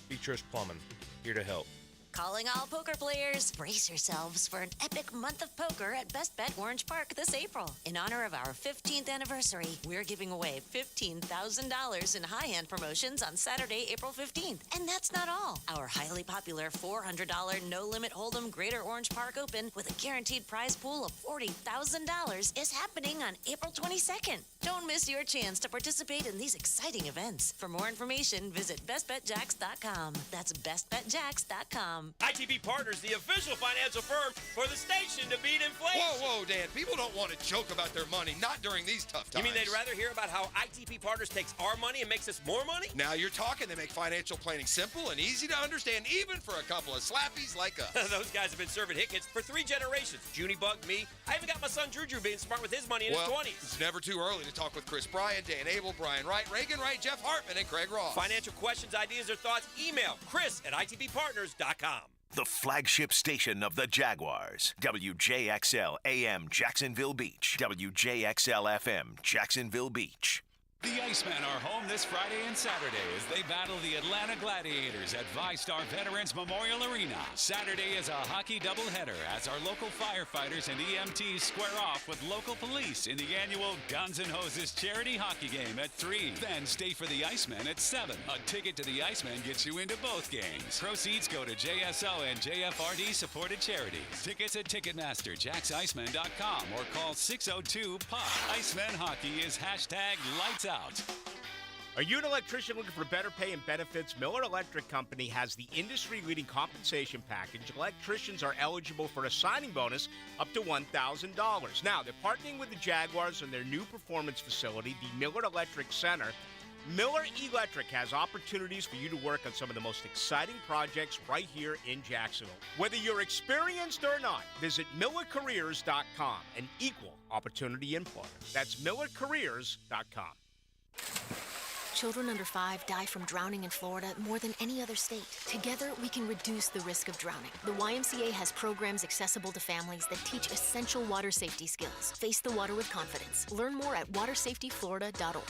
Beechurst Plumbing, here to help. Calling all poker players, brace yourselves for an epic month of poker at Best Bet Orange Park this April. In honor of our 15th anniversary, we're giving away $15,000 in high-end promotions on Saturday, April 15th. And that's not all. Our highly popular $400 no-limit Hold'em Greater Orange Park Open with a guaranteed prize pool of $40,000 is happening on April 22nd. Don't miss your chance to participate in these exciting events. For more information, visit bestbetjacks.com. That's bestbetjacks.com. ITB Partners, the official financial firm for the station to beat inflation. Whoa, Dan. People don't want to joke about their money, not during these tough times. You mean they'd rather hear about how ITP Partners takes our money and makes us more money? Now you're talking. They make financial planning simple and easy to understand, even for a couple of slappies like us. Those guys have been serving Hickets for 3 generations. Junie Bug, me. I even got my son Juju being smart with his money in his 20s. It's never too early to talk with Chris Bryan, Dan Abel, Brian Wright, Reagan Wright, Jeff Hartman, and Craig Ross. Financial questions, ideas, or thoughts, email chris@itbpartners.com. The flagship station of the Jaguars. WJXL AM Jacksonville Beach. WJXL FM Jacksonville Beach. The Icemen are home this Friday and Saturday as they battle the Atlanta Gladiators at VyStar Veterans Memorial Arena. Saturday is a hockey doubleheader as our local firefighters and EMTs square off with local police in the annual Guns N' Hoses charity hockey game at 3. Then stay for the Icemen at 7. A ticket to the Icemen gets you into both games. Proceeds go to JSO and JFRD supported charities. Tickets at Ticketmaster, JacksIcemen.com, or call 602-POP. Icemen hockey is #LightsOut. Are you an electrician looking for better pay and benefits? Miller Electric Company has the industry-leading compensation package. Electricians are eligible for a signing bonus up to $1,000. Now, they're partnering with the Jaguars on their new performance facility, the Miller Electric Center. Miller Electric has opportunities for you to work on some of the most exciting projects right here in Jacksonville. Whether you're experienced or not, visit MillerCareers.com, an equal opportunity employer. That's MillerCareers.com. Children under 5 die from drowning in Florida more than any other state. Together, we can reduce the risk of drowning. The YMCA has programs accessible to families that teach essential water safety skills. Face the water with confidence. Learn more at watersafetyflorida.org.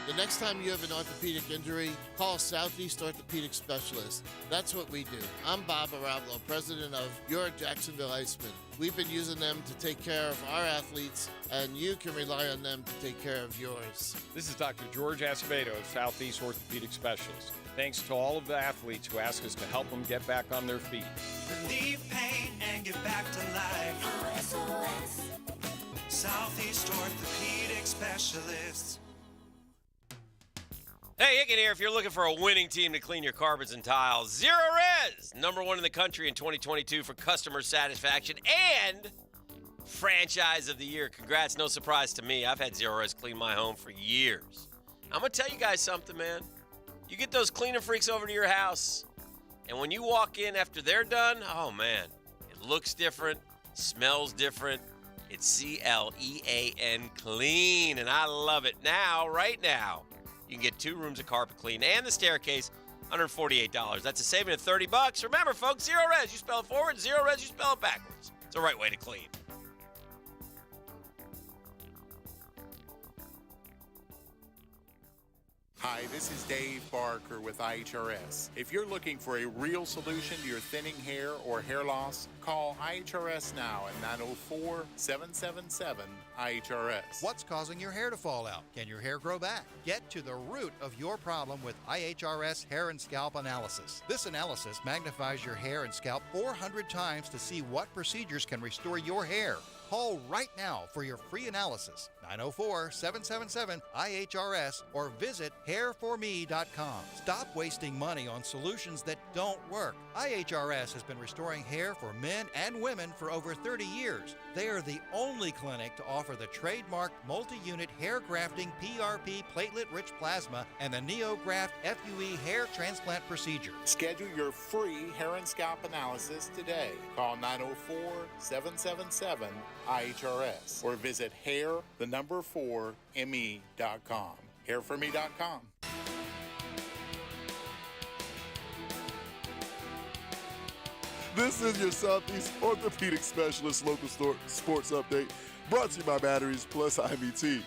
The next time you have an orthopedic injury, call Southeast Orthopedic Specialists. That's what we do. I'm Bob Arablo, president of Your Jacksonville Icemen. We've been using them to take care of our athletes, and you can rely on them to take care of yours. This is Dr. George Acevedo of Southeast Orthopedic Specialists. Thanks to all of the athletes who ask us to help them get back on their feet. Relieve pain and get back to life. SOS. Southeast Orthopedic Specialists. Hey, Hicken here. If you're looking for a winning team to clean your carpets and tiles, Zero Res, #1 in the country in 2022 for customer satisfaction and franchise of the year. Congrats, no surprise to me. I've had Zero Res clean my home for years. I'm going to tell you guys something, man. You get those cleaning freaks over to your house, and when you walk in after they're done, oh, man, it looks different, smells different. It's CLEAN, clean, and I love it. Now, right now, you can get 2 rooms of carpet clean and the staircase, $148. That's a saving of $30. Remember, folks, Zero Res, you spell it forward, Zero Res, you spell it backwards. It's the right way to clean. Hi, this is Dave Barker with IHRS. If you're looking for a real solution to your thinning hair or hair loss, call IHRS now at 904-777-IHRS. What's causing your hair to fall out? Can your hair grow back? Get to the root of your problem with IHRS Hair and Scalp Analysis. This analysis magnifies your hair and scalp 400 times to see what procedures can restore your hair. Call right now for your free analysis, 904-777-IHRS, or visit hairforme.com. Stop wasting money on solutions that don't work. IHRS has been restoring hair for men and women for over 30 years. They are the only clinic to offer the trademarked multi-unit hair grafting PRP platelet-rich plasma and the NeoGraft FUE hair transplant procedure. Schedule your free hair and scalp analysis today. Call 904-777-IHRS or visit hair4me.com. Hairforme.com. This is your Southeast Orthopedic Specialist local store sports update, brought to you by Batteries Plus IBT.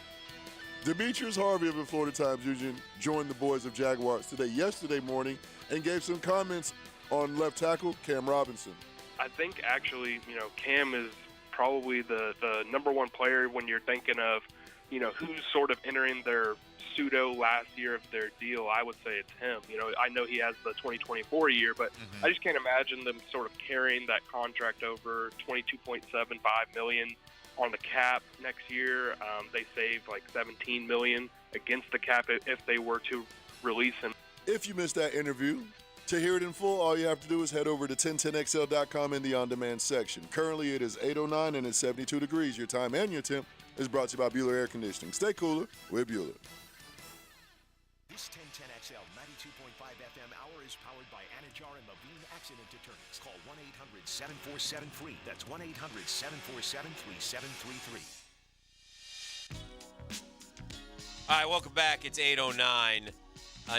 Demetrius Harvey of the Florida Times-Union joined the boys of Jaguars yesterday morning, and gave some comments on left tackle Cam Robinson. I think actually, Cam is probably the number one player when you're thinking of, who's sort of entering their pseudo last year of their deal. I would say it's him. I know he has the 2024 year, but I just can't imagine them sort of carrying that contract over $22.75 million on the cap next year. They save like $17 million against the cap if they were to release him. If you missed that interview, to hear it in full, all you have to do is head over to 1010XL.com in the on-demand section. Currently, it is 8:09 and it's 72 degrees. Your time and your temp is brought to you by Bueller Air Conditioning. Stay cooler with Bueller. This 1010XL 92.5 FM hour is powered by Anajar and Levine Accident Attorneys. Call 1-800-747-FREE. That's 1-800-747-3733. All right, welcome back. It's 8:09.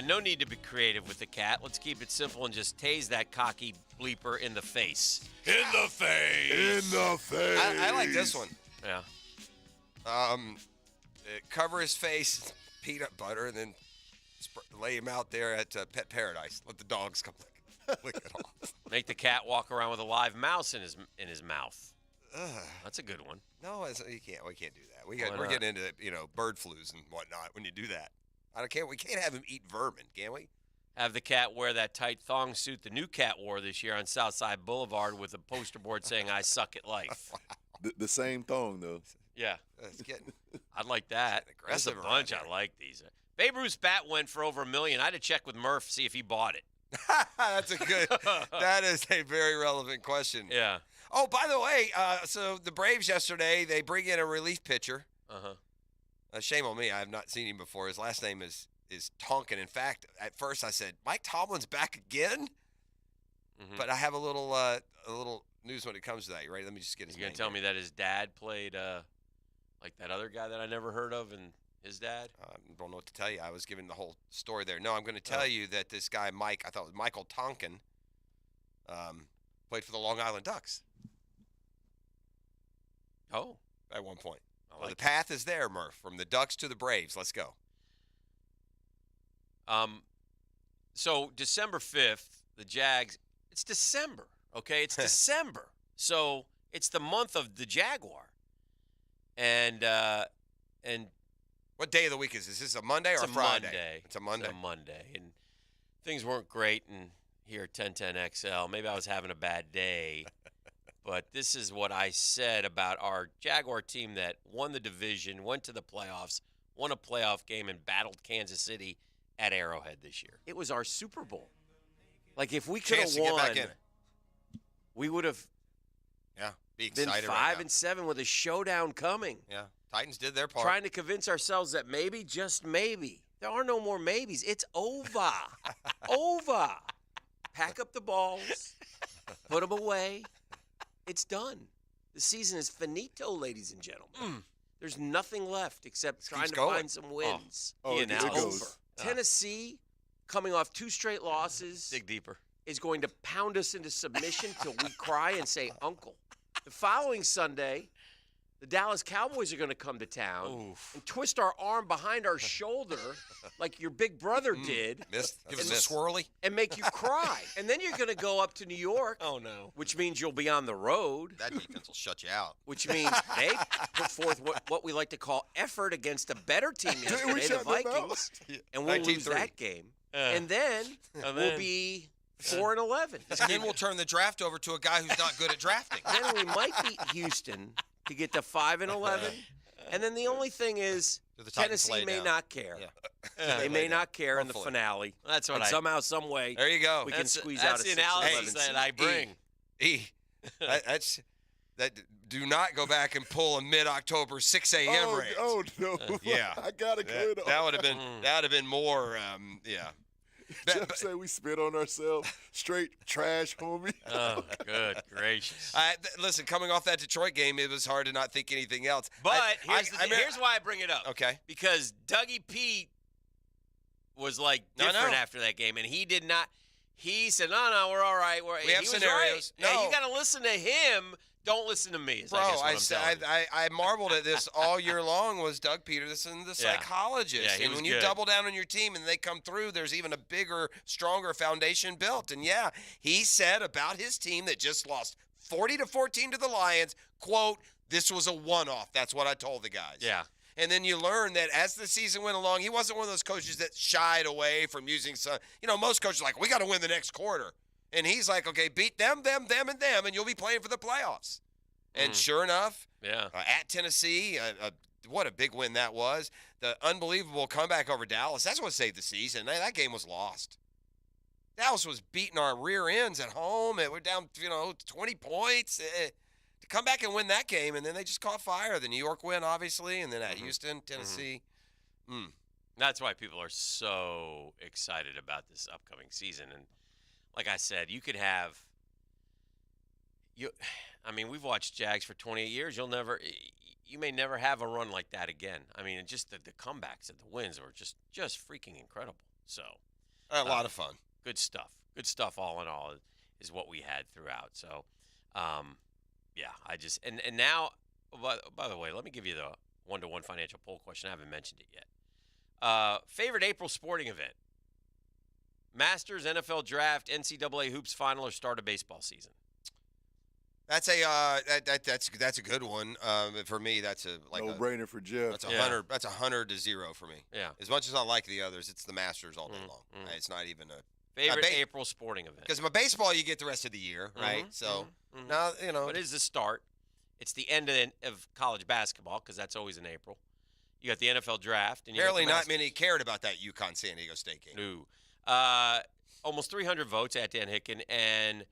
No need to be creative with the cat. Let's keep it simple and just tase that cocky bleeper in the face. In the face. In the face. I like this one. Yeah. Cover his face, peanut butter, and then lay him out there at Pet Paradise. Let the dogs come lick it off. Make the cat walk around with a live mouse in his mouth. That's a good one. No, you can't. We can't do that. We're getting into bird flus and whatnot when you do that. We can't have him eat vermin, can we? Have the cat wear that tight thong suit the new cat wore this year on Southside Boulevard with a poster board saying "I suck at life." The same thong though. Yeah, it's getting. I'd like that. There's a bunch. I like these. Babe Ruth's bat went for over $1 million. I had to check with Murph see if he bought it. That's a good. That is a very relevant question. Yeah. Oh, by the way, so the Braves yesterday, they bring in a relief pitcher. Shame on me. I have not seen him before. His last name is Tonkin. In fact, at first I said, Mike Tomlin's back again? But I have a little news when it comes to that. You ready? Let me just get his name. You going to tell me that his dad played like that other guy that I never heard of and his dad? I don't know what to tell you. I was giving the whole story there. No, I'm going to tell you that this guy, Mike, I thought it was Michael Tonkin, played for the Long Island Ducks. Oh. At one point. Well, the path is there, Murph, from the Ducks to the Braves. Let's go. So December 5th, the Jags, it's December, okay? It's December. So it's the month of the Jaguar. And what day of the week is this? Is this a Monday or a Friday? It's a Monday. It's a Monday. And things weren't great here at 1010XL. Maybe I was having a bad day. But this is what I said about our Jaguar team that won the division, went to the playoffs, won a playoff game, and battled Kansas City at Arrowhead this year. It was our Super Bowl. Like, if we could have won, we would have be been 5-7 with a showdown coming. Yeah, Titans did their part. Trying to convince ourselves that maybe, just maybe, there are no more maybes. It's over. Over. Pack up the balls. Put them away. It's done. The season is finito, ladies and gentlemen. There's nothing left except trying to find some wins. It goes. Tennessee, coming off 2 straight losses, dig deeper, is going to pound us into submission till we cry and say, "Uncle." The following Sunday, the Dallas Cowboys are going to come to town and twist our arm behind our shoulder like your big brother did. Give us a swirly. And make you cry. And then you're going to go up to New York. Oh, no. Which means you'll be on the road. That defense will shut you out. Which means they put forth what we like to call effort against a better team yesterday, the Vikings. And we'll lose that game. And then we'll be 4-11. And then we'll turn the draft over to a guy who's not good at drafting. Then we might beat Houston to get to 5-11. And then the only thing is Tennessee may not care. Yeah. They may not care in the finale. That's what and somehow, some way, there you go. we can squeeze that's out the a analysis that I bring. Do not go back and pull a mid-October 6 a.m. rant. Oh no! Yeah, I gotta quit. That would have been more. Jeff said we spit on ourselves. Straight trash, homie. Oh, good gracious. Listen, coming off that Detroit game, it was hard to not think anything else. But here's why I bring it up. Okay. Because Dougie P was like different after that game, and he did not. He said, "No, we're all right. We have scenarios. Right. Yeah, you got to listen to him. Don't listen to me." Bro, I marveled at this all year long. Was Doug Peterson the psychologist? Yeah, and when you double down on your team and they come through, there's even a bigger, stronger foundation built. And yeah, he said about his team that just lost 40-14 to the Lions. Quote: "This was a one-off." That's what I told the guys. Yeah. And then you learn that as the season went along, he wasn't one of those coaches that shied away from using some. Most coaches are like, we got to win the next quarter. And he's like, okay, beat them, and you'll be playing for the playoffs. And sure enough, at Tennessee, what a big win that was. The unbelievable comeback over Dallas, that's what saved the season. That game was lost. Dallas was beating our rear ends at home. We're down, 20 points. To come back and win that game, and then they just caught fire. The New York win, obviously, and then at Houston, Tennessee. That's why people are so excited about this upcoming season. And like I said, you could have we've watched Jags for 28 years. You may never have a run like that again. I mean, just the comebacks and the wins were just freaking incredible. So a lot of fun. Good stuff. Good stuff all in all is what we had throughout. So and now, by the way, let me give you the one-to-one financial poll question. I haven't mentioned it yet. Favorite April sporting event? Masters, NFL Draft, NCAA Hoops Final, or start of baseball season? That's a good one. For me, that's a no-brainer for Jeff. That's 100. That's 100 to 0 for me. Yeah. As much as I like the others, it's the Masters all day long. It's not even a favorite April sporting event. Because my baseball, you get the rest of the year, right? So now But it is the start. It's the end of college basketball because that's always in April. You got the NFL Draft. And apparently not many cared about that UConn-San Diego State game. No. Almost 300 votes at Dan Hicken, and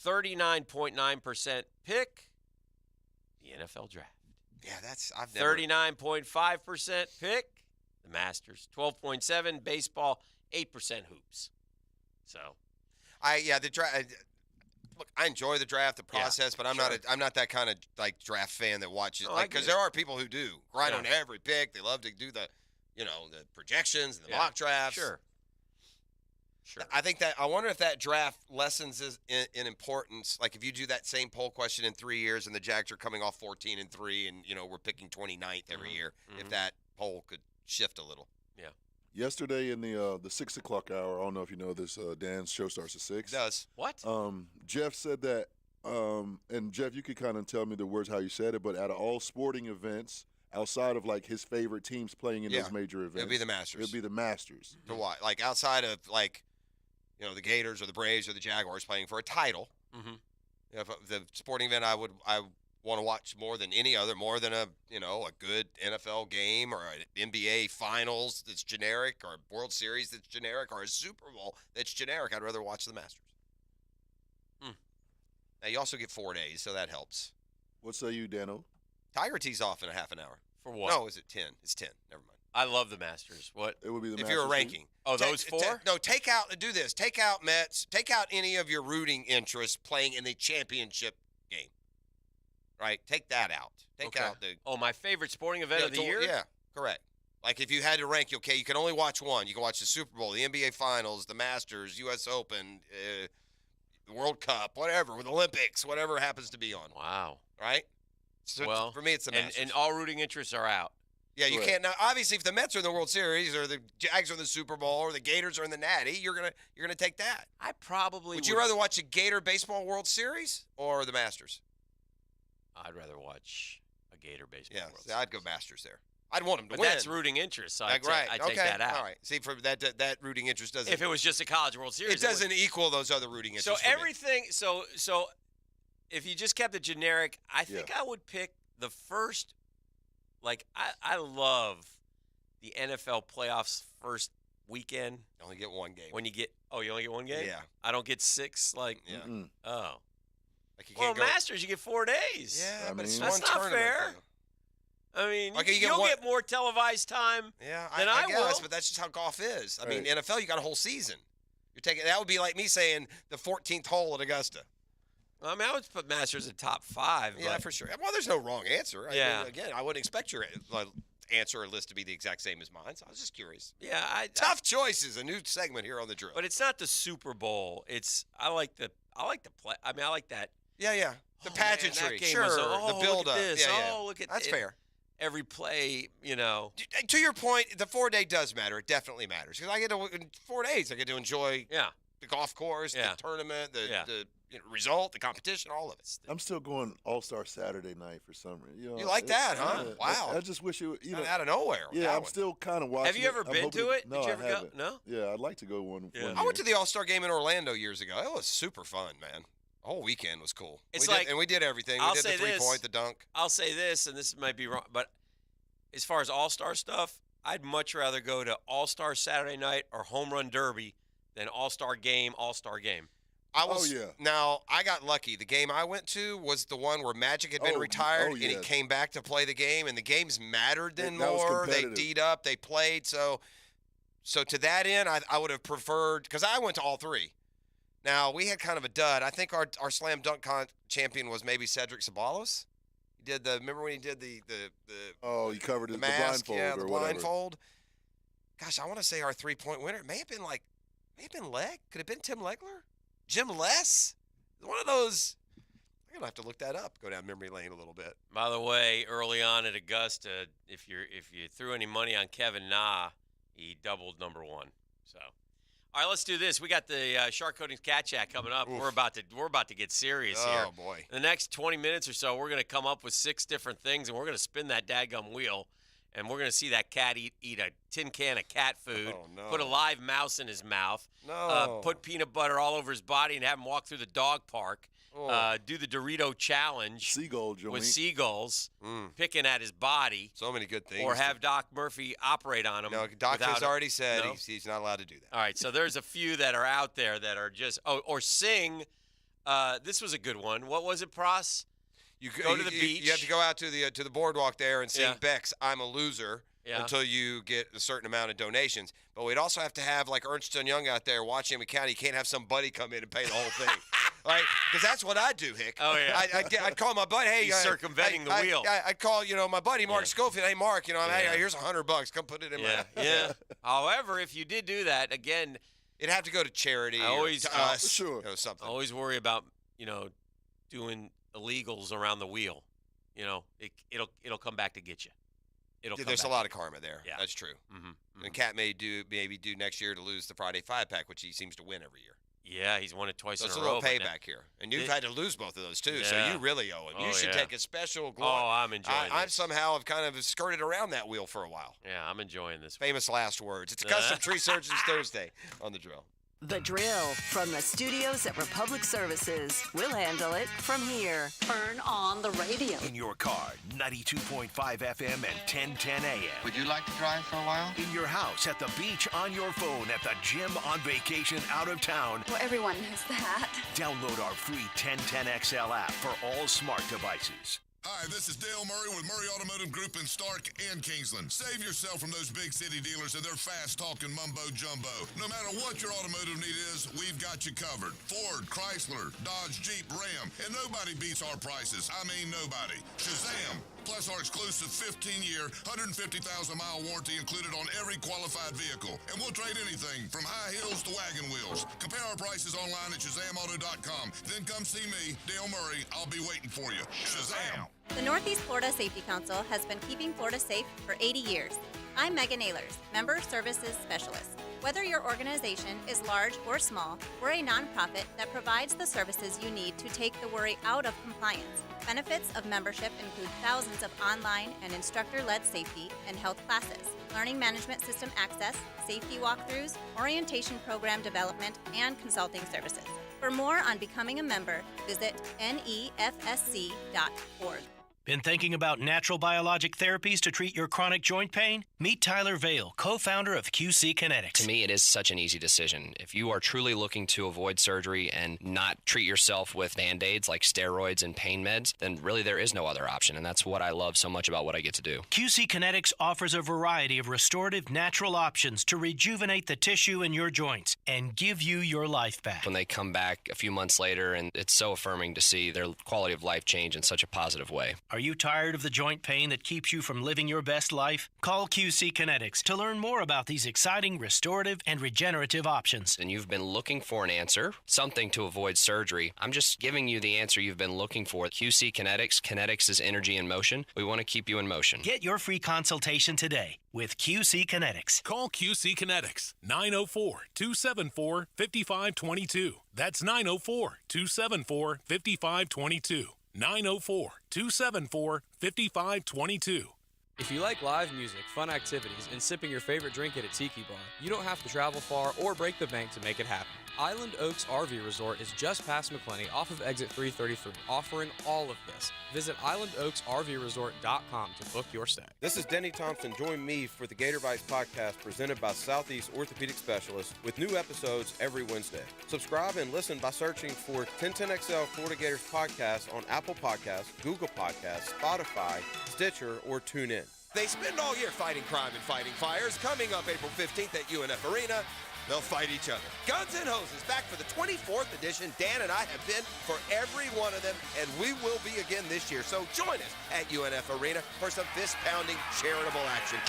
39.9% pick the NFL Draft. Yeah, I've never. 39.5% pick the Masters. 12.7% baseball. 8% hoops. So, the draft. Look, I enjoy the draft, the process, but I'm not that kind of draft fan that watches because there are people who do grind on every pick. They love to do the projections and the mock drafts. Sure. I think I wonder if that draft lessens in importance. Like if you do that same poll question in 3 years and the Jags are coming off 14-3 and we're picking 29th every year, if that poll could shift a little. Yeah. Yesterday in the 6 o'clock hour, I don't know if you know this, Dan's show starts at 6. It does. What? Jeff said that, and Jeff, you could kind of tell me the words how you said it, but out of all sporting events, outside of his favorite teams playing in those major events, it'd be the Masters. It'd be the Masters. To what? Outside of the Gators or the Braves or the Jaguars playing for a title. The sporting event I want to watch more than any other, more than a good NFL game or an NBA Finals that's generic or a World Series that's generic or a Super Bowl that's generic. I'd rather watch the Masters. Now, you also get 4 days, so that helps. What say you, Dano? Tiger tees off in a half an hour. For what? No, is it 10? It's 10. Never mind. I love the Masters. What? It would be the if Masters. You're a ranking. Oh, those four? No, do this. Take out Mets. Take out any of your rooting interests playing in the championship game. Right? Take that out. Take out the. Oh, my favorite sporting event of the year? Yeah, correct. Like if you had to rank, you can only watch one. You can watch the Super Bowl, the NBA Finals, the Masters, U.S. Open, the World Cup, whatever, with Olympics, whatever happens to be on. Wow. Right? So for me, it's the Masters. And all rooting interests are out. Yeah, you can't now. Obviously, if the Mets are in the World Series or the Jags are in the Super Bowl or the Gators are in the Natty, you're gonna take that. I probably would. You rather watch a Gator baseball World Series or the Masters? I'd rather watch a Gator baseball. World Series. I'd go Masters there. I'd want them to but win. That's rooting interest. So right. I take that out. All right. See, for that rooting interest doesn't. If it was just a College World Series, it doesn't equal those other rooting interests. So everything. So if you just kept it generic, I think I would pick the first. Like I love the NFL playoffs first weekend. You only get one game. When you only get one game? Yeah. I don't get 6. Like, oh. Like you can't go Masters, you get 4 days. Yeah, but it's that's one not tournament, fair. though. I mean, Okay, you'll get more televised time than I guess, will. but that's just how golf is. I mean, NFL, you got a whole season. You're taking that would be like me saying the 14th hole at Augusta. I mean, I would put Masters in top 5. Yeah, for sure. Well, there's no wrong answer. I Yeah. mean, again, I wouldn't expect your answer or list to be the exact same as mine, so I was just curious. Yeah, Tough choices, a new segment here on the drill. But it's not the Super Bowl. I like the play. I mean, I like that. Yeah. The pageantry, man, that game sure. was, the build look up. at this. Yeah. Oh, look at That's it. fair. Every play, you know. To your point, the 4-day does matter. It definitely matters because I get to in 4 days. I get to enjoy the golf course, the tournament, the result, the competition, all of it. I'm still going All-Star Saturday night for some reason. You like that, huh? Wow. I just wish it would, out of nowhere. Yeah, I'm still kind of watching. Have you ever I'm been hoping to it? No, Did you ever I haven't. go? No? Yeah, I'd like to go one. Yeah. I went to the All-Star game in Orlando years ago. It was super fun, man. The whole weekend was cool. We did everything. I'll We did say the 3-point, the dunk. I'll say this, and this might be wrong, but as far as All-Star stuff, I'd much rather go to All-Star Saturday night or Home Run Derby than All-Star game. Now, I got lucky. The game I went to was the one where Magic had been retired, and he came back to play the game, and the games mattered then more. They D'd up. They played. So to that end, I would have preferred – because I went to all 3. Now, we had kind of a dud. I think our slam dunk champion was maybe Cedric Ceballos. He did remember when he did the Oh, he covered the the mask, blindfold the or blindfold. Gosh, I want to say our 3-point winner may have been Leg. Could have been Tim Legler? Jim Less? One of those. I'm going to have to look that up. Go down memory lane a little bit. By the way, early on at Augusta, if you threw any money on Kevin Na, he doubled number 1. So, all right, let's do this. We got the Shark Coatings Cat Chat coming up. Oof. We're about to get serious here. Oh boy! In the next 20 minutes or so, we're going to come up with 6 different things, and we're going to spin that dadgum wheel, and we're going to see that cat eat a tin can of cat food, put a live mouse in his mouth, put peanut butter all over his body, and have him walk through the dog park. Do the Dorito challenge with seagulls picking at his body. So many good things. Or have Doc Murphy operate on him. No, Doc has already said he's not allowed to do that. All right, so there's a few that are out there that are just or sing. This was a good one. What was it, Pros? You go to the beach. You have to go out to the boardwalk there and sing Beck's "I'm a Loser" until you get a certain amount of donations. But we'd also have to have like Ernst & Young out there watching him count. You can't have some buddy come in and pay the whole thing. Right? Because that's what I do, Hick. Oh, yeah. I'd call my buddy. Hey, he's circumventing the wheel. I'd call, my buddy Mark Schofield. Hey, Mark, hey, here's $100. Come put it in my. Yeah. However, if you did do that, again, it'd have to go to charity. To us. Sure. Something. I always worry about doing illegals around the wheel. It'll come back to get you. There's a lot of karma there. Yeah. That's true. Mm-hmm. And Cat may maybe do next year to lose the Friday 5-pack, which he seems to win every year. Yeah, he's won it twice in a row. It's a little payback here. And you've had to lose both of those, too, so you really owe him. You should take a special glory. Oh, I'm enjoying this. I somehow have kind of skirted around that wheel for a while. Yeah, I'm enjoying this. Famous last words. It's Custom Tree Surgeons Thursday on The Drill. The Drill from the studios at Republic Services. We'll handle it from here. Turn on the radio. In your car, 92.5 FM and 1010 AM. Would you like to drive for a while? In your house, at the beach, on your phone, at the gym, on vacation, out of town. Well, everyone knows that. Download our free 1010XL app for all smart devices. Hi, this is Dale Murray with Murray Automotive Group in Stark and Kingsland. Save yourself from those big city dealers and their fast-talking mumbo-jumbo. No matter what your automotive need is, we've got you covered. Ford, Chrysler, Dodge, Jeep, Ram, and nobody beats our prices. I mean nobody. Shazam! plus our exclusive 15-year, 150,000-mile warranty included on every qualified vehicle. And we'll trade anything from high heels to wagon wheels. Compare our prices online at ShazamAuto.com. Then come see me, Dale Murray. I'll be waiting for you. Shazam! The Northeast Florida Safety Council has been keeping Florida safe for 80 years. I'm Megan Ehlers, Member Services Specialist. Whether your organization is large or small, we're a nonprofit that provides the services you need to take the worry out of compliance. Benefits of membership include thousands of online and instructor-led safety and health classes, learning management system access, safety walkthroughs, orientation program development, and consulting services. For more on becoming a member, visit nefsc.org. Been thinking about natural biologic therapies to treat your chronic joint pain? Meet Tyler Vale, co-founder of QC Kinetics. To me, it is such an easy decision. If you are truly looking to avoid surgery and not treat yourself with Band-Aids like steroids and pain meds, then really there is no other option, and that's what I love so much about what I get to do. QC Kinetics offers a variety of restorative natural options to rejuvenate the tissue in your joints and give you your life back. When they come back a few months later, and it's so affirming to see their quality of life change in such a positive way. Are you tired of the joint pain that keeps you from living your best life? Call QC Kinetics to learn more about these exciting restorative and regenerative options. And you've been looking for an answer, something to avoid surgery. I'm just giving you the answer you've been looking for. QC Kinetics. Kinetics is energy in motion. We want to keep you in motion. Get your free consultation today with QC Kinetics. Call QC Kinetics, 904-274-5522. That's 904-274-5522. 904-274-5522. If you like live music, fun activities, and sipping your favorite drink at a tiki bar, you don't have to travel far or break the bank to make it happen. Island Oaks RV Resort is just past McClenny off of exit 333, offering all of this. Visit islandoaksrvresort.com to book your stay. This is Denny Thompson. Join me for the Gator Bites podcast presented by Southeast Orthopedic Specialists with new episodes every Wednesday. Subscribe and listen by searching for 1010XL Florida Gators podcast on Apple Podcasts, Google Podcasts, Spotify, Stitcher, or TuneIn. They spend all year fighting crime and fighting fires. Coming up April 15th at UNF Arena, they'll fight each other. Guns N' Hoses back for the 24th edition. Dan and I have been for every one of them, and we will be again this year. So join us at UNF Arena for some fist-pounding charitable action.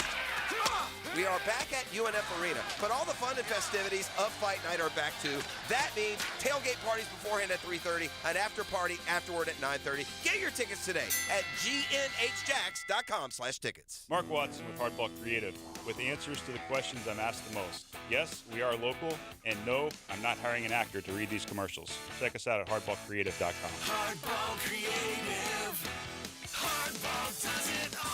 We are back at UNF Arena, but all the fun and festivities of Fight Night are back too. That means tailgate parties beforehand at 3:30, an after party afterward at 9:30. Get your tickets today at GNHJacks.com/tickets. Mark Watson with Hardball Creative, with answers to the questions I'm asked the most. Yes, we are local, and no, I'm not hiring an actor to read these commercials. Check us out at hardballcreative.com. Hardball Creative. Hardball does it all.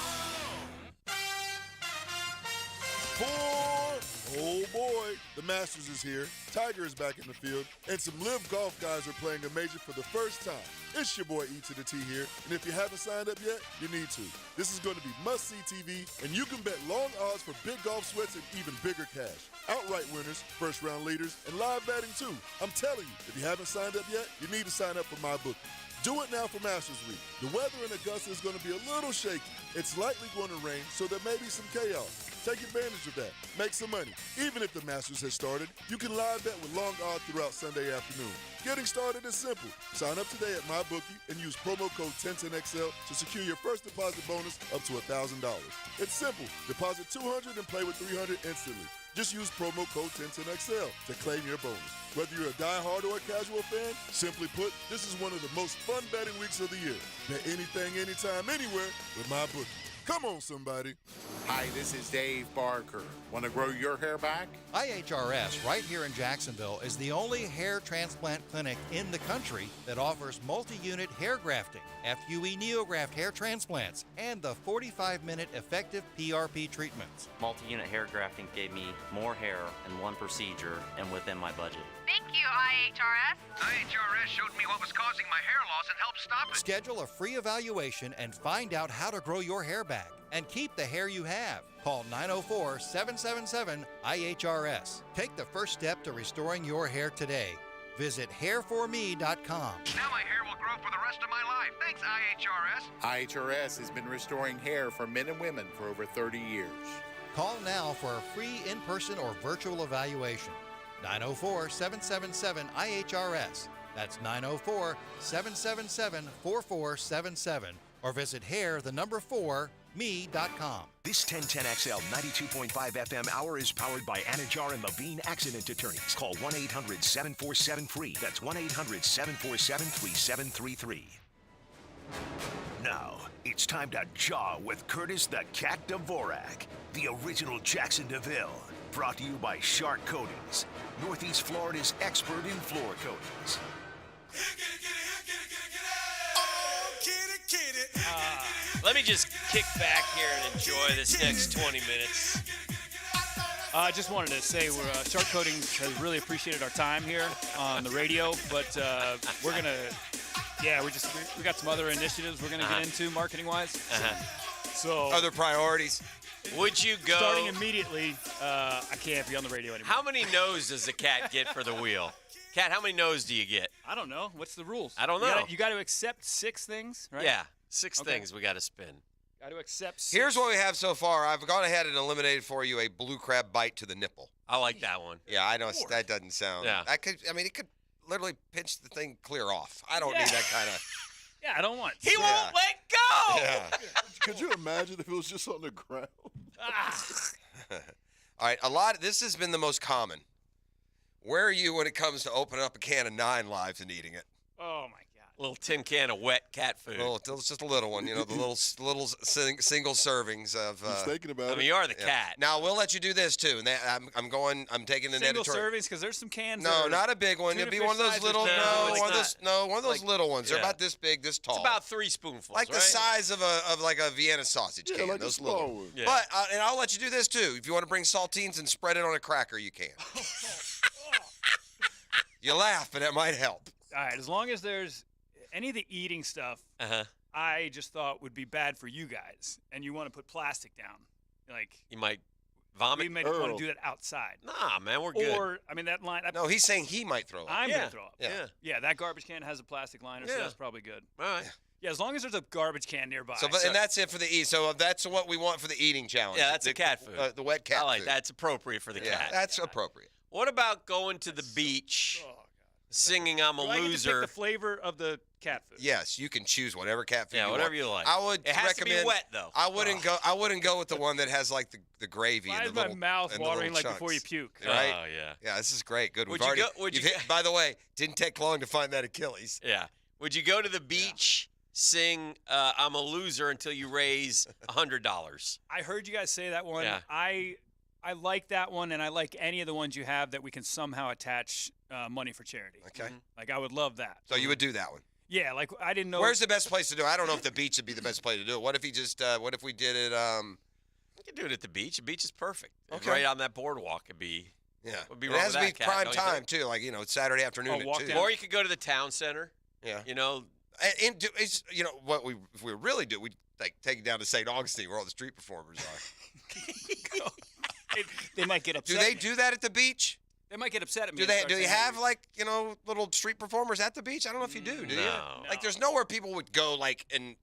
Oh boy, the Masters is here. Tiger is back in the field, and some live golf guys are playing a major for the first time. It's your boy E to the T here, and if you haven't signed up yet, you need to. This is going to be must-see TV, and you can bet long odds for big golf sweats and even bigger cash. Outright winners, first-round leaders, and live betting too. I'm telling you, if you haven't signed up yet, you need to sign up for MyBookie. Do it now for Masters Week. The weather in Augusta is going to be a little shaky. It's likely going to rain, so there may be some chaos. Take advantage of that. Make some money. Even if the Masters has started, you can live bet with long odds throughout Sunday afternoon. Getting started is simple. Sign up today at MyBookie and use promo code 1010XL to secure your first deposit bonus up to $1,000. It's simple. Deposit $200 and play with $300 instantly. Just use promo code 1010XL to claim your bonus. Whether you're a diehard or a casual fan, simply put, this is one of the most fun betting weeks of the year. Bet anything, anytime, anywhere with MyBookie. Come on, somebody. Hi, this is Dave Barker. Want to grow your hair back? IHRS, right here in Jacksonville, is the only hair transplant clinic in the country that offers multi-unit hair grafting, FUE NeoGraft hair transplants, and the 45-minute effective PRP treatments. Multi-unit hair grafting gave me more hair in one procedure and within my budget. Thank you, IHRS. IHRS showed me what was causing my hair loss and helped stop it. Schedule a free evaluation and find out how to grow your hair back and keep the hair you have. Call 904-777-IHRS. Take the first step to restoring your hair today. Visit hairforme.com. Now my hair will grow for the rest of my life. Thanks, IHRS. IHRS has been restoring hair for men and women for over 30 years. Call now for a free in-person or virtual evaluation. 904-777-IHRS. That's 904-777-4477. or visit hair4me.com. This 1010XL 92.5 FM hour is powered by Anajar and Levine Accident Attorneys. Call 1-800-747-FREE. That's 1-800-747-3733. Now, it's time to jaw with Curtis the Cat Dvorak, the original Jackson DeVille. Brought to you by Shark Coatings, Northeast Florida's expert in floor coatings. Let me just kick back here and enjoy this next 20 minutes. I just wanted to say Shark Coatings has really appreciated our time here on the radio, but we're going to, we got some other initiatives we're going to get into marketing-wise. So other priorities. Would you go? Starting immediately, I can't be on the radio anymore. How many no's does the cat get for the wheel? Cat, how many no's do you get? I don't know. What's the rules? I don't know. You got to accept 6 things, right? Yeah, 6 things we got to spin. Got to accept 6. Here's what we have so far. I've gone ahead and eliminated for you a blue crab bite to the nipple. I like that one. Yeah, I know that doesn't sound. Yeah. It could literally pinch the thing clear off. I don't need that kind of. Yeah, I don't want. He won't let go. Yeah. Could you imagine if it was just on the ground? All right, this has been the most common. Where are you when it comes to opening up a can of 9 Lives and eating it? Oh my God! A little tin can of wet cat food. It's just a little one, the little single servings of. He's thinking about it. I mean, you are the cat. Now we'll let you do this too, and I'm taking an Single editorial. servings because there's some cans. No, not a big one. It'll be one of those little. One of those little ones. They're about this big, this tall. It's about 3 spoonfuls. Like the size of like a Vienna sausage can. Like those a small little. one. Yeah. But and I'll let you do this too. If you want to bring saltines and spread it on a cracker, you can. You laugh, but it might help. All right, as long as there's any of the eating stuff, I just thought would be bad for you guys, and you want to put plastic down, like you might vomit. We might want to do that outside. Nah, man, we're good. Or I mean that line. No, he's saying he might throw up. I'm gonna throw up. Yeah. That garbage can has a plastic liner, so that's probably good. All right. Yeah, as long as there's a garbage can nearby. So, and that's it for the eat. So that's what we want for the eating challenge. Yeah, that's the cat food. The wet cat I like food. that's appropriate for the cat. That's appropriate. What about going to the beach, singing "I'm a Do I get to Loser"? pick the flavor of the cat food. Yes, you can choose whatever cat food. Yeah, you whatever want. you like. I would It has to be recommend. wet, though. I wouldn't go. I wouldn't go with the one that has like the gravy Why and is the little. my mouth and the watering little like before you chunks. puke? Right? Oh yeah. Yeah, this is great. Good. Would We've you already. go- would you you've go- hit, by the way, didn't take long to find that Achilles. Yeah. Would you go to the beach, sing "I'm a Loser" until you raise $100? I heard you guys say that one. Yeah. I like that one, and I like any of the ones you have that we can somehow attach money for charity. Okay. Like I would love that. So you would do that one. Yeah, like I didn't know. Where's the best place to do it? I don't know if the beach would be the best place to do it. What if he just? What if we did it? We could do it at the beach. The beach is perfect. Okay. Right on that boardwalk. It'd be. Yeah. Would be It wrong has with to be that, Cat, prime don't you time think? too. Like it's Saturday afternoon walk at 2. down. Or you could go to the town center. Yeah. You know. And it's what if we really do, we like take it down to St. Augustine where all the street performers are. They might get Do upset. they do that at the beach? They might get upset at me. Do and they start do they saying, have "Hey, like little street performers at the beach? I don't know if you do. Do you? No. Like there's nowhere people would go like and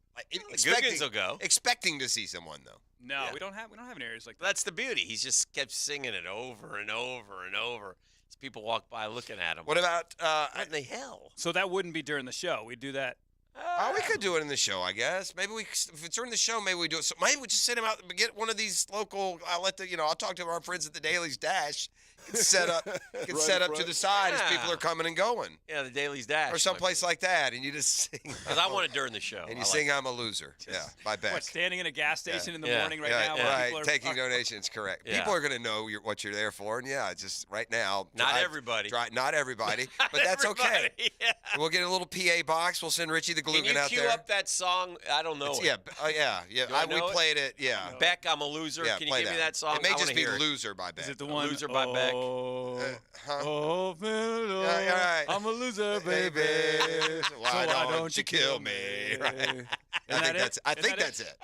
Googans will go. expecting to see someone though. No, Yeah. we don't have any areas like that. That's the beauty. He's just kept singing it over and over and over. As people walk by looking at him. What about What in the hell? So that wouldn't be during the show. We'd do that. we could do it in the show, I guess. Maybe if it's during the show, maybe we do it. So maybe we just send him out, get one of these local. I'll talk to our friends at the Daily's Dash. Get set up, to the side as people are coming and going, Yeah, the Daily's Dash. or someplace like that, and you just sing. Because I want it during the show. And you sing "I'm a Loser." Yeah, by Beck. What, standing in a gas station in the Yeah. morning right Yeah, now? while right. people are- Taking donations, correct. Yeah. People are going to know what you're there for, and just right now. Not everybody. Not everybody, but that's okay. Everybody, yeah. We'll get a little PA box. We'll send Richie the Can Glugan you out cue there. up that song? I don't know. Yeah, yeah. Do I We know it? played it. Yeah. Beck, I'm a Loser. Yeah, Can you play give me that song? It may I just wanna be hear it. "Loser" by Beck. Is it the one? Loser by Beck. Oh, Phil, Yeah, you're right. I'm a loser, baby. Why So don't you kill me? Right. I think that's it.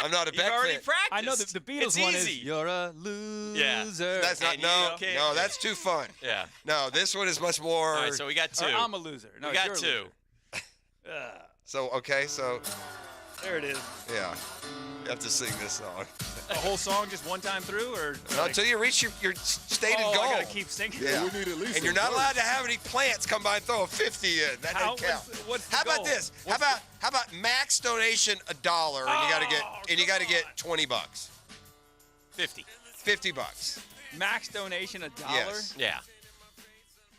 I'm not a You've Beck already fan. practiced. I know the Beatles It's one easy. is "You're a loser." Yeah. That's not And you can't- no. That's too fun. Yeah. No, this one is much more. All right, so we got two. Or "I'm a loser." No, we got you're a two. loser. So okay, so There it is. Yeah. You have to sing this song. The whole song just one time through, or No, until you reach your stated goal. I gotta keep singing. Yeah. We need at least And you're a not verse. allowed to have any plants come by and throw a 50 in. That How- doesn't count. what's the How about goal? this? How about max donation $1 and you gotta get $20. 50. $50. Max donation $1. Yes. Yeah.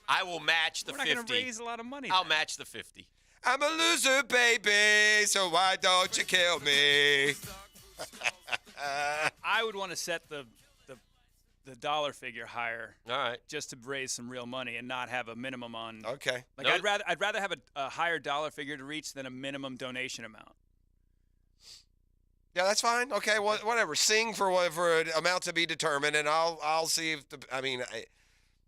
I will match the We're not 50. gonna raise a lot of money. I'll then. match the 50. I'm a loser, baby, so why don't you kill me? I would want to set the dollar figure higher. All right. Just to raise some real money and not have a minimum on. Okay. Like I'd rather have a higher dollar figure to reach than a minimum donation amount. Yeah, that's fine. Okay, whatever. Sing for whatever amount to be determined, and I'll see if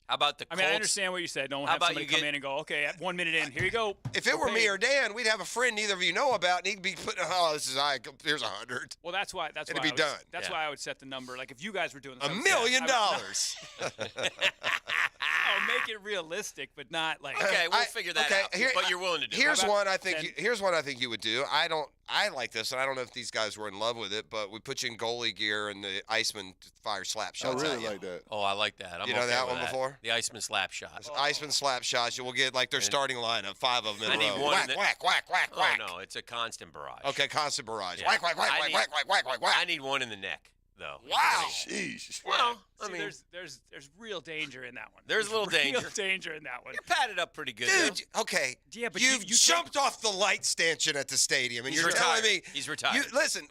How about the I Colts? mean, I understand what you said. Don't How have about somebody you come get- in and go, okay, at 1 minute in, here you go. If it were Okay. me or Dan, we'd have a friend neither of you know about, and he'd be putting, here's 100. Well, that's why. That's It'd why be I would, done. That's Yeah. why I would set the number. Like if you guys were doing this, I $1 would set- million. I would- Oh, make it realistic, but not like. Okay, we'll figure that out. But you're willing to do it. Here's How about one I think. 10? Here's one I think you would do. I like this, and I don't know if these guys were in love with it, but we put you in goalie gear and the Iceman fire slap I shots. really at you. like that. Oh, I like that. I'm You know okay that with one before? The Iceman slap shot. Iceman slap shots. You will get like their starting lineup, 5 of them I in a need row. one. Whack, whack, whack, whack, Oh whack. no, it's a constant barrage. Okay, constant barrage. Yeah. Whack, whack, whack, I whack, need- whack, whack, whack, whack, whack. I need one in the neck, though. Wow. Sheesh. Well, I See, mean, there's real danger in that one. There's a little real danger. danger in that one. you're padded up pretty good. Dude, though. okay. Yeah, but You've you jumped off the light stanchion at the stadium, and He's you're retired. telling me He's retired. Listen,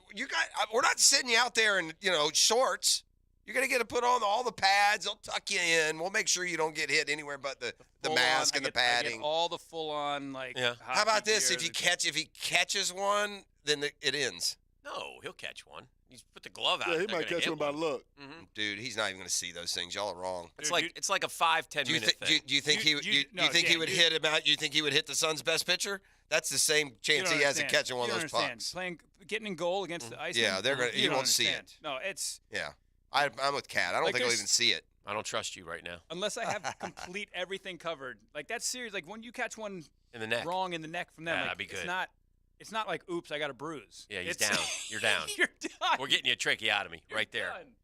we're not sitting you out there in shorts. You're gonna get to put on all the pads. They'll tuck you in. We'll make sure you don't get hit anywhere but the Full mask on, and the I get padding. all the full on like. Yeah. How about this? hockey If he catches one, then it ends. No, he'll catch one. He's put the glove out. Yeah, he they're might gonna catch hit one by one. luck. Mhm. Dude, he's not even gonna see those things. Y'all are wrong. It's Dude, like it's like a 5-10 Do you, minute thi- thing. do you think You- he you- do no, you think he Dan, would you- hit about? You think he would hit the Suns' best pitcher? That's the same You chance don't he has of understand. catching one You of those don't understand. pucks. Getting in goal against the Iceman. Yeah, they're gonna. You He don't won't see it. understand. No, it's Yeah, I'm with Kat. I don't Like, think he'll there's- even see it. I don't trust you right now. unless I have complete everything covered. Like that's serious. Like when you catch one In the neck. wrong in the neck from them, Yeah, like, that'd be good. It's not like oops, I got a bruise. Yeah, he's It's- down. You're down. You're done. We're getting you a tracheotomy You're right there. done.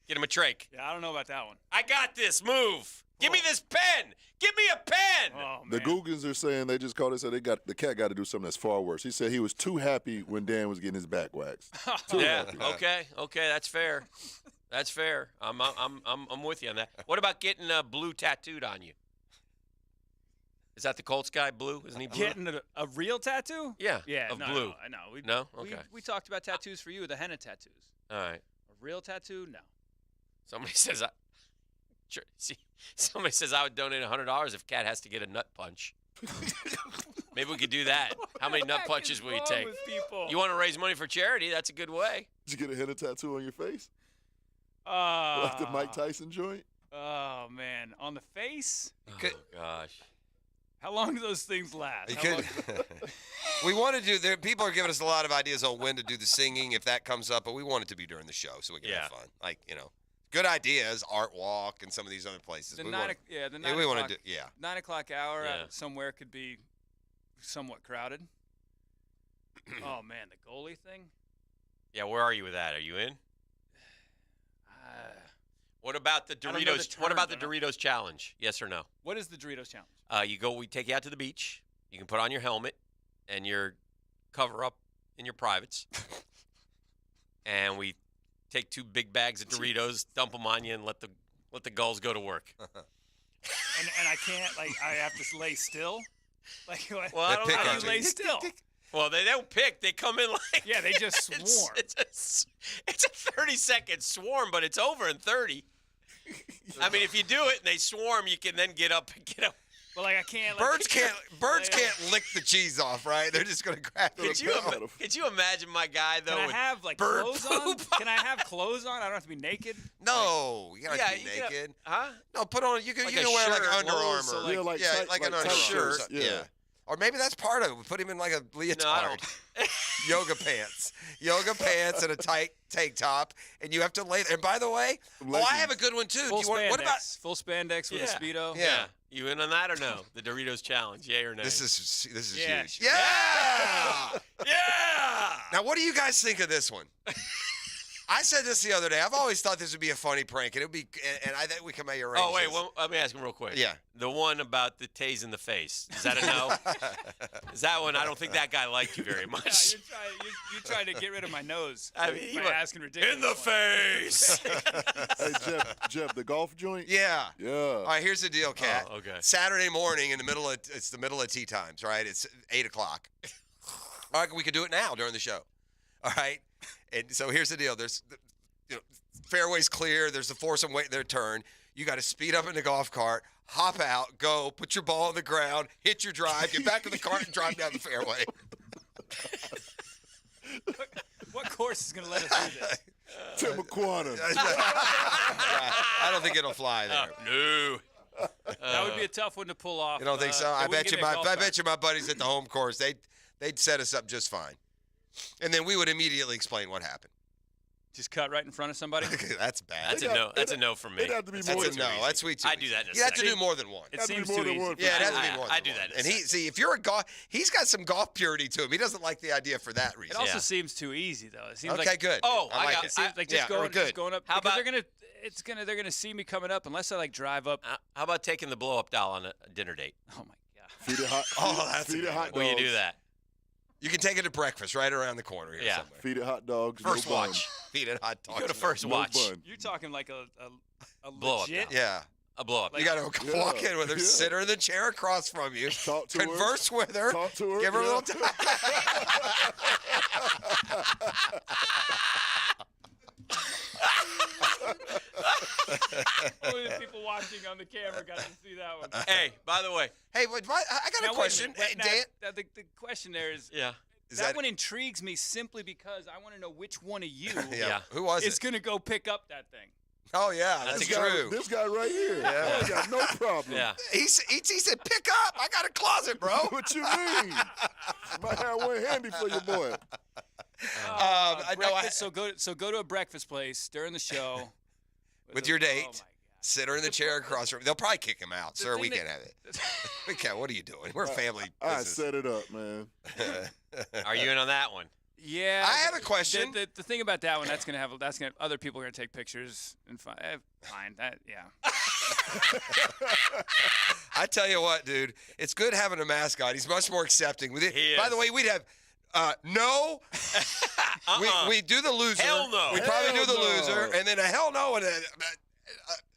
Get him a trach. Yeah, I don't know about that one. I got this. Move. Give me this pen. Give me a pen. Oh The man. Googans are saying they just called and said the cat got to do something that's far worse. He said he was too happy when Dan was getting his back waxed. Too Yeah. happy. Okay. That's fair. That's fair. I'm with you on that. What about getting blue tattooed on you? Is that the Colts guy, Blue? Isn't he blue? Getting a real tattaoo? Yeah. Yeah, Of no, blue. No, I know. No? Okay. We talked about tattoos for you, the henna tattoos. All right. A real tattoo? No. Somebody says somebody says I would donate $100 if Cat has to get a nut punch. Maybe we could do that. How many nut punches will you take? With people? You want to raise money for charity? That's a good way. Did you get a henna tattoo on your face? Like the Mike Ah. Tyson joint? Oh man, on the face? Oh gosh. How long do those things last? You How could- long- We want to do. People are giving us a lot of ideas on when to do the singing if that comes up, but we want it to be during the show so we can have fun. Like good ideas, Art Walk, and some of these other places. The we 9 wanna- o'clock, yeah, the yeah, 9 we o'clock, want to do. Yeah. 9 o'clock hour Yeah. somewhere could be somewhat crowded. Oh man, the goalie thing. Yeah, where are you with that? Are you in? What about the I don't know the Doritos? What about the terms, I Doritos challenge? Yes or no? What is the Doritos challenge? We take you out to the beach. You can put on your helmet and your cover up in your privates, and we take 2 big bags of Doritos, dump them on you, and let the gulls go to work. And I can't I have to lay still. Like what? Well, I don't know. How do you lay still? Well, they don't pick. They come in like Yeah, they just swarm. It's a 30-second swarm, but it's over in 30. I mean, if you do it and they swarm, you can then get up. But I can't. Birds can't lick the cheese off, right? They're just gonna grab it. Could you imagine my guy though? Can I with have bird clothes poop? on? Can I have clothes on? I don't have to be naked. No, you gotta be you can- naked. Huh? No, put on. You can Like you a can wear like shirt, Under clothes, Armour. so like- Yeah, like an tight undershirt. shirts, Yeah. yeah. Or maybe that's part of it. We put him in like a leotard. No, I don't. yoga pants and a tight tank top, and you have to lay there. And by the way, I have a good one too. Full spandex. What about full spandex with a Speedo? Yeah. You in on that or no? The Doritos challenge, yay or nay? This is Yeah. huge. Yeah. Yeah. Now, what do you guys think of this one? I said this the other day. I've always thought this would be a funny prank, and it would be, and I think we can make arrangements. Oh wait, well, let me ask him real quick. Yeah. The one about the tase in the face. Is that a no? Is that one? I don't think that guy liked you very much. You're trying to get rid of my nose. I mean, by asking ridiculous. in the face. Hey, Jeff, the golf joint? Yeah. Yeah. All right, here's the deal, Kat. Oh, okay. Saturday morning it's the middle of tea times, right? It's 8 o'clock. All right, we could do it now during the show. All right? And so here's the deal. There's, fairway's clear. There's the foursome waiting their turn. You got to speed up in the golf cart, hop out, go, put your ball on the ground, hit your drive, get back in the cart, and drive down the fairway. What course is going to let us do this? Timaquana. I don't think it'll fly there. No. That would be a tough one to pull off. You don't think so? I bet you my buddies at the home course, they'd set us up just fine. And then we would immediately explain what happened. Just cut right in front of somebody? That's bad. That's a no. That's a no from me. It'd have to be That's more a than no. That's sweet too. I do that in a You have to second. do more than one. It seems too easy. Yeah, it has to be more than I do one. that in a And see, if you're a golf, he's got some golf purity to him. He doesn't like the idea for that reason. It also seems too easy, though. It seems Okay, like, good. Oh, I like got it. it. Seems like Yeah, we're just going up. How because about- they're gonna see me coming up unless I like drive up. How about taking the blow up doll on a dinner date? Oh my god. Feed it hot. That's feed a it good hot Will you dogs. do that? You can take it to breakfast right around the corner here Yeah. somewhere. Feed it hot dogs. First no bun. watch. Feed it hot dogs. Go to first No watch. bun. You're talking like a Blow up legit. doll. Yeah. A blow up. You got to Yeah. walk in with her, Yeah. sit her in the chair across from you, Talk to her. converse with her, Talk to her. give her a yeah. little time. Only the people watching on the camera got to see that one. Hey, by the way. Hey, I got Now, a wait question. minute. Hey, Now, Dan, now, the question there is, Yeah. that one intrigues me simply because I want to know which one of you Yeah. Who was is it? going to go pick up that thing. Oh, yeah, That's that's a true. This guy right here. Yeah. I got no problem. Yeah. He said, pick up. I got a closet, bro. What you mean? Might have one handy for your boy. I know. Breakfast, so go to a breakfast place during the show With your date. Oh my God. Sit her in the chair across from. They'll probably kick him out, sir. thing We that- can't have it. We can't. What are you doing? We're a family I business. set it up, man. Are you in on that one? Yeah. I have a question. The thing about that one, that's gonna other people are gonna take pictures and fine. That yeah. I tell you what, dude. It's good having a mascot. He's much more accepting. He By is. the way, we'd have no. We do the loser. Hell no. We probably do the Hell no. loser, and then a hell no, and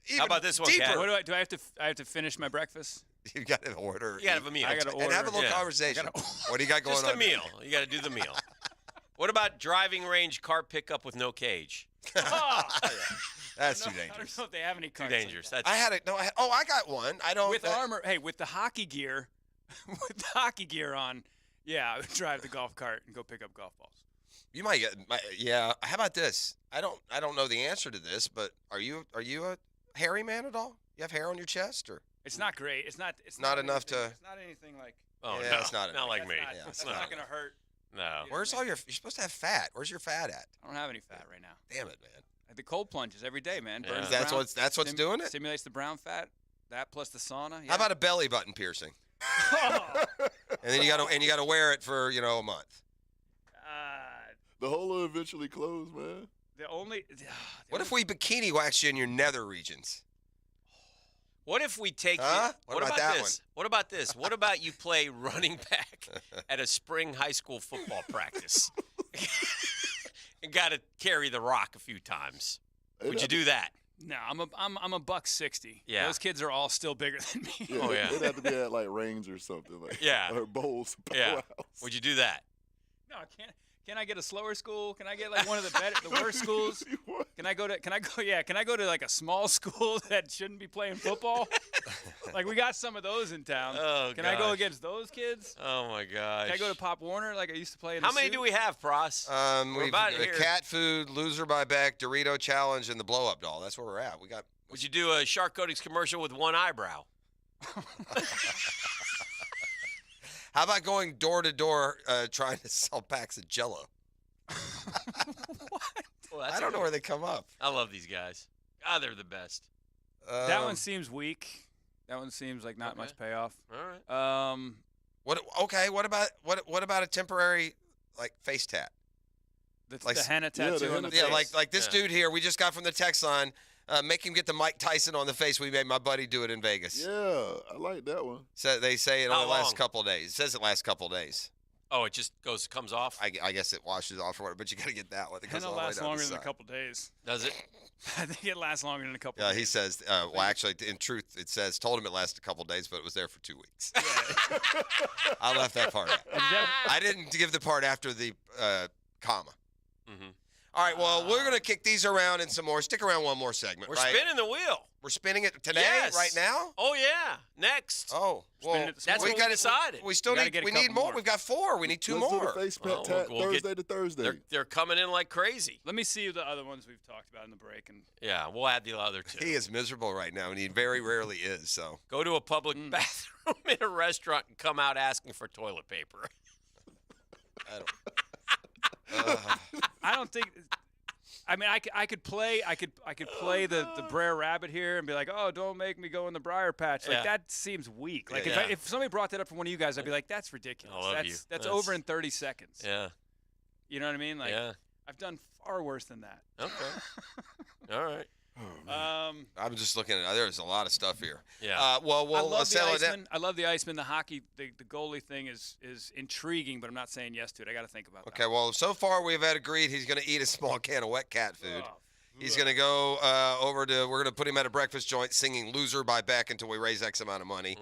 even How about this one, deeper. Kat? What do I have to? I have to finish my breakfast. You got to order. You gotta have a meal. I gotta and order. have a little Yeah. conversation. What do you got going Just on? a meal. You got to do the meal. What about driving range car pickup with no cage? That's too I don't dangerous. know if they have any Too cars. dangerous. That's I had it. No, I got one. I don't. With armor. Hey, with the hockey gear, with the hockey gear on. Yeah, I would drive the golf cart and go pick up golf balls. You might get. Yeah. How about this? I don't know the answer to this, but are you a hairy man at all? You have hair on your chest, or It's not great. It's not Not enough anything- to- It's not anything like. oh Yeah, no, it's not like that's me. Not, Yeah, that's it's not, not. gonna hurt. No. where's all your? You're supposed to have fat. Where's your fat at? I don't have any fat right now. Damn it, man. The cold plunges every day, man. Yeah. Burns the That's brown- what's doing it. Stimulates the brown fat. That plus the sauna. Yeah. How about a belly button piercing? And then you got to wear it for a month. The hole will eventually close, man. The only. What if we bikini wax you in your nether regions? What if we take Huh? you? What about that this? What about this? What about you play running back at a spring high school football practice and got to carry the rock a few times? Would you do that? No, I'm a $160. Yeah. Those kids are all still bigger than me. Yeah, Oh, yeah. It'd have to be at like Range or something. Like, Yeah. Or Bowls. Yeah. Powerhouse. Would you do that? No, can I get a slower school? Can I get like one of the worst schools? Can I go to like a small school that shouldn't be playing football? Like we got some of those in town. Oh, Can I go gosh. against those kids? Oh my gosh. Can I go to Pop Warner like I used to play in How the many suit? do we have, Pros? We're We've about the here. cat food, loser by Beck, Dorito challenge, and the blow up doll. That's where we're at. We got. Would you do a Shark Coatings commercial with one eyebrow? How about going door to door trying to sell packs of Jell-O? Well, I don't know where they come up. I love these guys. God, they're the best. That one seems weak. That one seems like not much payoff. All right. What? Okay. What about a temporary like face tat? The henna tattoo on the face. Yeah, like this dude here. We just got from the text line. Make him get the Mike Tyson on the face. We made my buddy do it in Vegas. Yeah, I like that one. So they say it How only lasts long? a couple of days. It says it lasts a couple of days. Oh, it just comes off? I guess it washes off or whatever, but you got to get that one. It goes Henna all the way lasts down longer the than a side. couple days. Does it? I think it lasts longer than a couple Yeah, days. he says, well, actually, in truth, it says, told him it lasted a couple of days, but it was there for 2 weeks. I left that part out. I didn't give the part after the comma. Mm-hmm. All right, well, we're going to kick these around and some more. Stick around one more segment, We're right? spinning the wheel. We're spinning it today, Yes. right now? Oh, yeah. Next. Oh, well, That's what we decided. We still need more. We've got 4. We need 2 Let's more. do the face pat tat Thursday to Thursday. They're coming in like crazy. Let me see the other ones we've talked about in the break. And Yeah, we'll add the other 2. He is miserable right now, and he very rarely is, so. Go to a public bathroom in a restaurant and come out asking for toilet paper. I don't think. I mean, I could play the Brer Rabbit here and be like, oh, don't make me go in the briar patch. Like Yeah. that seems weak. Like Yeah. if somebody brought that up from one of you guys, I'd be like, that's ridiculous. I love you. That's That's- over in 30 seconds. Yeah. You know what I mean? Like Yeah. I've done far worse than that. Okay. All right. I'm just looking at there's a lot of stuff here. Yeah. Well, I love let's the settle it down. Iceman. I love the Iceman. The hockey, the goalie thing is intriguing, but I'm not saying yes to it. I got to think about that. Okay, well, so far we've had agreed he's going to eat a small can of wet cat food. Oh. He's going to go we're going to put him at a breakfast joint singing Loser by Beck until we raise X amount of money.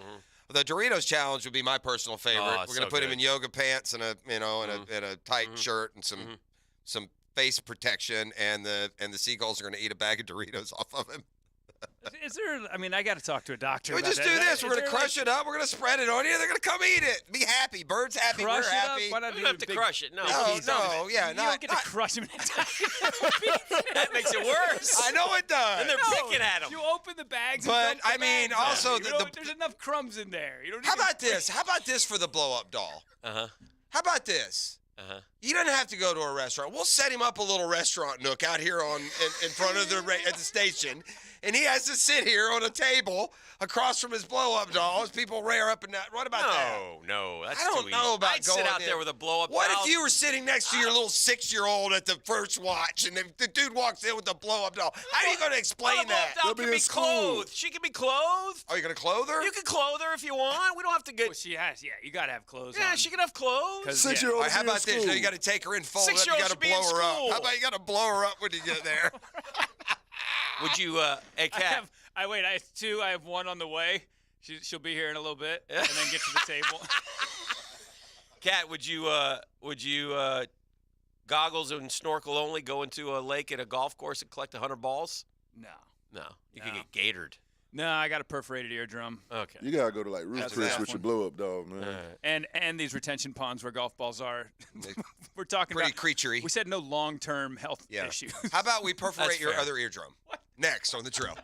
The Doritos challenge would be my personal favorite. Oh, We're going so to put him good. in yoga pants and a tight shirt and some face protection, and the seagulls are going to eat a bag of Doritos off of him. Is there? I mean, I got to talk to a doctor. We about just that. do this. Is We're going to there, crush it up. We're going to spread it on you. They're going to come eat it. Be happy. Birds happy. Crush We're it up? happy. Why not You do don't have to big- crush it. No. You don't get to crush them. That makes it worse. I know it does. And they're picking at them. You open the bags. But, and dump the I mean, bags also in. You the- don't- there's enough crumbs in there. You don't. How need to about this? How about this for the blow-up doll? Uh-huh. How about this? Uh-huh. He doesn't have to go to a restaurant. We'll set him up a little restaurant nook out here in front of at the station, and he has to sit here on a table across from his blow-up doll as people rear up and down. What about that? No, that's I don't too know easy. about I'd going sit out there with a blow-up What doll. if you were sitting next to your little 6-year-old at the first watch, and the dude walks in with a blow-up doll? How are you going to explain Well, the blow-up that? doll can be clothed. She can be clothed. Are you going to clothe her? You can clothe her if you want. We don't have to get. Well, she has. Yeah, you got to have clothes. Yeah, on. she can have clothes. 6-year-old. All right, how about this? Now you got to take her in full. You 6-year-old got to should be blow in her up. school. How about you got to blow her up when you get there? Would you, hey, Kat? I have 2. I have 1 on the way. She'll be here in a little bit, and then get to the table. Kat, would you goggles and snorkel only go into a lake at a golf course and collect 100 balls? No. No, you could get gatored. No, I got a perforated eardrum. Okay. You gotta go to like Ruth That's Chris that with your one. blow up dog, man. And these retention ponds where golf balls are. We're talking Pretty about creaturey. We said no long-term health Yeah. issues. How about we perforate That's your fair. other eardrum? Next on the drill.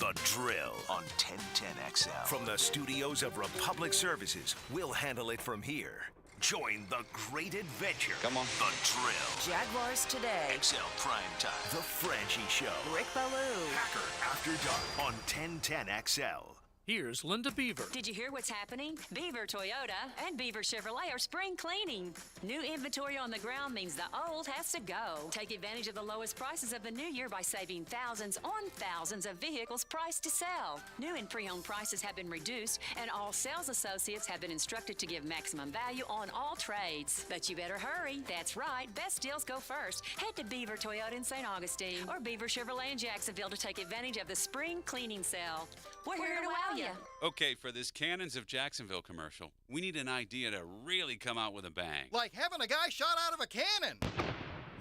The Drill on 1010XL. From the studios of Republic Services, we'll handle it from here. Join the great adventure. Come on. The Drill. Jaguars Today. XL Prime Time. The Franchi Show. Rick Ballou. Hacker After Dark on 1010XL. Here's Linda Beaver. Did you hear what's happening? Beaver Toyota and Beaver Chevrolet are spring cleaning. New inventory on the ground means the old has to go. Take advantage of the lowest prices of the new year by saving thousands on thousands of vehicles priced to sell. New and pre-owned prices have been reduced, and all sales associates have been instructed to give maximum value on all trades. But you better hurry. That's right. Best deals go first. Head to Beaver Toyota in St. Augustine or Beaver Chevrolet in Jacksonville to take advantage of the spring cleaning sale. We're here to wow you. Okay, for this Cannons of Jacksonville commercial, we need an idea to really come out with a bang. Like having a guy shot out of a cannon.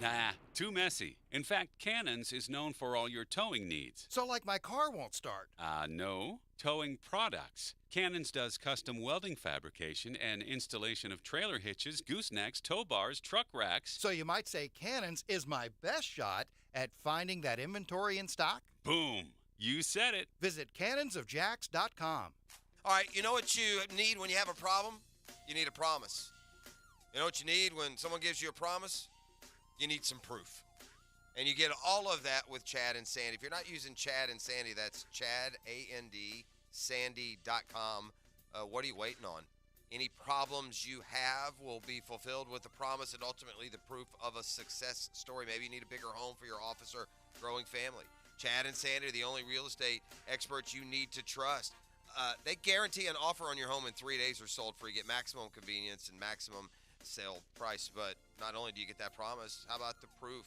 Nah, too messy. In fact, Cannons is known for all your towing needs. So like my car won't start. No. Towing products. Cannons does custom welding fabrication and installation of trailer hitches, goosenecks, tow bars, truck racks. So you might say Cannons is my best shot at finding that inventory in stock? Boom. You said it. Visit cannonsofjacks.com. All right, you know what you need when you have a problem? You need a promise. You know what you need when someone gives you a promise? You need some proof. And you get all of that with Chad and Sandy. If you're not using Chad and Sandy, that's Chad, A-N-D, Sandy.com. What are you waiting on? Any problems you have will be fulfilled with the promise and ultimately the proof of a success story. Maybe you need a bigger home for your office or growing family. Chad and Sandy are the only real estate experts you need to trust. They guarantee an offer on your home in 3 days or sold free. Get maximum convenience and maximum sale price. But not only do you get that promise, how about the proof?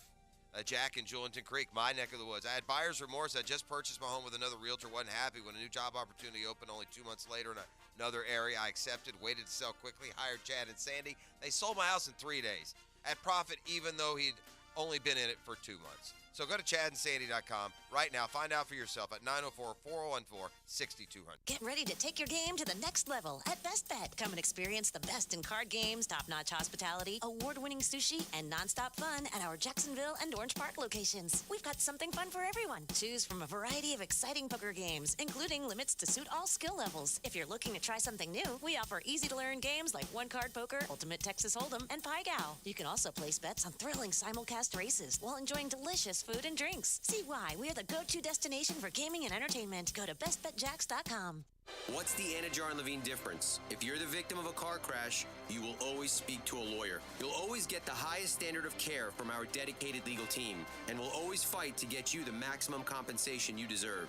Jack in Julington Creek, my neck of the woods. I had buyer's remorse. I just purchased my home with another realtor, wasn't happy. When a new job opportunity opened only 2 months later in another area, I accepted, waited to sell quickly, hired Chad and Sandy. They sold my house in 3 days at profit, even though he'd only been in it for 2 months. So go to chadandsandy.com right now. Find out for yourself at 904-414-6200. Get ready to take your game to the next level at Best Bet. Come and experience the best in card games, top-notch hospitality, award-winning sushi, and nonstop fun at our Jacksonville and Orange Park locations. We've got something fun for everyone. Choose from a variety of exciting poker games, including limits to suit all skill levels. If you're looking to try something new, we offer easy-to-learn games like one-card poker, Ultimate Texas Hold'em, and Pai Gow. You can also place bets on thrilling simulcast races while enjoying delicious food and drinks. See why we're the go-to destination for gaming and entertainment. Go to bestbetjacks.com. What's the Anna Jar and Levine difference? If you're the victim of a car crash, you will always speak to a lawyer. You'll always get the highest standard of care from our dedicated legal team, and we'll always fight to get you the maximum compensation you deserve.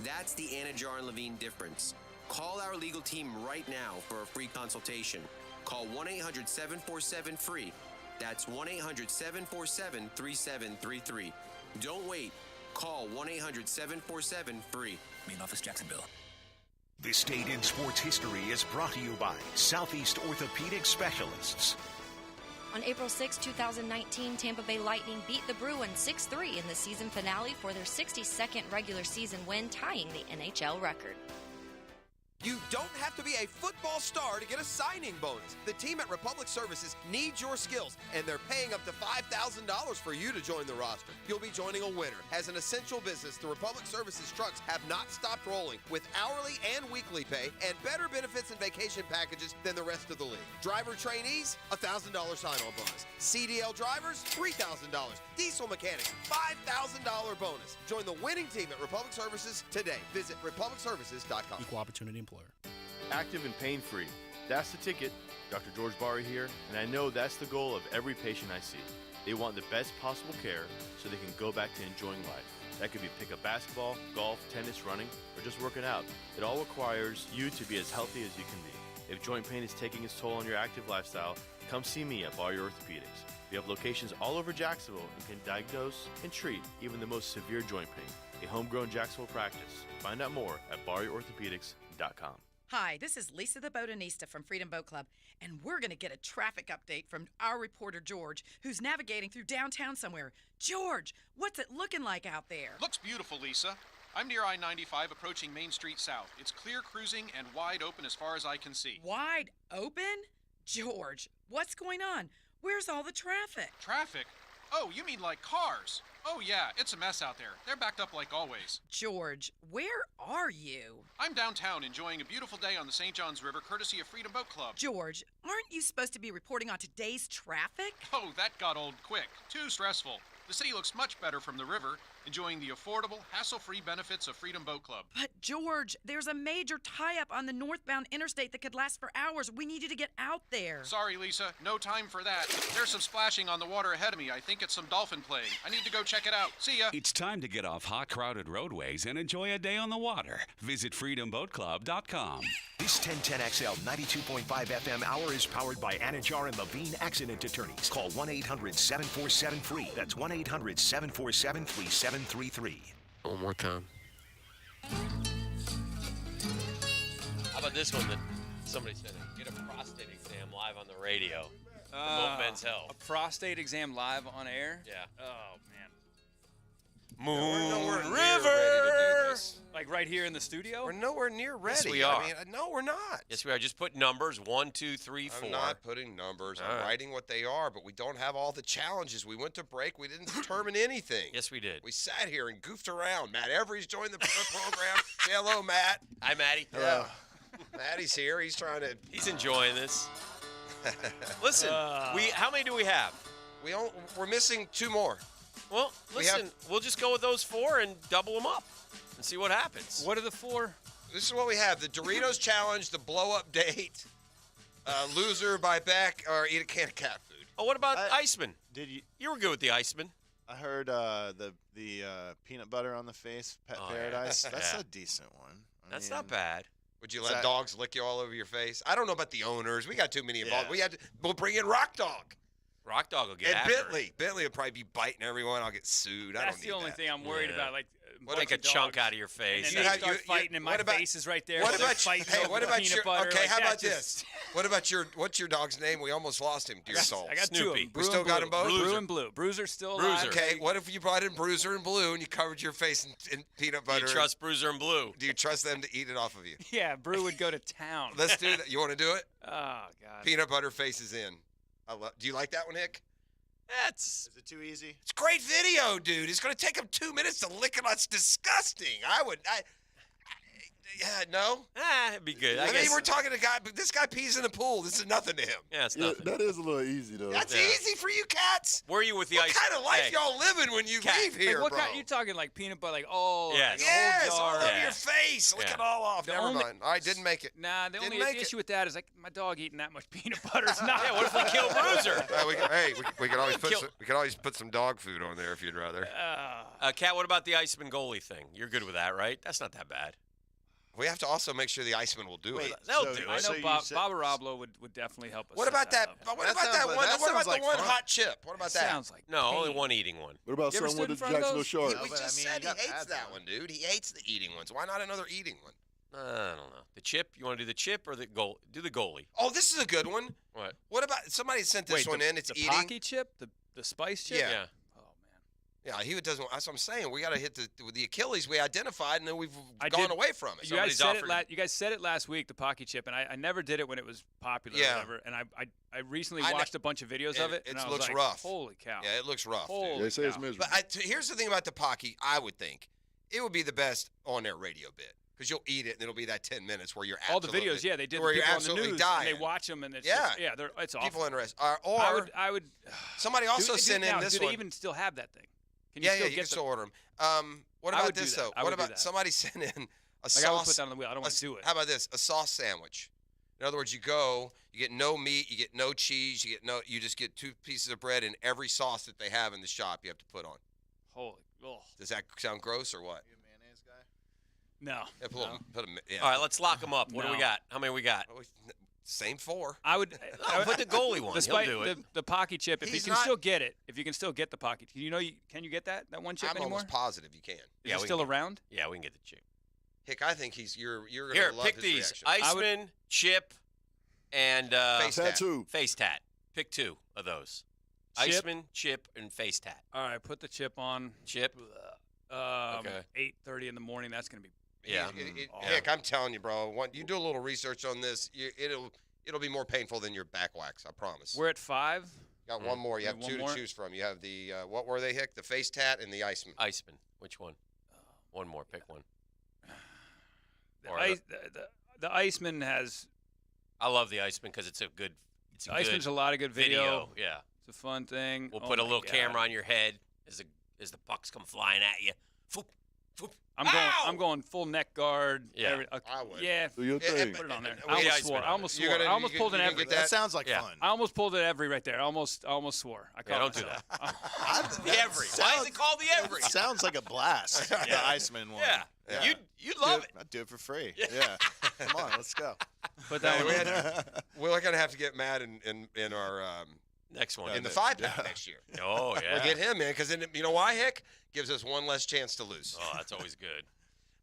That's the Anna Jar and Levine difference. Call our legal team right now for a free consultation. Call 1-800-747-FREE. That's 1-800-747-3733. Don't wait. Call 1-800-747-FREE. Main office, Jacksonville. This date in sports history is brought to you by Southeast Orthopedic Specialists. On April 6, 2019, Tampa Bay Lightning beat the Bruins 6-3 in the season finale for their 62nd regular season win, tying the NHL record. You don't have to be a football star to get a signing bonus. The team at Republic Services needs your skills, and they're paying up to $5,000 for you to join the roster. You'll be joining a winner. As an essential business, the Republic Services trucks have not stopped rolling with hourly and weekly pay and better benefits and vacation packages than the rest of the league. Driver trainees, $1,000 sign-on bonus. CDL drivers, $3,000. Diesel mechanics, $5,000 bonus. Join the winning team at Republic Services today. Visit republicservices.com. Equal opportunity employer. Active and pain-free. That's the ticket. Dr. George Bari here, and I know that's the goal of every patient I see. They want the best possible care so they can go back to enjoying life. That could be pickup basketball, golf, tennis, running, or just working out. It all requires you to be as healthy as you can be. If joint pain is taking its toll on your active lifestyle, come see me at Bari Orthopedics. We have locations all over Jacksonville and can diagnose and treat even the most severe joint pain. A homegrown Jacksonville practice. Find out more at BariOrthopedics.com. Hi, this is Lisa the Botanista from Freedom Boat Club, and we're going to get a traffic update from our reporter, George, who's navigating through downtown somewhere. George, what's it looking like out there? Looks beautiful, Lisa. I'm near I-95 approaching Main Street South. It's clear cruising and wide open as far as I can see. Wide open? George, what's going on? Where's all the traffic? Traffic? Oh, you mean like cars? Oh yeah, it's a mess out there. They're backed up like always. George, where are you? I'm downtown enjoying a beautiful day on the St. Johns River courtesy of Freedom Boat Club. George, aren't you supposed to be reporting on today's traffic? Oh, that got old quick. Too stressful. The city looks much better from the river, enjoying the affordable, hassle-free benefits of Freedom Boat Club. But George, there's a major tie-up on the northbound interstate that could last for hours. We need you to get out there. Sorry, Lisa. No time for that. There's some splashing on the water ahead of me. I think it's some dolphin playing. I need to go check it out. See ya. It's time to get off hot, crowded roadways and enjoy a day on the water. Visit freedomboatclub.com. This 1010XL 92.5 FM hour is powered by Anna Jar and Levine Accident Attorneys. Call 1-800-747-FREE. That's 1-800-747-3733. One more time. How about this one that somebody said? Get a prostate exam live on the radio. Promote men's health. A prostate exam live on air? Yeah. Oh, man. Moon River! Like right here in the studio? We're nowhere near ready. Yes, we are. I mean, no, we're not. Yes, we are. Just put numbers 1, 2, 3, 4. I'm not putting numbers. All I'm right. writing what they are, but we don't have all the challenges. We went to break. We didn't determine anything. Yes, we did. We sat here and goofed around. Matt Every's joined the program. Say hello, Matt. Hi, Maddie. Hello. Maddie's here. He's trying to. He's enjoying this. Listen, how many do we have? We're missing 2 more. Well, listen, we'll just go with those 4 and double them up and see what happens. What are the 4? This is what we have: the Doritos Challenge, the Blow Up Date, Loser by Beck, or Eat a Can of Cat Food. Oh, what about Iceman? Did you? You were good with the Iceman. I heard the peanut butter on the face, Pet Paradise. That's a decent one. That's not bad. Would you let dogs lick you all over your face? I don't know about the owners. We got too many involved. We'll bring in Rock Dog. Rock Dog will get and after Bentley. it. Bentley will probably be biting everyone. I'll get sued. That's the only thing I'm worried about. Like, take a chunk out of your face. And then they start fighting, and my face is right there. What about peanut butter? Okay, like how about just, this? What's your dog's name? We almost lost him, dear soul. I got Snoopy. 2 of them. We still got them both? Blue and Blue. Bruiser's still alive. Okay, what if you brought in Bruiser and Blue and you covered your face in peanut butter? Do you trust Bruiser and Blue? Do you trust them to eat it off of you? Yeah, Brew would go to town. Let's do that. You want to do it? Oh, God. Peanut butter faces in. Do you like that one, Hick? Is it too easy? It's great video, dude. It's going to take him 2 minutes to lick it. That's disgusting. No? It'd be good. I mean, we're talking to a guy, but this guy pees in the pool. This is nothing to him. Yeah, it's nothing. That is a little easy, though. That's easy for you cats. Where are you with the what ice? What kind of life y'all living when you leave here, like, what bro? kind, you talking like peanut butter, like, oh, yes, like a whole jar. all over your face. Lick it all off. Never mind. All right, didn't make it. Nah, the only issue with that is, like, my dog eating that much peanut butter is not. Yeah, what if we kill Bruiser? We can always put some dog food on there if you'd rather. Kat, what about the Iceman goalie thing? You're good with that, right? That's not that bad. We have to also make sure the Iceman will do it. They'll do it. I know Bob Arablo would definitely help us. What about that? What about that one? What about the one hot chip? What about that? Sounds like only one eating one. What about someone with the Jacksonville Sharks? We just said he hates that one, dude. He hates the eating ones. Why not another eating one? I don't know. The chip? You want to do the chip or the goal? Do the goalie. Oh, this is a good one. What? What about somebody sent this one in? It's the eating. Pocky chip, the spice chip. Yeah. Yeah, he doesn't. That's what I'm saying. We got to hit the Achilles we identified, and then we've gone away from it. You guys said it last week, the Pocky chip, and I never did it when it was popular. Yeah. Or whatever, and I recently watched a bunch of videos of it. And It I was looks like, rough. Holy cow! Yeah, it looks rough. Holy They say it's cow. miserable. But here's the thing about the Pocky. I would think it would be the best on-air radio bit because you'll eat it, and it'll be that 10 minutes where you're all the videos. Yeah, they did. where The you're people on the absolutely news, dying. and they watch them, and it's Yeah. just, it's awful. People interested. Or I would. Somebody also sent in this do one. they even still have that thing? Can you Yeah, still you get can still order them. What I about would do this that. though? I What would do about that. somebody sent in a sauce? I would put that on the wheel. I don't want to do it. How about this? A sauce sandwich. In other words, you get no meat, you get no cheese, you just get 2 pieces of bread and every sauce that they have in the shop you have to put on. Holy. Oh. Does that sound gross or what? You a mayonnaise guy? No. Yeah, put a, All right, let's lock them up. What do we No. got? How many we got? Same 4. I would put the goalie one. He'll do it. The Pocky chip. If He's you can not- still get it, if you can still get the Pocky, can you get that one chip I'm anymore? almost positive you can. Is it we still can around? Yeah, we can get the chip. Hick, I think you're gonna Here, love pick his these: reaction. Iceman, chip, and Face tat. Tattoo. face tat. Pick 2 of those. Chip? Iceman, chip, and face tat. All right, put the chip on. Chip. Okay. 8:30 in the morning. That's gonna be. Yeah. Hick, I'm telling you, bro. You do a little research on this, it'll be more painful than your back wax. I promise. We're at 5. Got one more. You have One 2 more? to choose from. You have the what were they, Hick? The face tat and the Iceman. Iceman. Which one? One more. Pick one. The Iceman has. I love the Iceman because it's a good. It's a Iceman's good a lot of good video. Yeah. It's a fun thing. We'll Oh put a my little God. camera on your head as the pucks come flying at you. Foop, foop. I'm going full neck guard. Yeah. I would. Yeah. Do your thing. Put it on there. We I get almost swore. Iceman I on almost there. swore. You I almost pulled an gonna every. get That sounds like Yeah. fun. I almost pulled it every right there. I almost swore. I Yeah, caught don't do myself. The every. Why is it called the every? Sounds like a blast. The Iceman one. Yeah. You'd love it. I'd do it for free. Yeah. Come on, let's go. Put that Hey, one on. we're gonna have to get Matt in our Next one. in the 5-pack next year. Oh, yeah. We'll get him in because then you know why, Hick? Gives us one less chance to lose. Oh, that's always good.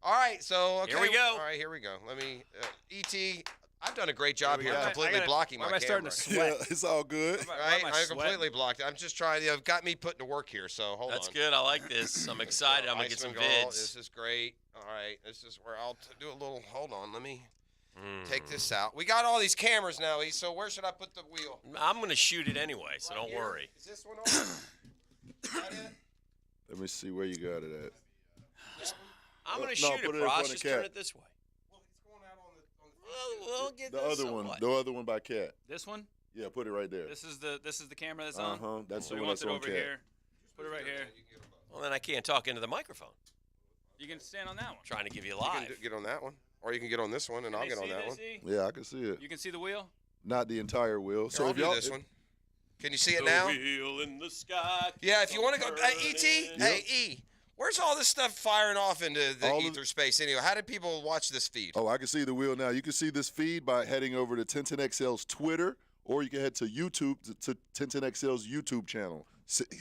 All right, so okay. Here we go. All right, here we go. Let me ET. I've done a great job here, go. completely blocking why my am I starting camera. to sweat? Yeah, it's all good. Why Right, am I I sweating? completely blocked it. I'm just trying. You've got me putting to work here, so hold That's on. good. I like this. I'm excited. I'm going to get some Iceman Gold, vids. This is great. All right, this is where I'll do a little. Hold on, let me take this out. We got all these cameras now, E. So where should I put the wheel? I'm going to shoot it anyway, so don't Here? worry. Is this one on? Is that it? Let me see where you got it at. I'm going to No, shoot put it, it in front Prosh. of Just Cat. turn it this way. Well, it's going out on the. We'll get The this other one, somewhat. the other one by Cat. This one? Yeah, put it right there. This is the camera that's on. Uh-huh. That's so the he one wants that's it on over Cat. here. Put it right here. Well, then I can't talk into the microphone. You can stand on that one. Trying to give you You live. can get on that one, or you can get on this one, and I'll Can get they on see that this, one. E? Yeah, I can see it. You can see the wheel. Not the entire wheel. Here, So I'll if do y'all, this one. Can you see it The now? wheel in the sky. Yeah, if you want to go, E.T., Yep. hey, E, where's all this stuff firing off into the All of- ether space anyway? How did people watch this feed? Oh, I can see the wheel now. You can see this feed by heading over to 1010XL's Twitter, or you can head to YouTube, to 1010XL's YouTube channel.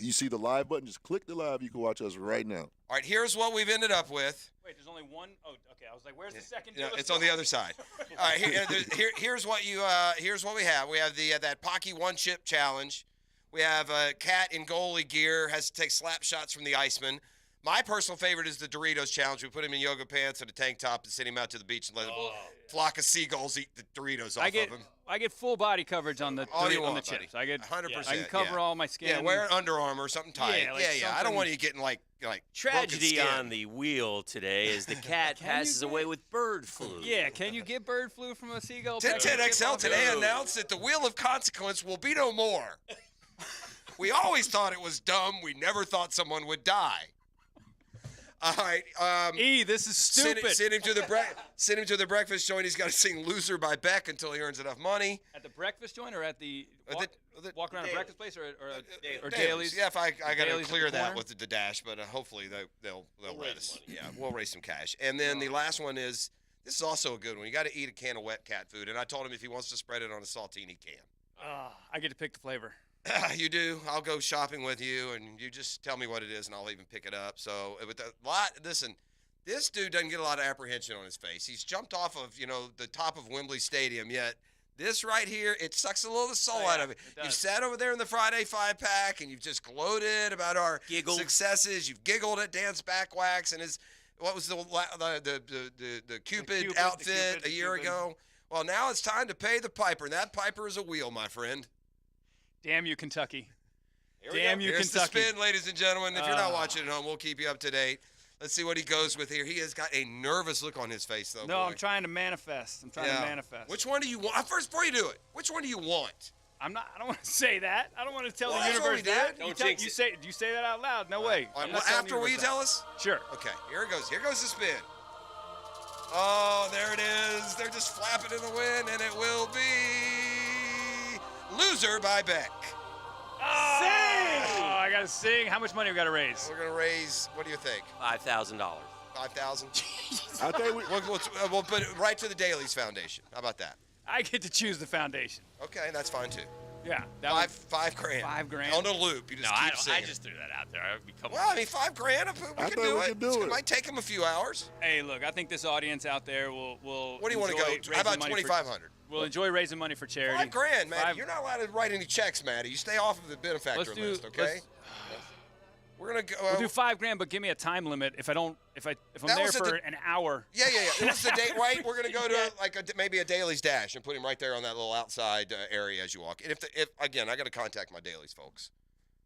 You see the live button, just click the live. You can watch us right now. All right, here's what we've ended up with. Wait, there's only one. Oh, okay. I was like, where's the second? Yeah, Give us it's on the other side. All right, here's what here's what we have. We have that Pocky one chip challenge. We have Cat in goalie gear, has to take slap shots from the Iceman. My personal favorite is the Doritos challenge. We put him in yoga pants and a tank top and send him out to the beach and let a flock of seagulls eat the Doritos off of him. I get full body coverage on the All you on the want, chips. buddy. I get 100%. I can cover yeah. all my skin. Yeah, wear Under Armour, something tight. Yeah, like I don't something- want you getting like Tragedy broken skin. on the wheel today is the cat passes away with bird flu. Yeah, can you get bird flu from a seagull? 1010XL today announced that the Wheel of Consequence will be no more. We always thought it was dumb. We never thought someone would die. All right. This is stupid. Send him to the breakfast joint. He's got to sing "Loser" by Beck until he earns enough money. At the breakfast joint or at the walk around a Dailies. breakfast place or Dailies. Dailies? Yeah, if I got to Dailies at clear the that corner? with the dash, but hopefully they'll let us. Yeah, we'll raise some cash. And then the last one is this is also a good one. You got to eat a can of wet cat food, and I told him if he wants to spread it on a saltine, he can. I get to pick the flavor. You do. I'll go shopping with you, and you just tell me what it is, and I'll even pick it up. So with a lot, listen, this dude doesn't get a lot of apprehension on his face. He's jumped off of the top of Wembley Stadium, yet this right here, it sucks a little of the soul out of it. You've sat over there in the Friday 5-pack, and you've just gloated about our successes. You've giggled at Dan's back wax and his what was the Cupid outfit a year ago. Well, now it's time to pay the piper, and that piper is a wheel, my friend. Damn you, Kentucky. Damn you, Here's Kentucky. the spin, ladies and gentlemen. If you're not watching at home, we'll keep you up to date. Let's see what he goes with here. He has got a nervous look on his face, though. No, boy. I'm trying to manifest. I'm trying to manifest. Which one do you want? First, before you do it, which one do you want? I don't want to say that. I don't want to tell Well, the that's what universe we that. did. Do you say that out loud? No way. All right, I'm well, not telling after, the will you universe tell that. us? Sure. Okay, here it goes. Here goes the spin. Oh, there it is. They're just flapping in the wind, and it will be Loser by Beck. Oh, I got to sing. How much money we got to raise? We're going to raise, what do you think? $5,000. 5,000? I think we'll put it right to the Dailies Foundation. How about that? I get to choose the foundation. Okay, that's fine too. Yeah. $5 grand. $5,000. On a loop. You just No, keep I singing. just threw that out there. I would become Well, I mean, $5 grand. We can do it. It might take him a few hours. Hey, look, I think this audience out there will. What do you want to go? How about 2,500? We'll enjoy raising money for charity. $5 grand, Maddie. You're not allowed to write any checks, Maddie. You stay off of the benefactor list, okay? We're gonna go. We'll do $5 grand, but give me a time limit. If I'm That there was at for the- an hour. Yeah. What's the date? Right, we're gonna go to maybe a Dailies Dash and put him right there on that little outside area as you walk. And if again, I got to contact my Dailies folks.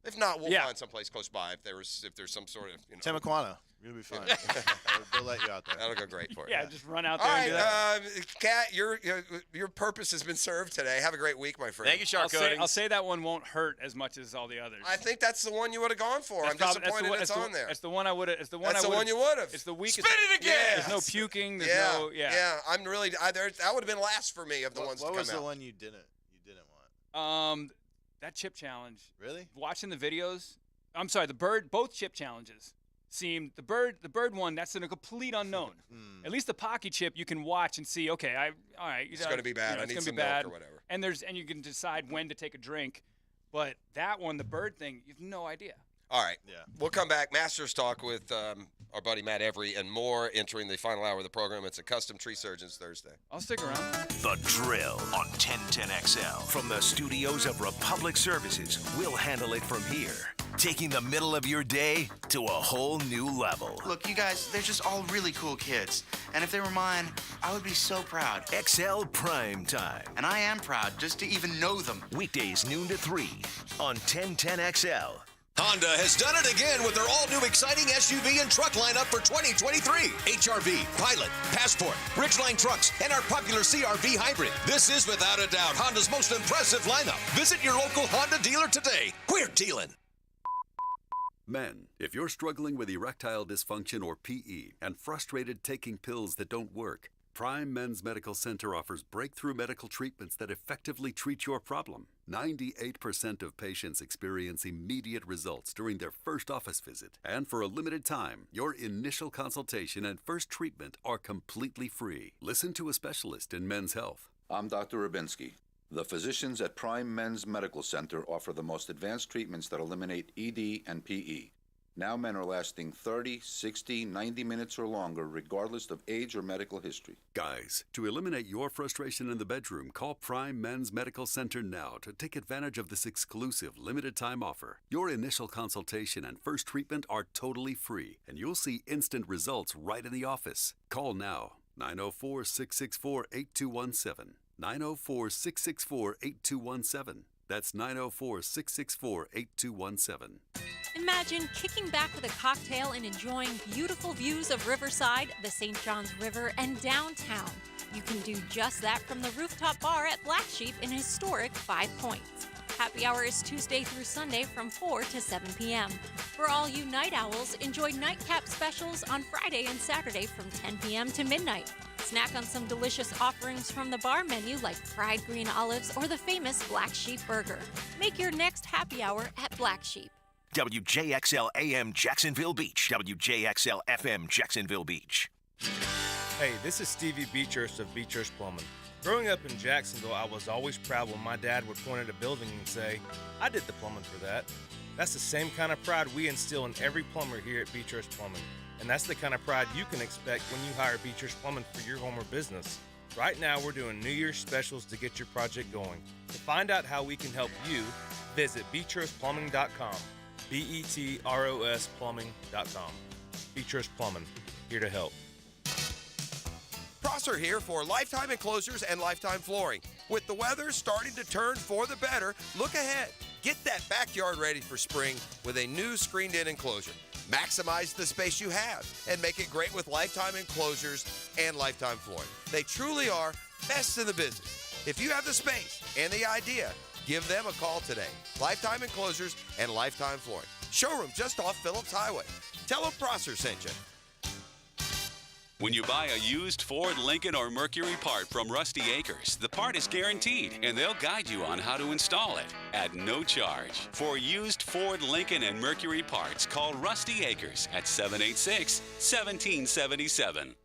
If not, we'll find someplace close by. If there's some sort of Tamaquana. You'll be fine. They'll let you out there. That'll go great for you. Yeah, just run out All there right, and do that. Kat, your purpose has been served today. Have a great week, my friend. Thank you, Shark Coatings. I'll say that one won't hurt as much as all the others. I think that's the one you would have gone for. I'm disappointed it's on there. That's the one I would have. It's the one That's I the one you would have. It's the weakest. Spin it again. There's no puking. There's no. Yeah. I'm really. That would have been last for me of the ones to What come was the out. one you didn't want? That chip challenge. Really? Watching the videos. I'm sorry. Both chip challenges seemed the bird one. That's a complete unknown. At least the Pocky chip you can watch and see. Okay, all right. It's gonna be bad. I it's need gonna some be milk bad. or whatever. And you can decide when to take a drink. But that one, the bird thing, you have no idea. All right. Yeah. We'll come back. Masters Talk with our buddy Matt Every and more entering the final hour of the program. It's a Custom Tree Surgeons Thursday. I'll stick around. The Drill on 1010XL. From the studios of Republic Services, we'll handle it from here, taking the middle of your day to a whole new level. Look, you guys, they're just all really cool kids. And if they were mine, I would be so proud. XL Prime Time. And I am proud just to even know them. Weekdays noon to 3 on 1010XL. Honda has done it again with their all-new exciting SUV and truck lineup for 2023. HRV, Pilot, Passport, Ridgeline trucks, and our popular CRV hybrid. This is without a doubt Honda's most impressive lineup. Visit your local Honda dealer today. We're dealing. Men, if you're struggling with erectile dysfunction or PE and frustrated taking pills that don't work, Prime Men's Medical Center offers breakthrough medical treatments that effectively treat your problem. 98% of patients experience immediate results during their first office visit. And for a limited time, your initial consultation and first treatment are completely free. Listen to a specialist in men's health. I'm Dr. Rubinsky. The physicians at Prime Men's Medical Center offer the most advanced treatments that eliminate ED and PE. Now men are lasting 30, 60, 90 minutes or longer, regardless of age or medical history. Guys, to eliminate your frustration in the bedroom, call Prime Men's Medical Center now to take advantage of this exclusive limited-time offer. Your initial consultation and first treatment are totally free, and you'll see instant results right in the office. Call now, 904-664-8217. 904-664-8217. That's 904-664-8217. Imagine kicking back with a cocktail and enjoying beautiful views of Riverside, the St. Johns River, and downtown. You can do just that from the rooftop bar at Black Sheep in historic 5 Points. Happy hour is Tuesday through Sunday from 4 to 7 p.m. For all you night owls, enjoy nightcap specials on Friday and Saturday from 10 p.m. to midnight. Snack on some delicious offerings from the bar menu like fried green olives or the famous Black Sheep Burger. Make your next happy hour at Black Sheep. WJXL AM Jacksonville Beach. WJXL FM Jacksonville Beach. Hey, this is Stevie Beechurst of Beechurst Plumbing. Growing up in Jacksonville, I was always proud when my dad would point at a building and say, "I did the plumbing for that." That's the same kind of pride we instill in every plumber here at Beechurst Plumbing. And that's the kind of pride you can expect when you hire Beechurst Plumbing for your home or business. Right now, we're doing New Year's specials to get your project going. To find out how we can help you, visit BeechurstPlumbing.com. BETROS Plumbing.com. Beechurst Plumbing, here to help. Prosser here for Lifetime Enclosures and Lifetime Flooring. With the weather starting to turn for the better, look ahead. Get that backyard ready for spring with a new screened-in enclosure. Maximize the space you have and make it great with Lifetime Enclosures and Lifetime Flooring. They truly are best in the business. If you have the space and the idea, give them a call today. Lifetime Enclosures and Lifetime Flooring. Showroom just off Phillips Highway. Tell them Prosser sent you. When you buy a used Ford, Lincoln, or Mercury part from Rusty Acres, the part is guaranteed, and they'll guide you on how to install it at no charge. For used Ford, Lincoln, and Mercury parts, call Rusty Acres at 786-1777.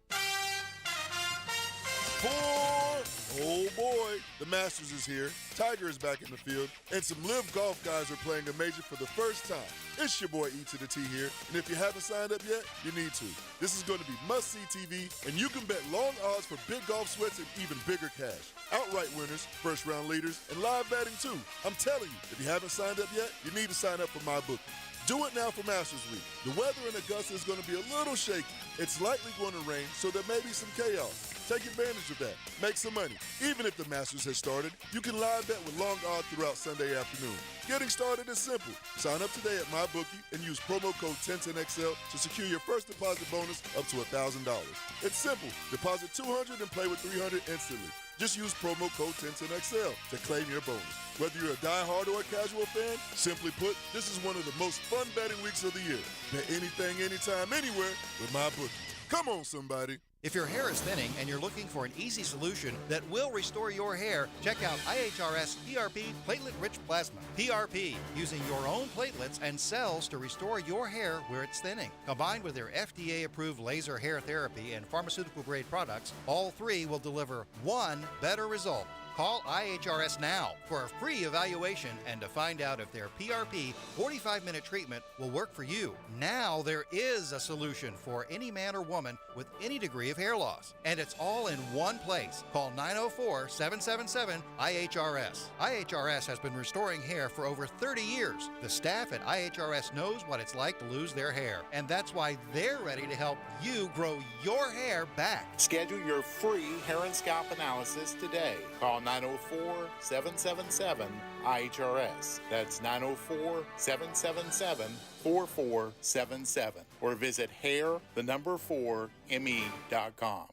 Oh boy, the Masters is here, Tiger is back in the field, and some live golf guys are playing a major for the first time. It's your boy E to the T here, and if you haven't signed up yet, you need to. This is going to be must-see TV, and you can bet long odds for big golf sweats and even bigger cash. Outright winners, first-round leaders, and live betting too. I'm telling you, if you haven't signed up yet, you need to sign up for MyBookie. Do it now for Masters Week. The weather in Augusta is going to be a little shaky. It's likely going to rain, so there may be some chaos. Take advantage of that. Make some money. Even if the Masters has started, you can live bet with long odds throughout Sunday afternoon. Getting started is simple. Sign up today at MyBookie and use promo code 1010XL to secure your first deposit bonus up to $1,000. It's simple. Deposit $200 and play with $300 instantly. Just use promo code 1010XL to claim your bonus. Whether you're a die-hard or a casual fan, simply put, this is one of the most fun betting weeks of the year. Bet anything, anytime, anywhere with MyBookie. Come on, somebody. If your hair is thinning and you're looking for an easy solution that will restore your hair, check out IHRS PRP Platelet-Rich Plasma. PRP, using your own platelets and cells to restore your hair where it's thinning. Combined with their FDA-approved laser hair therapy and pharmaceutical-grade products, all three will deliver one better result. Call IHRS now for a free evaluation and to find out if their PRP 45-minute treatment will work for you. Now there is a solution for any man or woman with any degree of hair loss. And it's all in one place. Call 904-777-IHRS. IHRS has been restoring hair for over 30 years. The staff at IHRS knows what it's like to lose their hair. And that's why they're ready to help you grow your hair back. Schedule your free hair and scalp analysis today. Call 904-777-IHRS. That's 904-777-4477. Or visit hair4me.com.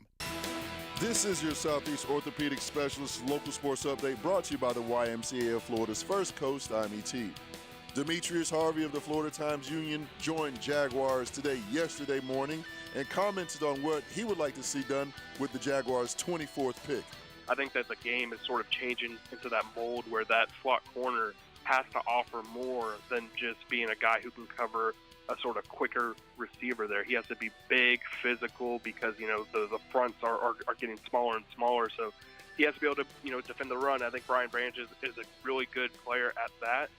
This is your Southeast Orthopedic Specialist local sports update brought to you by the YMCA of Florida's First Coast IMET. Demetrius Harvey of the Florida Times-Union joined Jaguars yesterday morning, and commented on what he would like to see done with the Jaguars' 24th pick. I think that the game is sort of changing into that mold where that slot corner has to offer more than just being a guy who can cover a sort of quicker receiver there. He has to be big, physical, because, the fronts are getting smaller and smaller. So he has to be able to, defend the run. I think Brian Branch is a really good player at that.